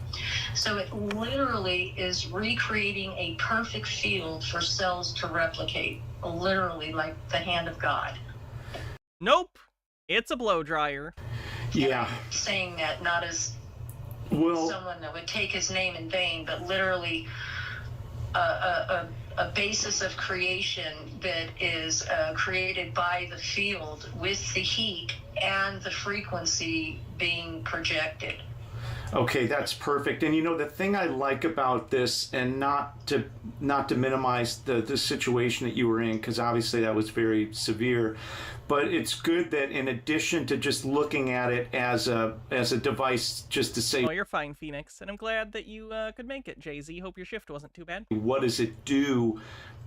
Speaker 7: So it literally is recreating a perfect field for cells to replicate, literally like the hand of God.
Speaker 2: Nope, it's a blow dryer.
Speaker 3: Yeah.
Speaker 7: Saying that not as someone that would take his name in vain, but literally a basis of creation that is created by the field with the heat and the frequency being projected.
Speaker 3: Okay, that's perfect. And you know, the thing I like about this, and not to minimize the situation that you were in, because obviously that was very severe, but it's good that in addition to just looking at it as a device just to say,
Speaker 2: Oh, you're fine, Phoenix, and I'm glad that you could make it, Jay-Z. Hope your shift wasn't too bad.
Speaker 3: what does it do?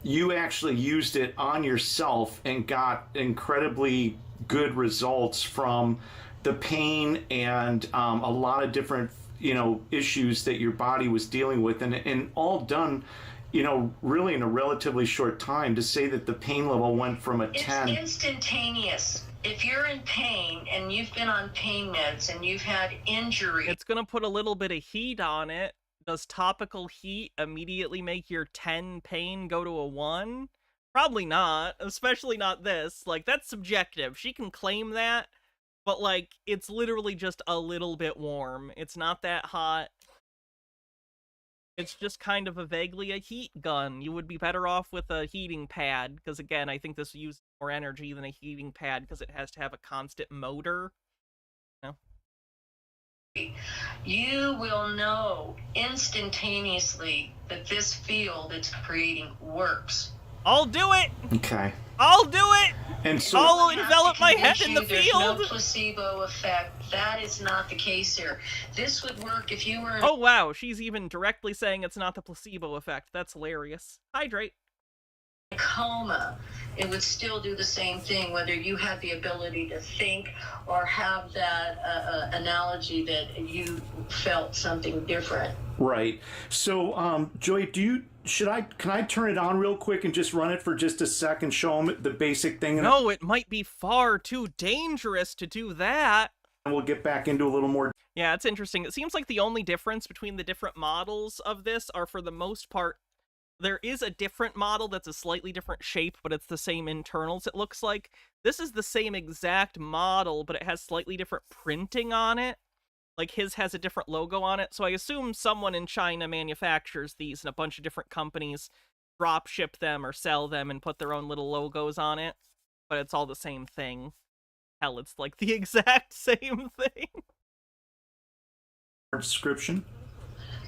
Speaker 3: You actually used it on yourself and got incredibly good results from the pain and a lot of different, you know, issues that your body was dealing with, and all done, you know, really in a relatively short time. To say that the pain level went from a 10.
Speaker 7: It's instantaneous. If you're in pain and you've been on pain meds and you've had injury,
Speaker 2: It's gonna put a little bit of heat on it. Does topical heat immediately make your 10 pain go to a 1? Probably not, especially not this. Like, that's subjective. She can claim that, but, like, it's literally just a little bit warm. It's not that hot. It's just kind of vaguely a heat gun. You would be better off with a heating pad, because, again, I think this uses more energy than a heating pad, because it has to have a constant motor. You know?
Speaker 7: you will know instantaneously that this field it's creating works.
Speaker 2: I'll do it!
Speaker 3: Okay.
Speaker 2: I'll do it!
Speaker 3: And so
Speaker 2: I'll
Speaker 7: I have
Speaker 2: envelop
Speaker 7: to
Speaker 2: my
Speaker 7: convince
Speaker 2: head in
Speaker 7: you
Speaker 2: the
Speaker 7: there's
Speaker 2: field!
Speaker 7: no placebo effect. That is not the case here. This would work if you were in
Speaker 2: Oh wow, she's even directly saying it's not the placebo effect. That's hilarious. Hydrate.
Speaker 7: a coma. It would still do the same thing, whether you had the ability to think or have that analogy that you felt something different.
Speaker 3: right. So, Joy, can I turn it on real quick and just run it for just a sec and show them the basic thing?
Speaker 2: No, it might be far too dangerous to do that.
Speaker 3: And we'll get back into a little more.
Speaker 2: Yeah, it's interesting. It seems like the only difference between the different models of this are, for the most part, there is a different model that's a slightly different shape, but it's the same internals, it looks like. This is the same exact model, but it has slightly different printing on it. Like, his has a different logo on it, so I assume someone in China manufactures these, and a bunch of different companies drop ship them or sell them and put their own little logos on it. But it's all the same thing. Hell, it's like the exact same thing.
Speaker 3: Description.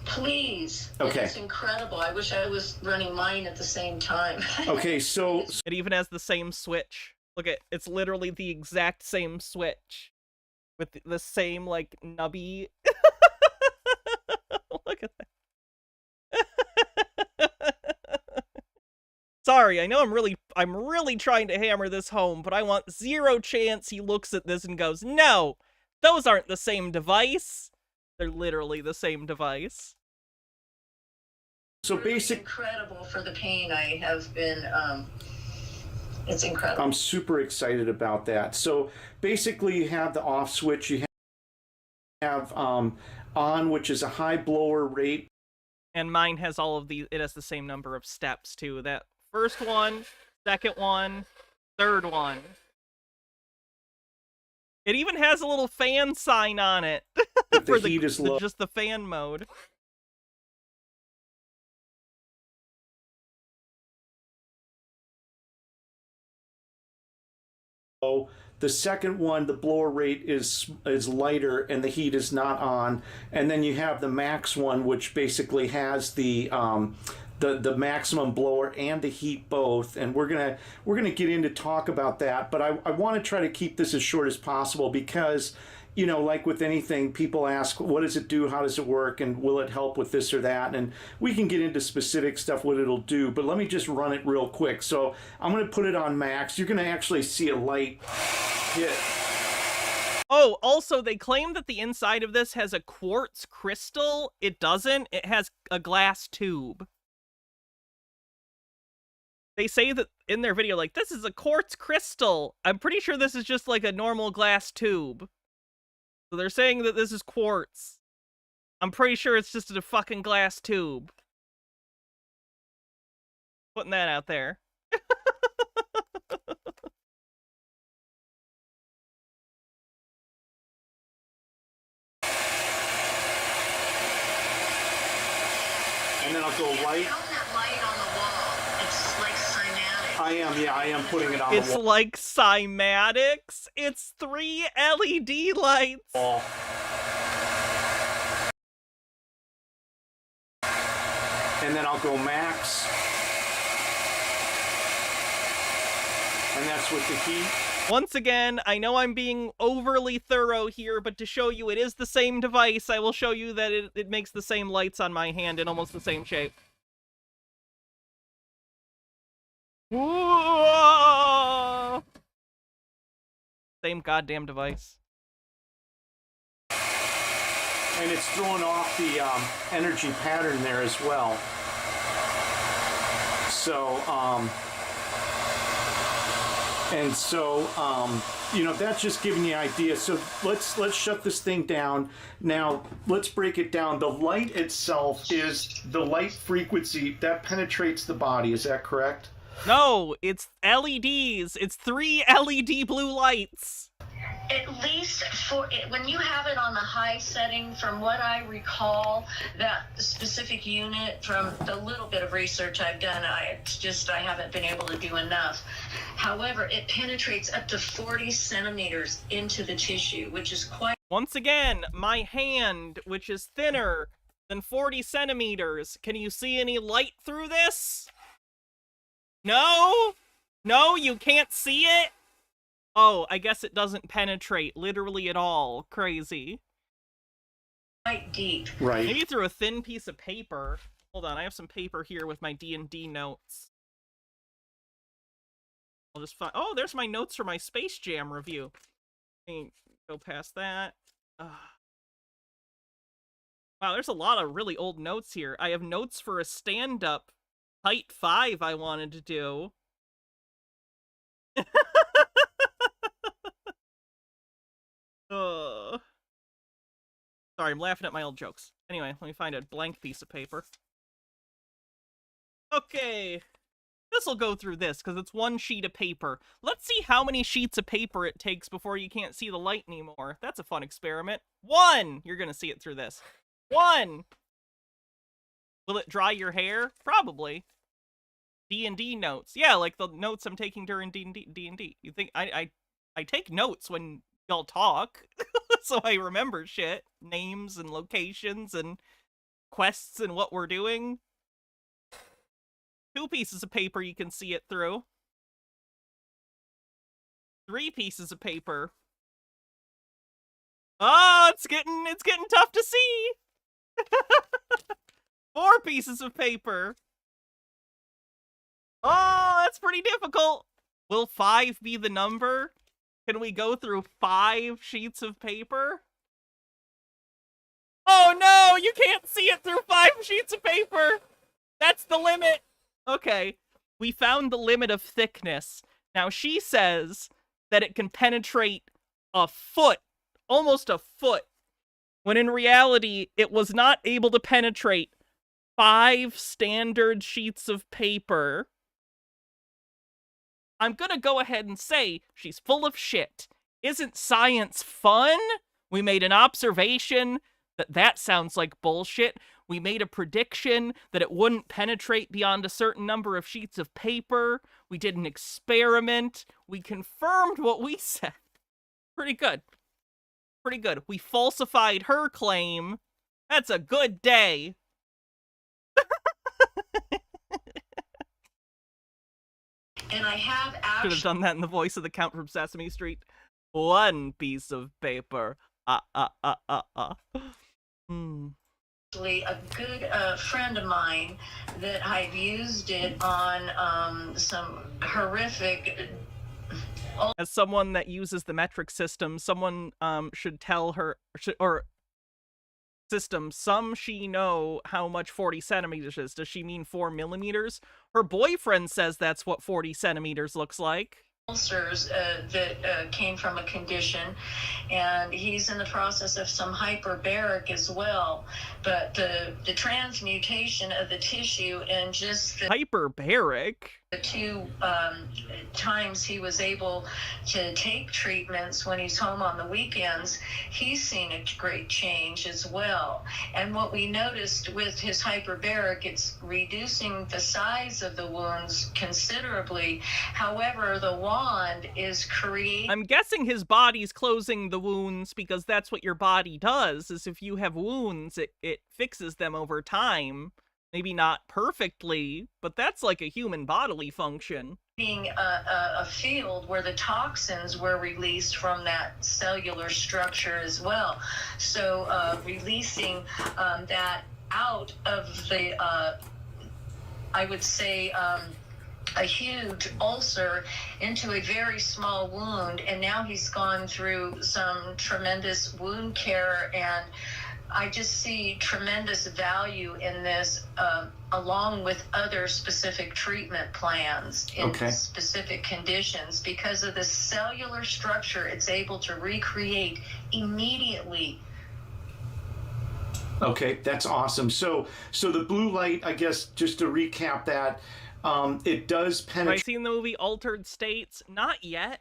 Speaker 7: Please.
Speaker 3: Okay.
Speaker 7: It's incredible. I wish I was running mine at the same time.
Speaker 3: Okay, so
Speaker 2: It even has the same switch. Look at, it's literally the exact same switch. With the same, like, nubby. Look at that. Sorry, I know I'm really trying to hammer this home, but I want zero chance he looks at this and goes, no, those aren't the same device. They're literally the same device.
Speaker 3: so
Speaker 7: Really
Speaker 3: basic.
Speaker 7: incredible for the pain I have been, it's incredible.
Speaker 3: I'm super excited about that. So basically, you have the off switch. You have on, which is a high blower rate.
Speaker 2: And mine has all of these, it has the same number of steps too. That first one, second one, third one. It even has a little fan sign on it.
Speaker 3: If the
Speaker 2: For
Speaker 3: heat is low.
Speaker 2: just the fan mode.
Speaker 3: The second one, the blower rate is lighter and the heat is not on. And then you have the max one, which basically has the maximum blower and the heat both. And we're gonna get into talk about that. But I want to try to keep this as short as possible because, you know, like with anything, people ask, what does it do? How does it work? And will it help with this or that? And we can get into specific stuff, what it'll do, but let me just run it real quick. So I'm going to put it on max. You're going to actually see a light hit.
Speaker 2: Oh, also, they claim that the inside of this has a quartz crystal. It doesn't. It has a glass tube. They say that in their video, like, this is a quartz crystal. I'm pretty sure this is just like a normal glass tube. So they're saying that this is quartz. I'm pretty sure it's just a fucking glass tube. Putting that out there.
Speaker 3: And then I'll go light.
Speaker 7: Found that light on the wall. It's like cymatic.
Speaker 3: I am putting it on
Speaker 2: It's
Speaker 3: the
Speaker 2: like cymatics. It's 3 LED lights.
Speaker 3: wall. and then I'll go max. And that's with the heat.
Speaker 2: Once again, I know I'm being overly thorough here, but to show you it is the same device, I will show you that it makes the same lights on my hand in almost the same shape. Whoa! Same goddamn device.
Speaker 3: And it's throwing off the energy pattern there as well. So, you know, that's just giving you an idea. So let's shut this thing down. Now, let's break it down. The light itself is the light frequency that penetrates the body. Is that correct?
Speaker 2: No, it's LEDs. It's 3 LED blue lights.
Speaker 7: At least for it, when you have it on the high setting, from what I recall, that specific unit, from the little bit of research I've done, I haven't been able to do enough. However, it penetrates up to 40 centimeters into the tissue, which is quite...
Speaker 2: Once again, my hand, which is thinner than 40 centimeters. Can you see any light through this? No? No, you can't see it? Oh, I guess it doesn't penetrate literally at all. Crazy.
Speaker 7: quite deep.
Speaker 3: Right.
Speaker 2: Maybe through a thin piece of paper. Hold on, I have some paper here with my D&D notes. I'll just find... Oh, there's my notes for my Space Jam review. Let me go past that. Wow, there's a lot of really old notes here. I have notes for a stand-up Height 5 I wanted to do. Sorry, I'm laughing at my old jokes. Anyway, let me find a blank piece of paper. Okay. This'll go through this, because it's one sheet of paper. Let's see how many sheets of paper it takes before you can't see the light anymore. That's a fun experiment. 1! You're gonna see it through this. 1! Will it dry your hair? Probably. D&D notes. Yeah, like the notes I'm taking during D&D. You think I take notes when y'all talk, so I remember shit. Names and locations and quests and what we're doing. 2 pieces of paper you can see it through. 3 pieces of paper. Oh, it's getting tough to see. 4 pieces of paper. Oh, that's pretty difficult. Will 5 be the number? Can we go through 5 sheets of paper? Oh no, you can't see it through 5 sheets of paper. That's the limit. Okay, we found the limit of thickness. Now she says that it can penetrate a foot, almost a foot, when in reality it was not able to penetrate 5 standard sheets of paper. I'm gonna go ahead and say she's full of shit. Isn't science fun? We made an observation that sounds like bullshit. We made a prediction that it wouldn't penetrate beyond a certain number of sheets of paper. We did an experiment. We confirmed what we said. Pretty good. Pretty good. We falsified her claim. That's a good day.
Speaker 7: And I have
Speaker 2: Should
Speaker 7: actually...
Speaker 2: have done that in the voice of the Count from Sesame Street. 1 piece of paper.
Speaker 7: A good friend of mine that I've used it on some horrific...
Speaker 2: As someone that uses the metric system, someone should tell her, she know how much 40 centimeters is. Does she mean 4 millimeters? Her boyfriend says that's what 40 centimeters looks like.
Speaker 7: Ulcers that came from a condition, and he's in the process of some hyperbaric as well. But the transmutation of the tissue and just the
Speaker 2: Hyperbaric?
Speaker 7: The 2 times he was able to take treatments when he's home on the weekends, he's seen a great change as well. And what we noticed with his hyperbaric, it's reducing the size of the wounds considerably. However, the wand is creating...
Speaker 2: I'm guessing his body's closing the wounds because that's what your body does, is if you have wounds, it fixes them over time. Maybe not perfectly, but that's like a human bodily function.
Speaker 7: Being a field where the toxins were released from that cellular structure as well. So releasing that out of the, I would say, a huge ulcer into a very small wound, and now he's gone through some tremendous wound care, and I just see tremendous value in this, along with other specific treatment plans in specific conditions, because of the cellular structure it's able to recreate immediately.
Speaker 3: Okay, that's awesome. So the blue light, I guess, just to recap that, it does
Speaker 2: Have I
Speaker 3: penetrate.
Speaker 2: seen the movie Altered States? Not yet.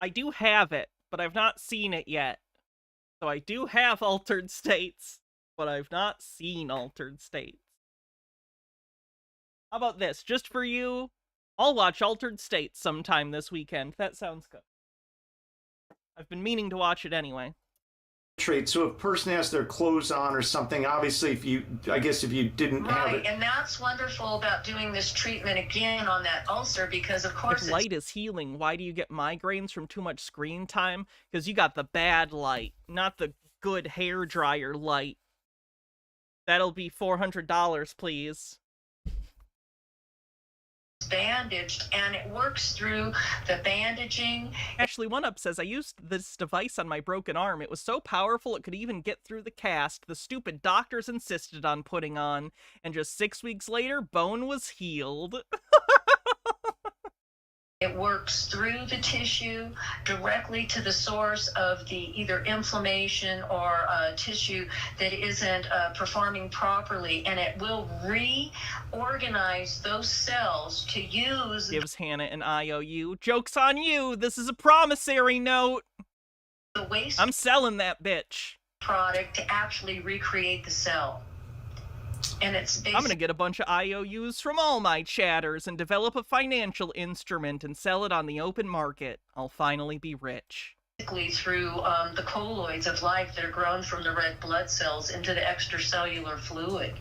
Speaker 2: I do have it, but I've not seen it yet. So I do have Altered States, but I've not seen Altered States. How about this? Just for you, I'll watch Altered States sometime this weekend. That sounds good. I've been meaning to watch it anyway.
Speaker 3: So if a person has their clothes on or something, obviously if you didn't have
Speaker 7: Right,
Speaker 3: it.
Speaker 7: and that's wonderful about doing this treatment again on that ulcer, because of course
Speaker 2: If light is healing, why do you get migraines from too much screen time? Because you got the bad light, not the good hair dryer light. That'll be $400, please.
Speaker 7: bandaged, and it works through the bandaging.
Speaker 2: Ashley One Up says, I used this device on my broken arm. It was so powerful it could even get through the cast the stupid doctors insisted on putting on, and just 6 weeks later, bone was healed.
Speaker 7: It works through the tissue directly to the source of the either inflammation or tissue that isn't performing properly, and it will reorganize those cells to use.
Speaker 2: Gives Hannah an IOU. Joke's on you. This is a promissory note.
Speaker 7: The waste
Speaker 2: I'm selling that bitch.
Speaker 7: product to actually recreate the cell. And it's
Speaker 2: I'm gonna get a bunch of IOUs from all my chatters and develop a financial instrument and sell it on the open market. I'll finally be rich.
Speaker 7: basically through the colloids of life that are grown from the red blood cells into the extracellular fluid.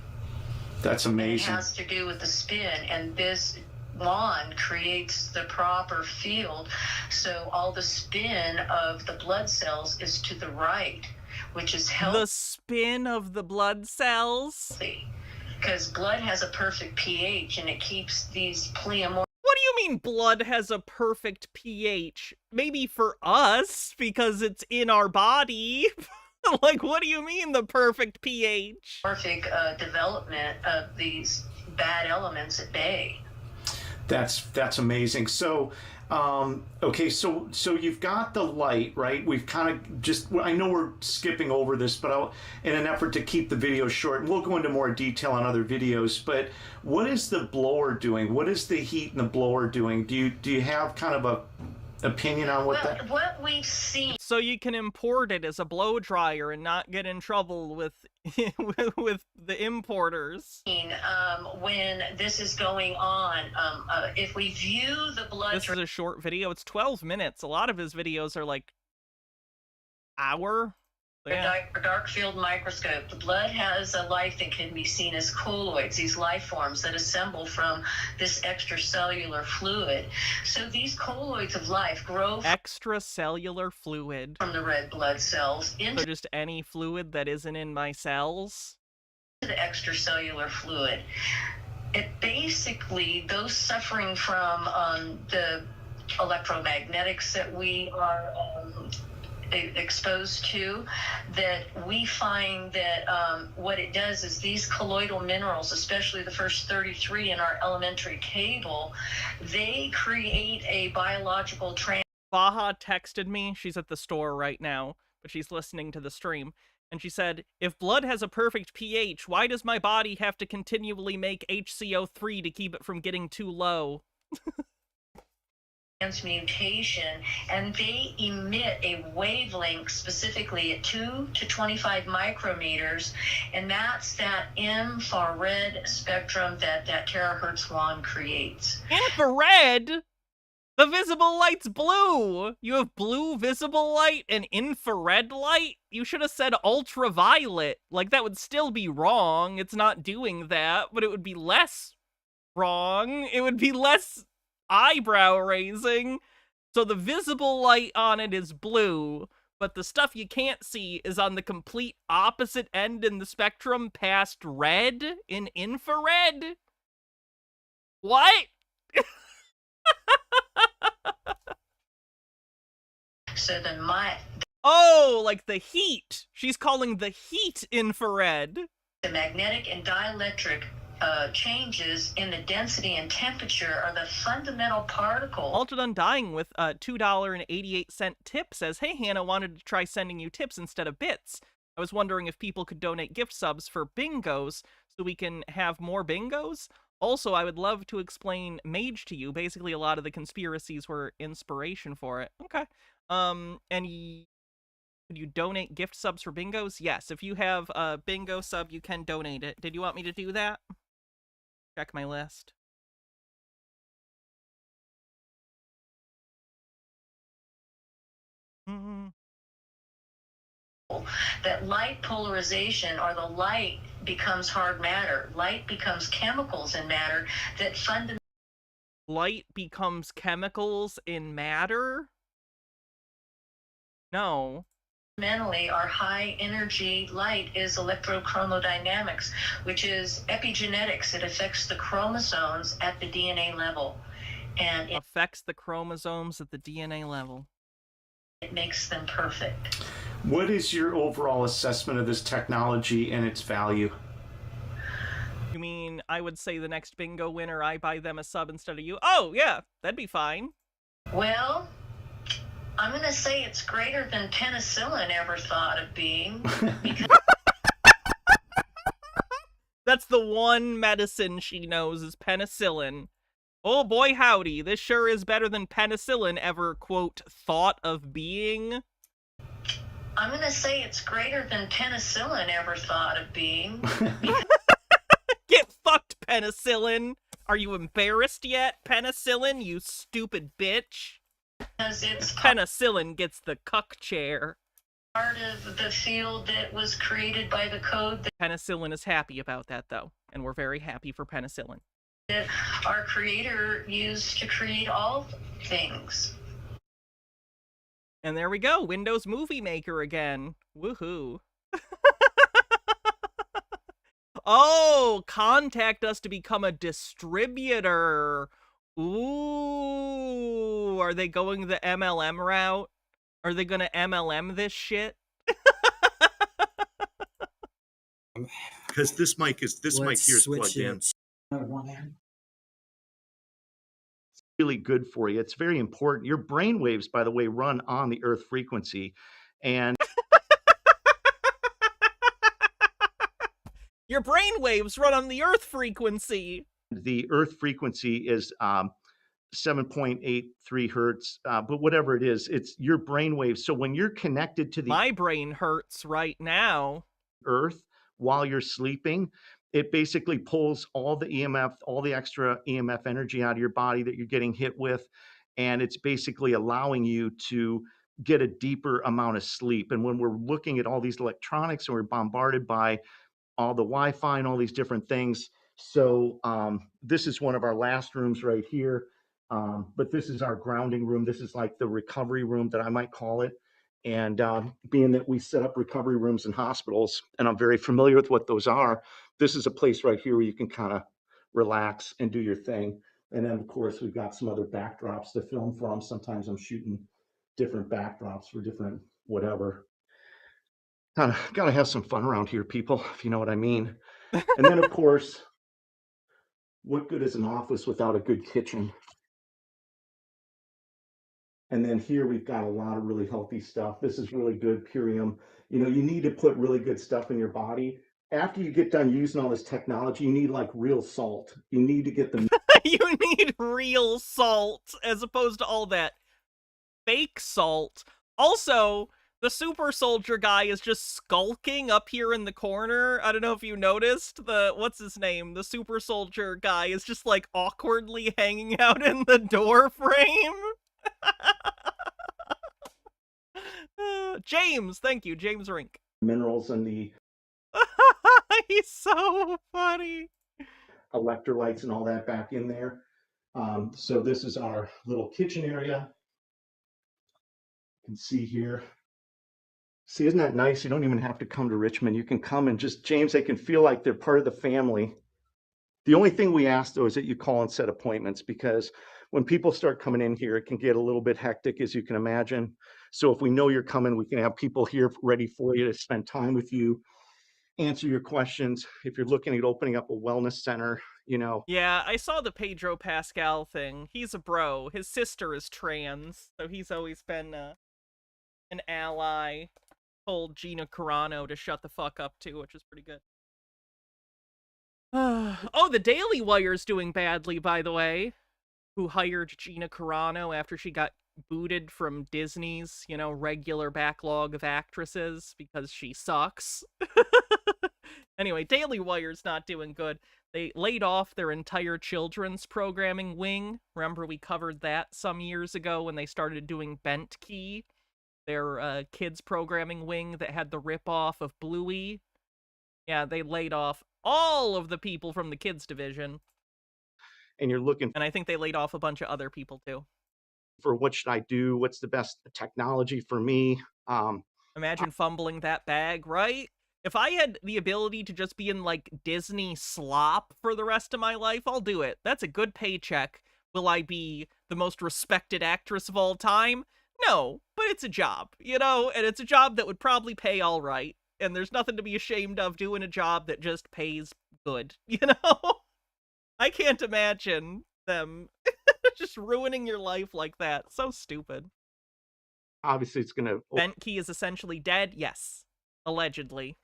Speaker 3: That's
Speaker 7: It
Speaker 3: amazing.
Speaker 7: has to do with the spin, and this wand creates the proper field, so all the spin of the blood cells is to the right, which is
Speaker 2: The
Speaker 7: healthy.
Speaker 2: spin of the blood cells?
Speaker 7: Because blood has a perfect pH, and it keeps these pleomorph.
Speaker 2: What do you mean blood has a perfect pH? Maybe for us, because it's in our body. Like, what do you mean the perfect pH?
Speaker 7: Development of these bad elements at bay.
Speaker 3: That's amazing. So, okay, so you've got the light, right? We've kind of just, I know we're skipping over this, but in an effort to keep the video short, and we'll go into more detail on other videos, but what is the blower doing? What is the heat in the blower doing? Do you have kind of a opinion on what that?
Speaker 7: What we've seen.
Speaker 2: So you can import it as a blow dryer and not get in trouble with with the importers.
Speaker 7: When this is going on, if we view the blood.
Speaker 2: This is a short video. It's 12 minutes. A lot of his videos are like hour.
Speaker 7: Dark field microscope, the blood has a life that can be seen as colloids, these life forms that assemble from this extracellular fluid. So these colloids of life grow
Speaker 2: Extracellular fluid.
Speaker 7: from the red blood cells
Speaker 2: So
Speaker 7: into
Speaker 2: just any fluid that isn't in my cells?
Speaker 7: the extracellular fluid. It basically, those suffering from the electromagnetics that we are exposed to, that we find that what it does is these colloidal minerals, especially the first 33 in our elementary table, they create a biological
Speaker 2: Baha texted me. She's at the store right now, but she's listening to the stream. And she said, if blood has a perfect pH, why does my body have to continually make HCO3 to keep it from getting too low?
Speaker 7: transmutation, and they emit a wavelength specifically at 2 to 25 micrometers, and that's that infrared spectrum that terahertz wand creates.
Speaker 2: Infrared? The visible light's blue! You have blue visible light and infrared light? You should have said ultraviolet. Like, that would still be wrong. It's not doing that, but it would be less wrong. It would be less eyebrow raising. So the visible light on it is blue, but the stuff you can't see is on the complete opposite end in the spectrum past red in infrared? What?
Speaker 7: So then
Speaker 2: Oh, like the heat. She's calling the heat infrared.
Speaker 7: the magnetic and dielectric changes in the density and temperature are the fundamental particle.
Speaker 2: Altered Undying with a $2.88 tip says, "Hey Hannah, wanted to try sending you tips instead of bits. I was wondering if people could donate gift subs for bingos so we can have more bingos. Also, I would love to explain Mage to you. Basically, a lot of the conspiracies were inspiration for it." Okay. Could you donate gift subs for bingos? Yes, if you have a bingo sub, you can donate it. Did you want me to do that? Check my list.
Speaker 7: That light polarization, or the light becomes hard matter. Light becomes chemicals in matter that
Speaker 2: Light becomes chemicals in matter? No.
Speaker 7: fundamentally are high energy. Light is electrochromodynamics, which is epigenetics. It affects the chromosomes at the DNA level, and it
Speaker 2: Affects the chromosomes at the DNA level.
Speaker 7: makes them perfect.
Speaker 3: What is your overall assessment of this technology and its value?
Speaker 2: You mean I would say the next bingo winner, I buy them a sub instead of you? Oh, yeah, that'd be fine.
Speaker 7: Well, I'm going to say it's greater than penicillin ever thought of being. Because
Speaker 2: That's the one medicine she knows is penicillin. Oh boy howdy, this sure is better than penicillin ever, quote, thought of being.
Speaker 7: I'm going to say it's greater than penicillin ever thought of being.
Speaker 2: Get fucked, penicillin! Are you embarrassed yet, penicillin, you stupid bitch?
Speaker 7: Because it's
Speaker 2: Penicillin gets the cuck chair.
Speaker 7: part of the field that was created by the code
Speaker 2: Penicillin is happy about that, though, and we're very happy for penicillin.
Speaker 7: that our creator used to create all things.
Speaker 2: And there we go, Windows Movie Maker again. Woohoo. Oh, contact us to become a distributor. Ooh, are they going the MLM route? Are they gonna MLM this shit?
Speaker 3: Because this mic here is plugged in. Really good for you. It's very important. Your brain waves, by the way, run on the Earth frequency, and
Speaker 2: Your brain waves run on the Earth frequency.
Speaker 3: the Earth frequency is 7.83 hertz. But whatever it is, it's your brain waves. So when you're connected to the
Speaker 2: My brain hurts right now.
Speaker 3: Earth while you're sleeping, it basically pulls all the EMF, all the extra EMF energy out of your body that you're getting hit with, and it's basically allowing you to get a deeper amount of sleep. And when we're looking at all these electronics and we're bombarded by all the Wi-Fi and all these different things. So this is one of our last rooms right here. But this is our grounding room. This is like the recovery room that I might call it. And being that we set up recovery rooms in hospitals, and I'm very familiar with what those are, this is a place right here where you can kind of relax and do your thing. And then, of course, we've got some other backdrops to film from. Sometimes I'm shooting different backdrops for different whatever. Gotta have some fun around here, people, if you know what I mean. And then, of course, what good is an office without a good kitchen? And then here we've got a lot of really healthy stuff. This is really good, Purium. You know, you need to put really good stuff in your body. After you get done using all this technology, you need like real salt. You need to get the
Speaker 2: You need real salt as opposed to all that fake salt. Also, the super soldier guy is just skulking up here in the corner. I don't know if you noticed. What's his name? The super soldier guy is just like awkwardly hanging out in the door frame. James, thank you, James Rink.
Speaker 3: minerals and the
Speaker 2: He's so funny.
Speaker 3: electrolytes and all that back in there. So this is our little kitchen area. You can see here. See, isn't that nice? You don't even have to come to Richmond. You can come and just, James, they can feel like they're part of the family. The only thing we ask, though, is that you call and set appointments, because when people start coming in here, it can get a little bit hectic, as you can imagine. So if we know you're coming, we can have people here ready for you to spend time with you, answer your questions. If you're looking at opening up a wellness center, you know.
Speaker 2: Yeah, I saw the Pedro Pascal thing. He's a bro. His sister is trans, so he's always been an ally. Told Gina Carano to shut the fuck up too, which is pretty good. Oh, the Daily Wire's doing badly, by the way. Who hired Gina Carano after she got booted from Disney's, regular backlog of actresses because she sucks. Anyway, Daily Wire's not doing good. They laid off their entire children's programming wing. Remember we covered that some years ago when they started doing Bent Key, their kids programming wing that had the ripoff of Bluey. Yeah, they laid off all of the people from the kids division.
Speaker 3: And you're looking
Speaker 2: And I think they laid off a bunch of other people too.
Speaker 3: for what should I do? What's the best technology for me?
Speaker 2: Imagine fumbling that bag, right? If I had the ability to just be in, like, Disney slop for the rest of my life, I'll do it. That's a good paycheck. Will I be the most respected actress of all time? No, but it's a job, and it's a job that would probably pay all right. And there's nothing to be ashamed of doing a job that just pays good, I can't imagine them just ruining your life like that. So stupid.
Speaker 3: Obviously, it's going to
Speaker 2: Bent Key is essentially dead? Yes. Allegedly.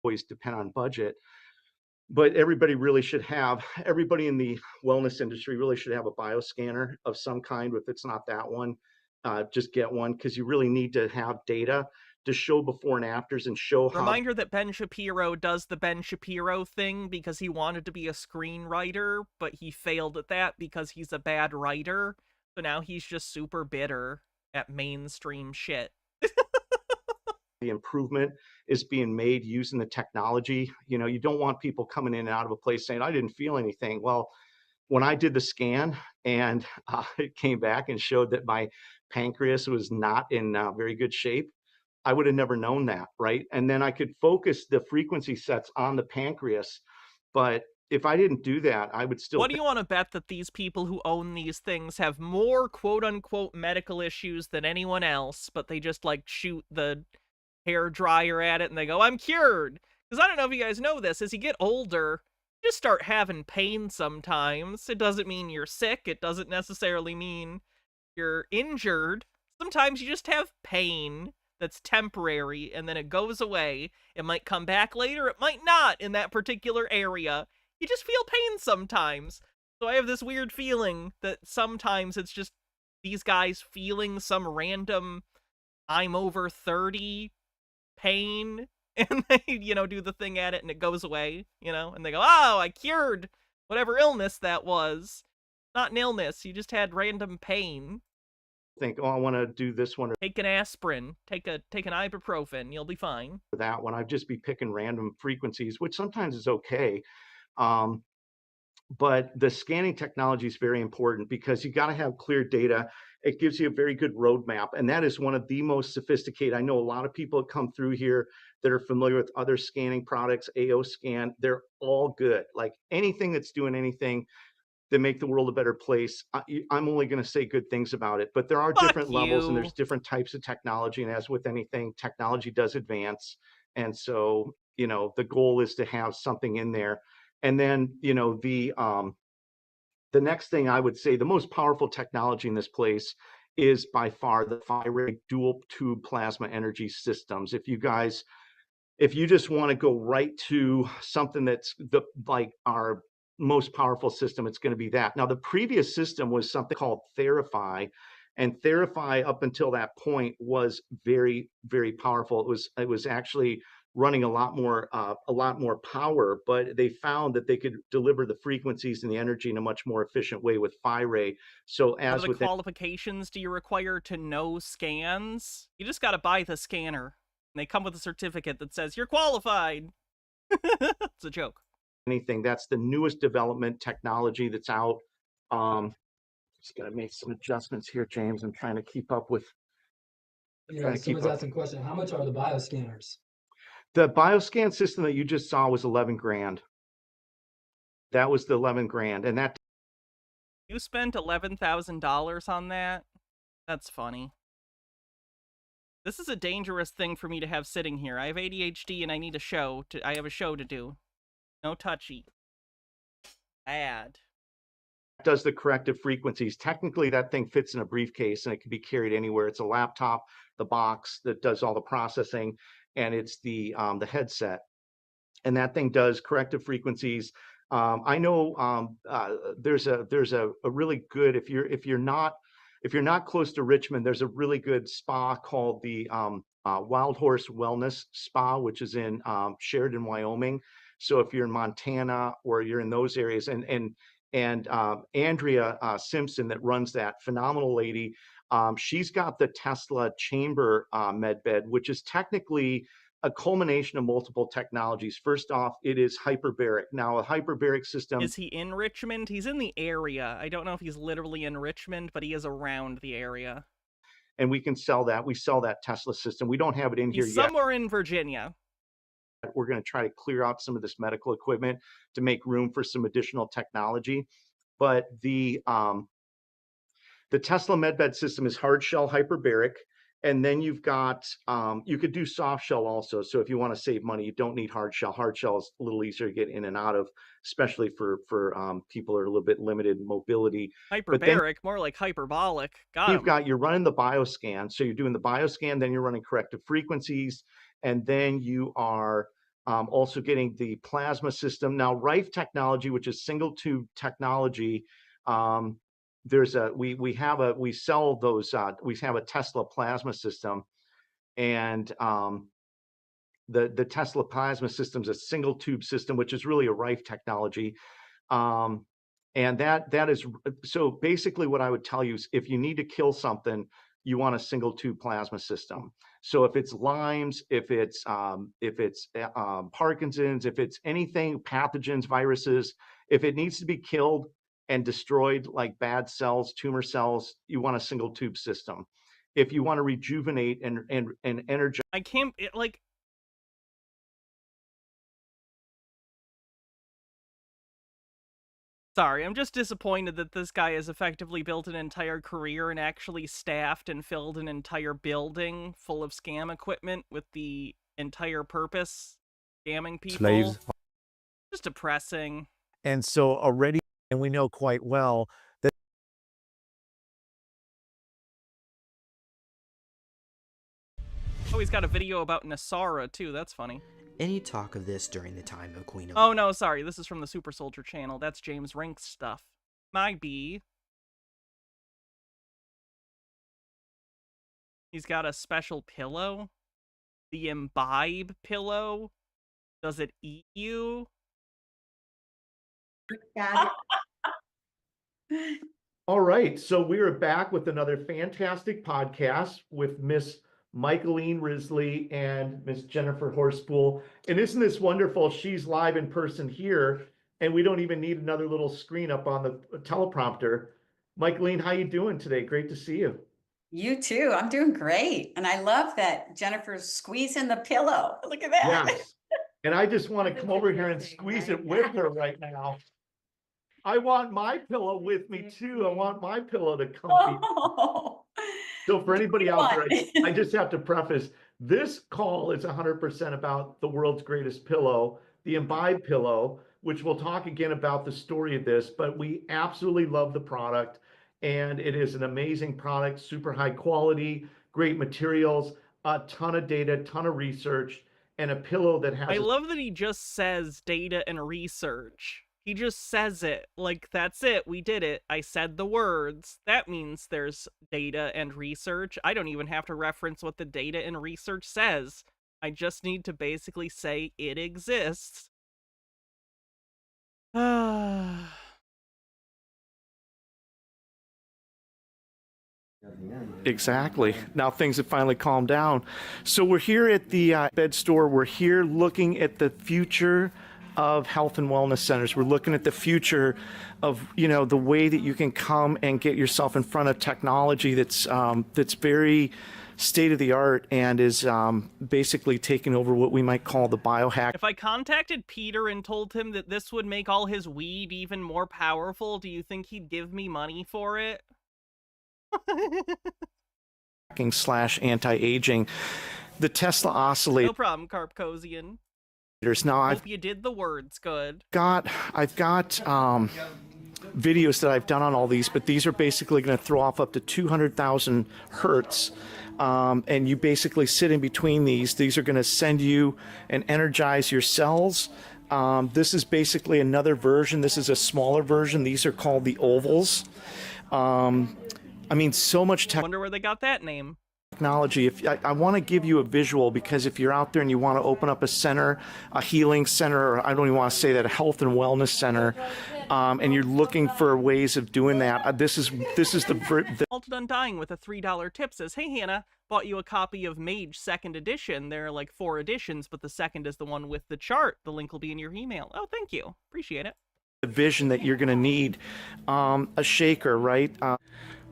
Speaker 3: always depend on budget. But everybody in the wellness industry really should have a bioscanner of some kind. If it's not that one, just get one, because you really need to have data to show before and afters and show how.
Speaker 2: Reminder that Ben Shapiro does the Ben Shapiro thing because he wanted to be a screenwriter, but he failed at that because he's a bad writer. So now he's just super bitter at mainstream shit.
Speaker 3: The improvement is being made using the technology. You don't want people coming in and out of a place saying, I didn't feel anything. Well, when I did the scan and it came back and showed that my pancreas was not in very good shape, I would have never known that, right? And then I could focus the frequency sets on the pancreas. But if I didn't do that, I would still.
Speaker 2: What do you want to bet that these people who own these things have more quote-unquote medical issues than anyone else, but they just, like, shoot the hair dryer at it and they go, I'm cured? Because I don't know if you guys know this, as you get older, you just start having pain sometimes. It doesn't mean you're sick. It doesn't necessarily mean you're injured. Sometimes you just have pain that's temporary and then it goes away. It might come back later. It might not in that particular area. You just feel pain sometimes. So I have this weird feeling that sometimes it's just these guys feeling some random I'm over 30 pain, and they, do the thing at it and it goes away, and they go, oh, I cured whatever illness that was. Not an illness, you just had random pain.
Speaker 3: Think, I want to do this one or
Speaker 2: Take an aspirin, take an ibuprofen, you'll be fine.
Speaker 3: that one. I'd just be picking random frequencies, which sometimes is okay. But the scanning technology is very important because you got to have clear data. It gives you a very good roadmap. And that is one of the most sophisticated. I know a lot of people that come through here that are familiar with other scanning products, AO Scan. They're all good. Like anything that's doing anything that make the world a better place, I'm only going to say good things about it. But there are different levels and there's different types of technology. And as with anything, technology does advance. And so, the goal is to have something in there. And then, the next thing I would say, the most powerful technology in this place is by far the FiRig dual tube plasma energy systems. If you guys if you just want to go right to something that's like our most powerful system, it's going to be that. Now, the previous system was something called Therify, and Therify up until that point was very, very powerful. It was actually running a lot more power, but they found that they could deliver the frequencies and the energy in a much more efficient way with Phi-Ray. So
Speaker 2: What
Speaker 3: as
Speaker 2: other
Speaker 3: with
Speaker 2: qualifications do you require to know scans? You just got to buy the scanner. And they come with a certificate that says you're qualified. It's a joke.
Speaker 3: anything, that's the newest development technology that's out. Just got to make some adjustments here, James. I'm trying to keep up with.
Speaker 8: Yeah, someone's asking a question. How much are the bioscanners?
Speaker 3: The bioscan system that you just saw was 11 grand. That was the 11 grand, and that
Speaker 2: You spent $11,000 on that? That's funny. This is a dangerous thing for me to have sitting here. I have ADHD and I need a show. I have a show to do. No touchy. Bad.
Speaker 3: does the corrective frequencies. Technically, that thing fits in a briefcase and it can be carried anywhere. It's a laptop, the box that does all the processing, and it's the headset. And that thing does corrective frequencies. I know there's a really good, if you're not close to Richmond, there's a really good spa called the Wild Horse Wellness Spa, which is in Sheridan, Wyoming. So if you're in Montana or you're in those areas, and Andrea Simpson that runs that, phenomenal lady, she's got the Tesla chamber med bed, which is technically a culmination of multiple technologies. First off, it is hyperbaric. Now, a hyperbaric system.
Speaker 2: Is he in Richmond? He's in the area. I don't know if he's literally in Richmond, but he is around the area.
Speaker 3: And we can sell that. We sell that Tesla system. We don't have it in here yet.
Speaker 2: Somewhere in Virginia.
Speaker 3: We're going to try to clear out some of this medical equipment to make room for some additional technology. But the Tesla MedBed system is hard shell hyperbaric. And then you've got, you could do soft shell also. So if you want to save money, you don't need hard shell. Hard shell is a little easier to get in and out of, especially for people who are a little bit limited in mobility.
Speaker 2: Hyperbaric, more like hyperbolic.
Speaker 3: You're running the bioscan. So you're doing the bioscan, then you're running corrective frequencies, and then you are also getting the plasma system. Now, Rife technology, which is single tube technology, we sell those, we have a Tesla plasma system, and the Tesla plasma system is a single tube system, which is really a Rife technology. And that is, so basically what I would tell you is if you need to kill something, you want a single tube plasma system. So if it's Lyme's, if it's Parkinson's, if it's anything, pathogens, viruses, if it needs to be killed and destroyed like bad cells, tumor cells, you want a single tube system. If you want to rejuvenate and energize.
Speaker 2: I can't, like, sorry, I'm just disappointed that this guy has effectively built an entire career and actually staffed and filled an entire building full of scam equipment with the entire purpose, scamming people.
Speaker 9: Slaves.
Speaker 2: Just depressing.
Speaker 9: And so already, and we know quite well that.
Speaker 2: Oh, he's got a video about Nasara too, that's funny.
Speaker 10: Any talk of this during the time of Queen of...
Speaker 2: Oh no, sorry, this is from the Super Soldier channel. That's James Rink's stuff. Might be. He's got a special pillow. The Imbibe pillow. Does it eat you?
Speaker 3: All right, so we are back with another fantastic podcast with Miss Michaeline Risley and Miss Jennifer Horspool. And isn't this wonderful? She's live in person here, and we don't even need another little screen up on the teleprompter. Michaeline, how you doing today? Great to see you.
Speaker 11: You too. I'm doing great. And I love that Jennifer's squeezing the pillow. Look at that.
Speaker 3: Yes. And I just want to come over here and squeeze it with her right now. I want my pillow with me too. I want my pillow to come.
Speaker 11: Oh.
Speaker 3: So for anybody out there, I just have to preface, this call is 100% about the world's greatest pillow, the Imbibe pillow, which we'll talk again about the story of this, but we absolutely love the product, and it is an amazing product, super high quality, great materials, a ton of data, ton of research, and a pillow that has
Speaker 2: I love that he just says data and research. He just says it. Like, that's it. We did it. I said the words. That means there's data and research. I don't even have to reference what the data and research says. I just need to basically say it exists.
Speaker 3: Exactly. Now things have finally calmed down. So we're here at the bed store. We're here looking at the future of health and wellness centers. We're looking at the future of, the way that you can come and get yourself in front of technology that's very state of the art and is basically taking over what we might call the biohack.
Speaker 2: If I contacted Peter and told him that this would make all his weed even more powerful, do you think he'd give me money for it?
Speaker 3: / anti-aging. The Tesla oscillator.
Speaker 2: No problem, Carpcosian.
Speaker 3: Now
Speaker 2: Hope you did the words good.
Speaker 3: I've got videos that I've done on all these, but these are basically going to throw off up to 200,000 hertz. And you basically sit in between these. These are going to send you and energize your cells. This is basically another version. This is a smaller version. These are called the ovals. I mean, so much
Speaker 2: Wonder where they got that name.
Speaker 3: Technology. If I want to give you a visual, because if you're out there and you want to open up a center, a healing center, or I don't even want to say that, a health and wellness center, and you're looking for ways of doing that, this is the
Speaker 2: Altered Undying with a $3 tip says, "Hey Hannah, bought you a copy of Mage 2nd edition. There are like 4 editions, but the second is the one with the chart. The link will be in your email." Oh, thank you. Appreciate it.
Speaker 3: vision that you're going to need. A shaker, right?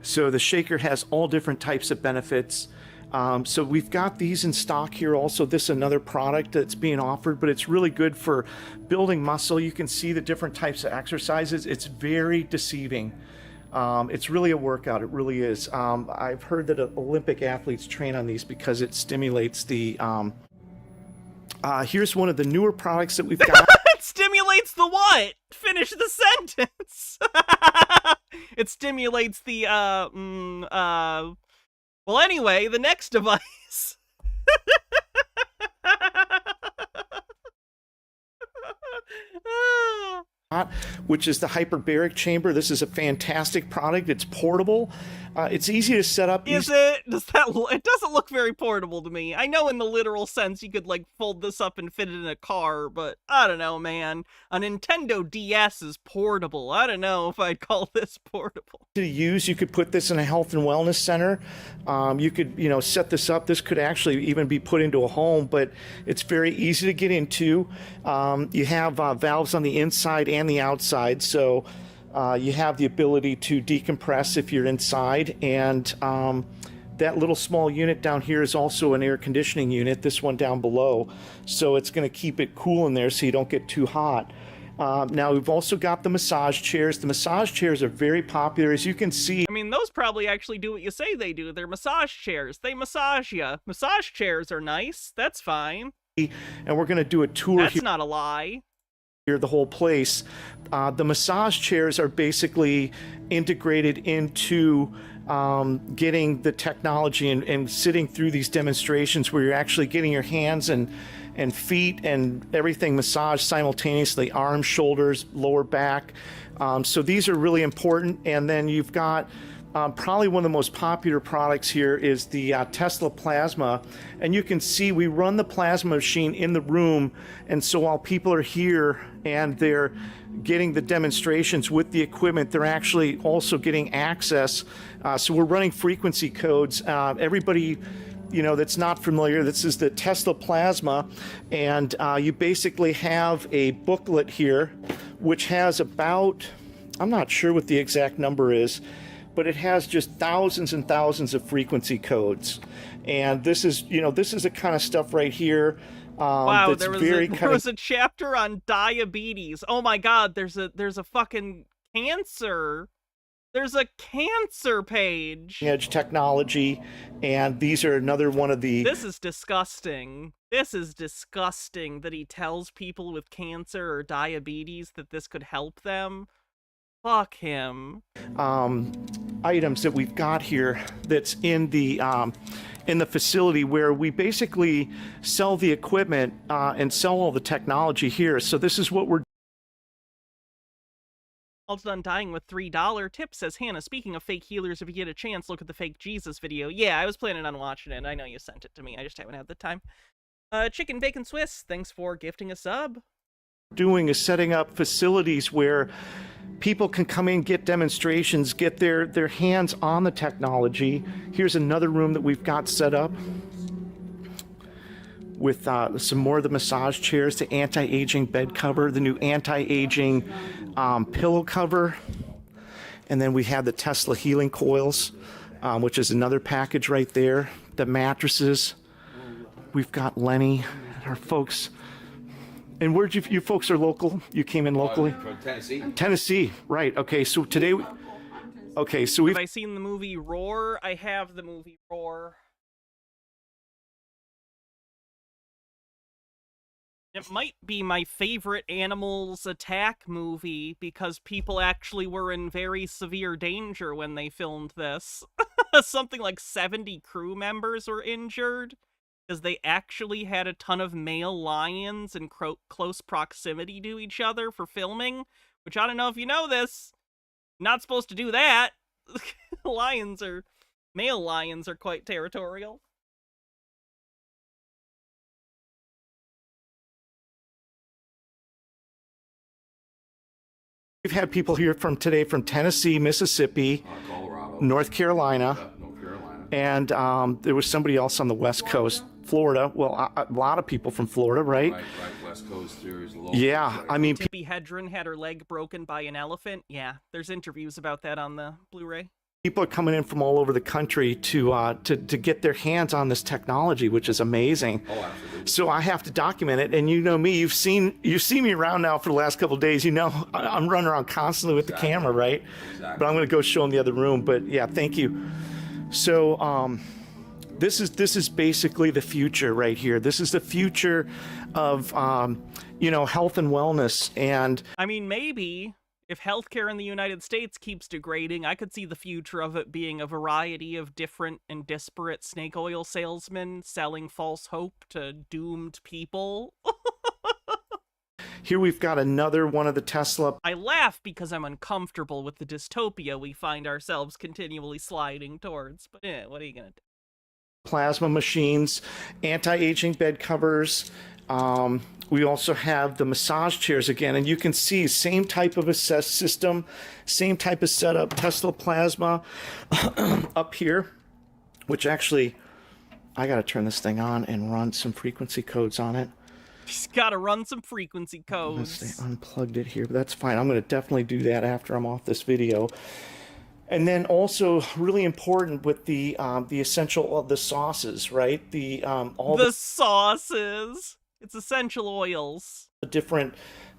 Speaker 3: So the shaker has all different types of benefits. So we've got these in stock here also. This is another product that's being offered, but it's really good for building muscle. You can see the different types of exercises. It's very deceiving. It's really a workout. It really is. I've heard that Olympic athletes train on these because it stimulates the... here's one of the newer products that we've got.
Speaker 2: It stimulates the what? Finish the sentence. It stimulates the, well, anyway, the next device.
Speaker 3: Which is the hyperbaric chamber. This is a fantastic product. It's portable. It's easy to set up.
Speaker 2: Is it? It doesn't look very portable to me. I know in the literal sense you could like fold this up and fit it in a car, but I don't know, man. A Nintendo DS is portable. I don't know if I'd call this portable.
Speaker 3: To use, you could put this in a health and wellness center. You could, set this up. This could actually even be put into a home, but it's very easy to get into. You have valves on the inside and the outside, so you have the ability to decompress if you're inside, and that little small unit down here is also an air conditioning unit, this one down below, so it's going to keep it cool in there so you don't get too hot. Now we've also got the massage chairs. The massage chairs are very popular, as you can see.
Speaker 2: I mean, those probably actually do what you say they do. They're massage chairs. They massage you. Massage chairs are nice. That's fine.
Speaker 3: And we're going to do a tour.
Speaker 2: That's not a lie.
Speaker 3: Here, the whole place. The massage chairs are basically integrated into getting the technology and sitting through these demonstrations where you're actually getting your hands and feet and everything massaged simultaneously, arms, shoulders, lower back. So these are really important. And then you've got probably one of the most popular products here is the Tesla Plasma. And you can see we run the plasma machine in the room. And so while people are here and they're getting the demonstrations with the equipment, they're actually also getting access. So we're running frequency codes. Everybody that's not familiar, this is the Tesla Plasma, and you basically have a booklet here which has about, I'm not sure what the exact number is, but it has just thousands and thousands of frequency codes. And this is the kind of stuff right here.
Speaker 2: Wow, there was a chapter on diabetes. Oh my god, there's a fucking cancer. There's a cancer page.
Speaker 3: Edge technology, and these are another one of the...
Speaker 2: This is disgusting. This is disgusting that he tells people with cancer or diabetes that this could help them. Fuck him.
Speaker 3: Items that we've got here that's in the facility where we basically sell the equipment and sell all the technology here. So this is what we're
Speaker 2: All done dying with $3 tip, says Hannah. Speaking of fake healers, if you get a chance, look at the fake Jesus video. Yeah, I was planning on watching it. I know you sent it to me. I just haven't had the time. Chicken Bacon Swiss, thanks for gifting a sub.
Speaker 3: doing is setting up facilities where people can come in, get demonstrations, get their hands on the technology. Here's another room that we've got set up with some more of the massage chairs, the anti-aging bed cover, the new anti-aging pillow cover, and then we have the Tesla healing coils, which is another package right there. The mattresses. We've got Lenny, our folks. And where'd you folks are local? You came in locally?
Speaker 12: From Tennessee.
Speaker 3: Tennessee, right. Okay, so today... Okay, so we've...
Speaker 2: Have I seen the movie Roar? I have the movie Roar. It might be my favorite animals attack movie because people actually were in very severe danger when they filmed this. Something like 70 crew members were injured because they actually had a ton of male lions in close proximity to each other for filming, which I don't know if you know this. Not supposed to do that. Male lions are quite territorial.
Speaker 3: We've had people here today from Tennessee, Mississippi,
Speaker 12: Colorado,
Speaker 3: North Carolina,
Speaker 12: North Carolina,
Speaker 3: and there was somebody else on the West Coast, Florida. Well, a lot of people from Florida, right?
Speaker 12: Right, West Coast there's local.
Speaker 3: Yeah, I mean,
Speaker 2: Tippi Hedren had her leg broken by an elephant. Yeah, there's interviews about that on the Blu-ray.
Speaker 3: people are coming in from all over the country to get their hands on this technology, which is amazing.
Speaker 12: Oh, absolutely.
Speaker 3: So I have to document it, and you know me, you've seen me around now for the last couple of days. You know, I'm running around constantly with the camera, right?
Speaker 12: Exactly.
Speaker 3: But I'm going to go show them the other room. But yeah, thank you. So this is basically the future right here. This is the future of health and wellness. And
Speaker 2: I mean, maybe if healthcare in the United States keeps degrading, I could see the future of it being a variety of different and disparate snake oil salesmen selling false hope to doomed people.
Speaker 3: here we've got another one of the Tesla.
Speaker 2: I laugh because I'm uncomfortable with the dystopia we find ourselves continually sliding towards. But what are you gonna do?
Speaker 3: Plasma machines, anti-aging bed covers. We also have the massage chairs again, and you can see same type of assess system, same type of setup, Tesla plasma up here, which actually, I gotta turn this thing on and run some frequency codes on it.
Speaker 2: Just gotta run some frequency codes.
Speaker 3: They unplugged it here, but that's fine. I'm gonna definitely do that after I'm off this video. And then also really important with the essential of the sauces, right? All
Speaker 2: the sauces. It's essential oils.
Speaker 3: The different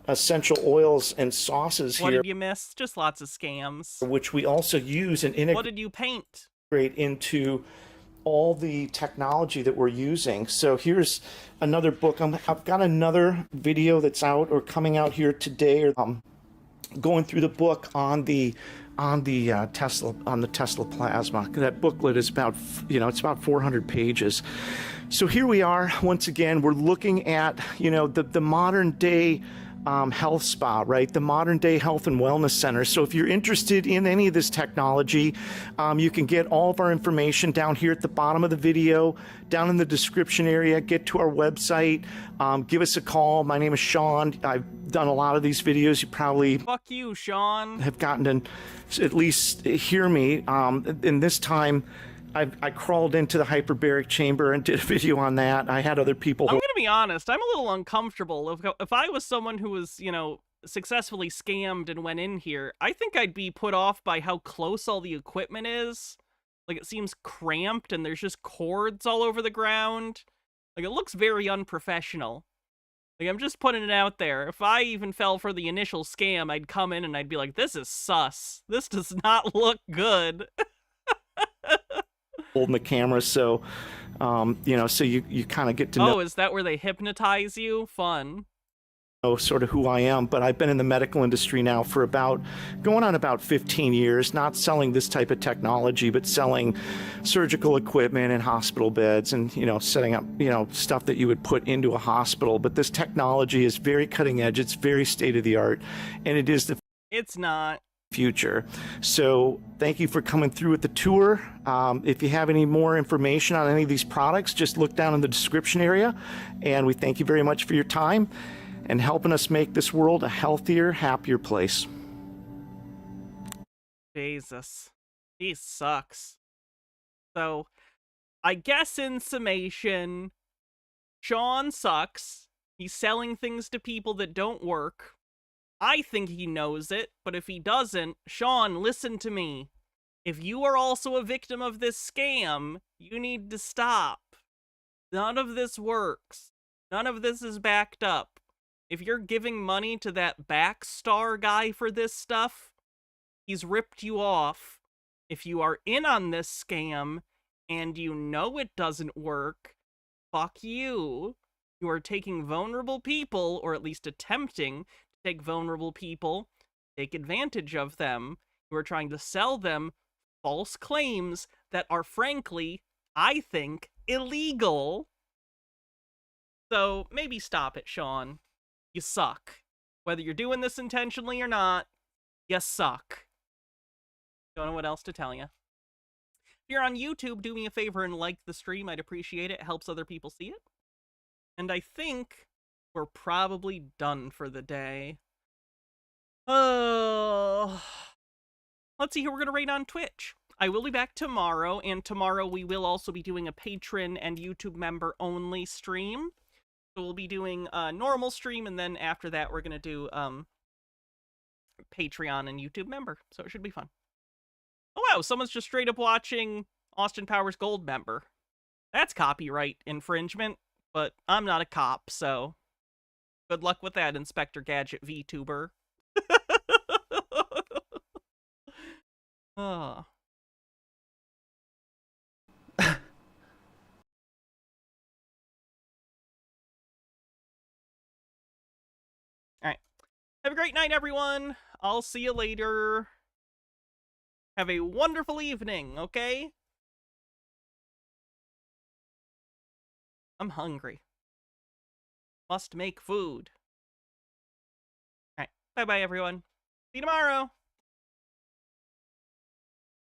Speaker 3: essential oils and sauces here.
Speaker 2: What did you miss? Just lots of scams.
Speaker 3: Which we also use and integrate.
Speaker 2: What did you paint?
Speaker 3: Into all the technology that we're using. So here's another book. I've got another video that's out or coming out here today. Or going through the book on the Tesla plasma. That booklet is about it's about 400 pages. So here we are once again. We're looking at the modern day health spa, right? The modern day health and wellness center. So if you're interested in any of this technology, you can get all of our information down here at the bottom of the video, down in the description area. Get to our website, give us a call. My name is Sean. I've done a lot of these videos. You probably
Speaker 2: fuck you, Sean.
Speaker 3: Have gotten to at least hear me. And this time, I crawled into the hyperbaric chamber and did a video on that. I had other people.
Speaker 2: I'm gonna be honest. I'm a little uncomfortable. If I was someone who was, successfully scammed and went in here, I think I'd be put off by how close all the equipment is. Like, it seems cramped and there's just cords all over the ground. Like, it looks very unprofessional. Like, I'm just putting it out there. If I even fell for the initial scam, I'd come in and I'd be like, this is sus. This does not look good.
Speaker 3: Holding the camera, so so you kind of get to know.
Speaker 2: Oh, is that where they hypnotize you? Fun.
Speaker 3: know sort of who I am, but I've been in the medical industry now for going on about 15 years, not selling this type of technology, but selling surgical equipment and hospital beds and, setting up, stuff that you would put into a hospital. But this technology is very cutting edge. It's very state of the art, and it is the
Speaker 2: It's not.
Speaker 3: future. So thank you for coming through with the tour. If you have any more information on any of these products, just look down in the description area. And we thank you very much for your time and helping us make this world a healthier, happier place.
Speaker 2: Jesus. He sucks. So, I guess in summation, Sean sucks. He's selling things to people that don't work. I think he knows it, but if he doesn't, Sean, listen to me. If you are also a victim of this scam, you need to stop. None of this works. None of this is backed up. If you're giving money to that Backstar guy for this stuff, he's ripped you off. If you are in on this scam and you know it doesn't work, fuck you. You are taking vulnerable people, or at least attempting to take vulnerable people, take advantage of them. You are trying to sell them false claims that are, frankly, I think, illegal. So maybe stop it, Sean. You suck. Whether you're doing this intentionally or not, you suck. Don't know what else to tell you. If you're on YouTube, do me a favor and like the stream. I'd appreciate it. It helps other people see it. And I think we're probably done for the day. Oh, let's see who we're going to rate on Twitch. I will be back tomorrow, and tomorrow we will also be doing a patron and YouTube member only stream. So we'll be doing a normal stream, and then after that we're going to do Patreon and YouTube member. So it should be fun. Oh wow, someone's just straight up watching Austin Powers Gold member. That's copyright infringement, but I'm not a cop, so good luck with that, Inspector Gadget VTuber. Oh. Alright. Have a great night, everyone. I'll see you later. Have a wonderful evening, okay? I'm hungry. Must make food. Alright. Bye-bye, everyone. See you tomorrow.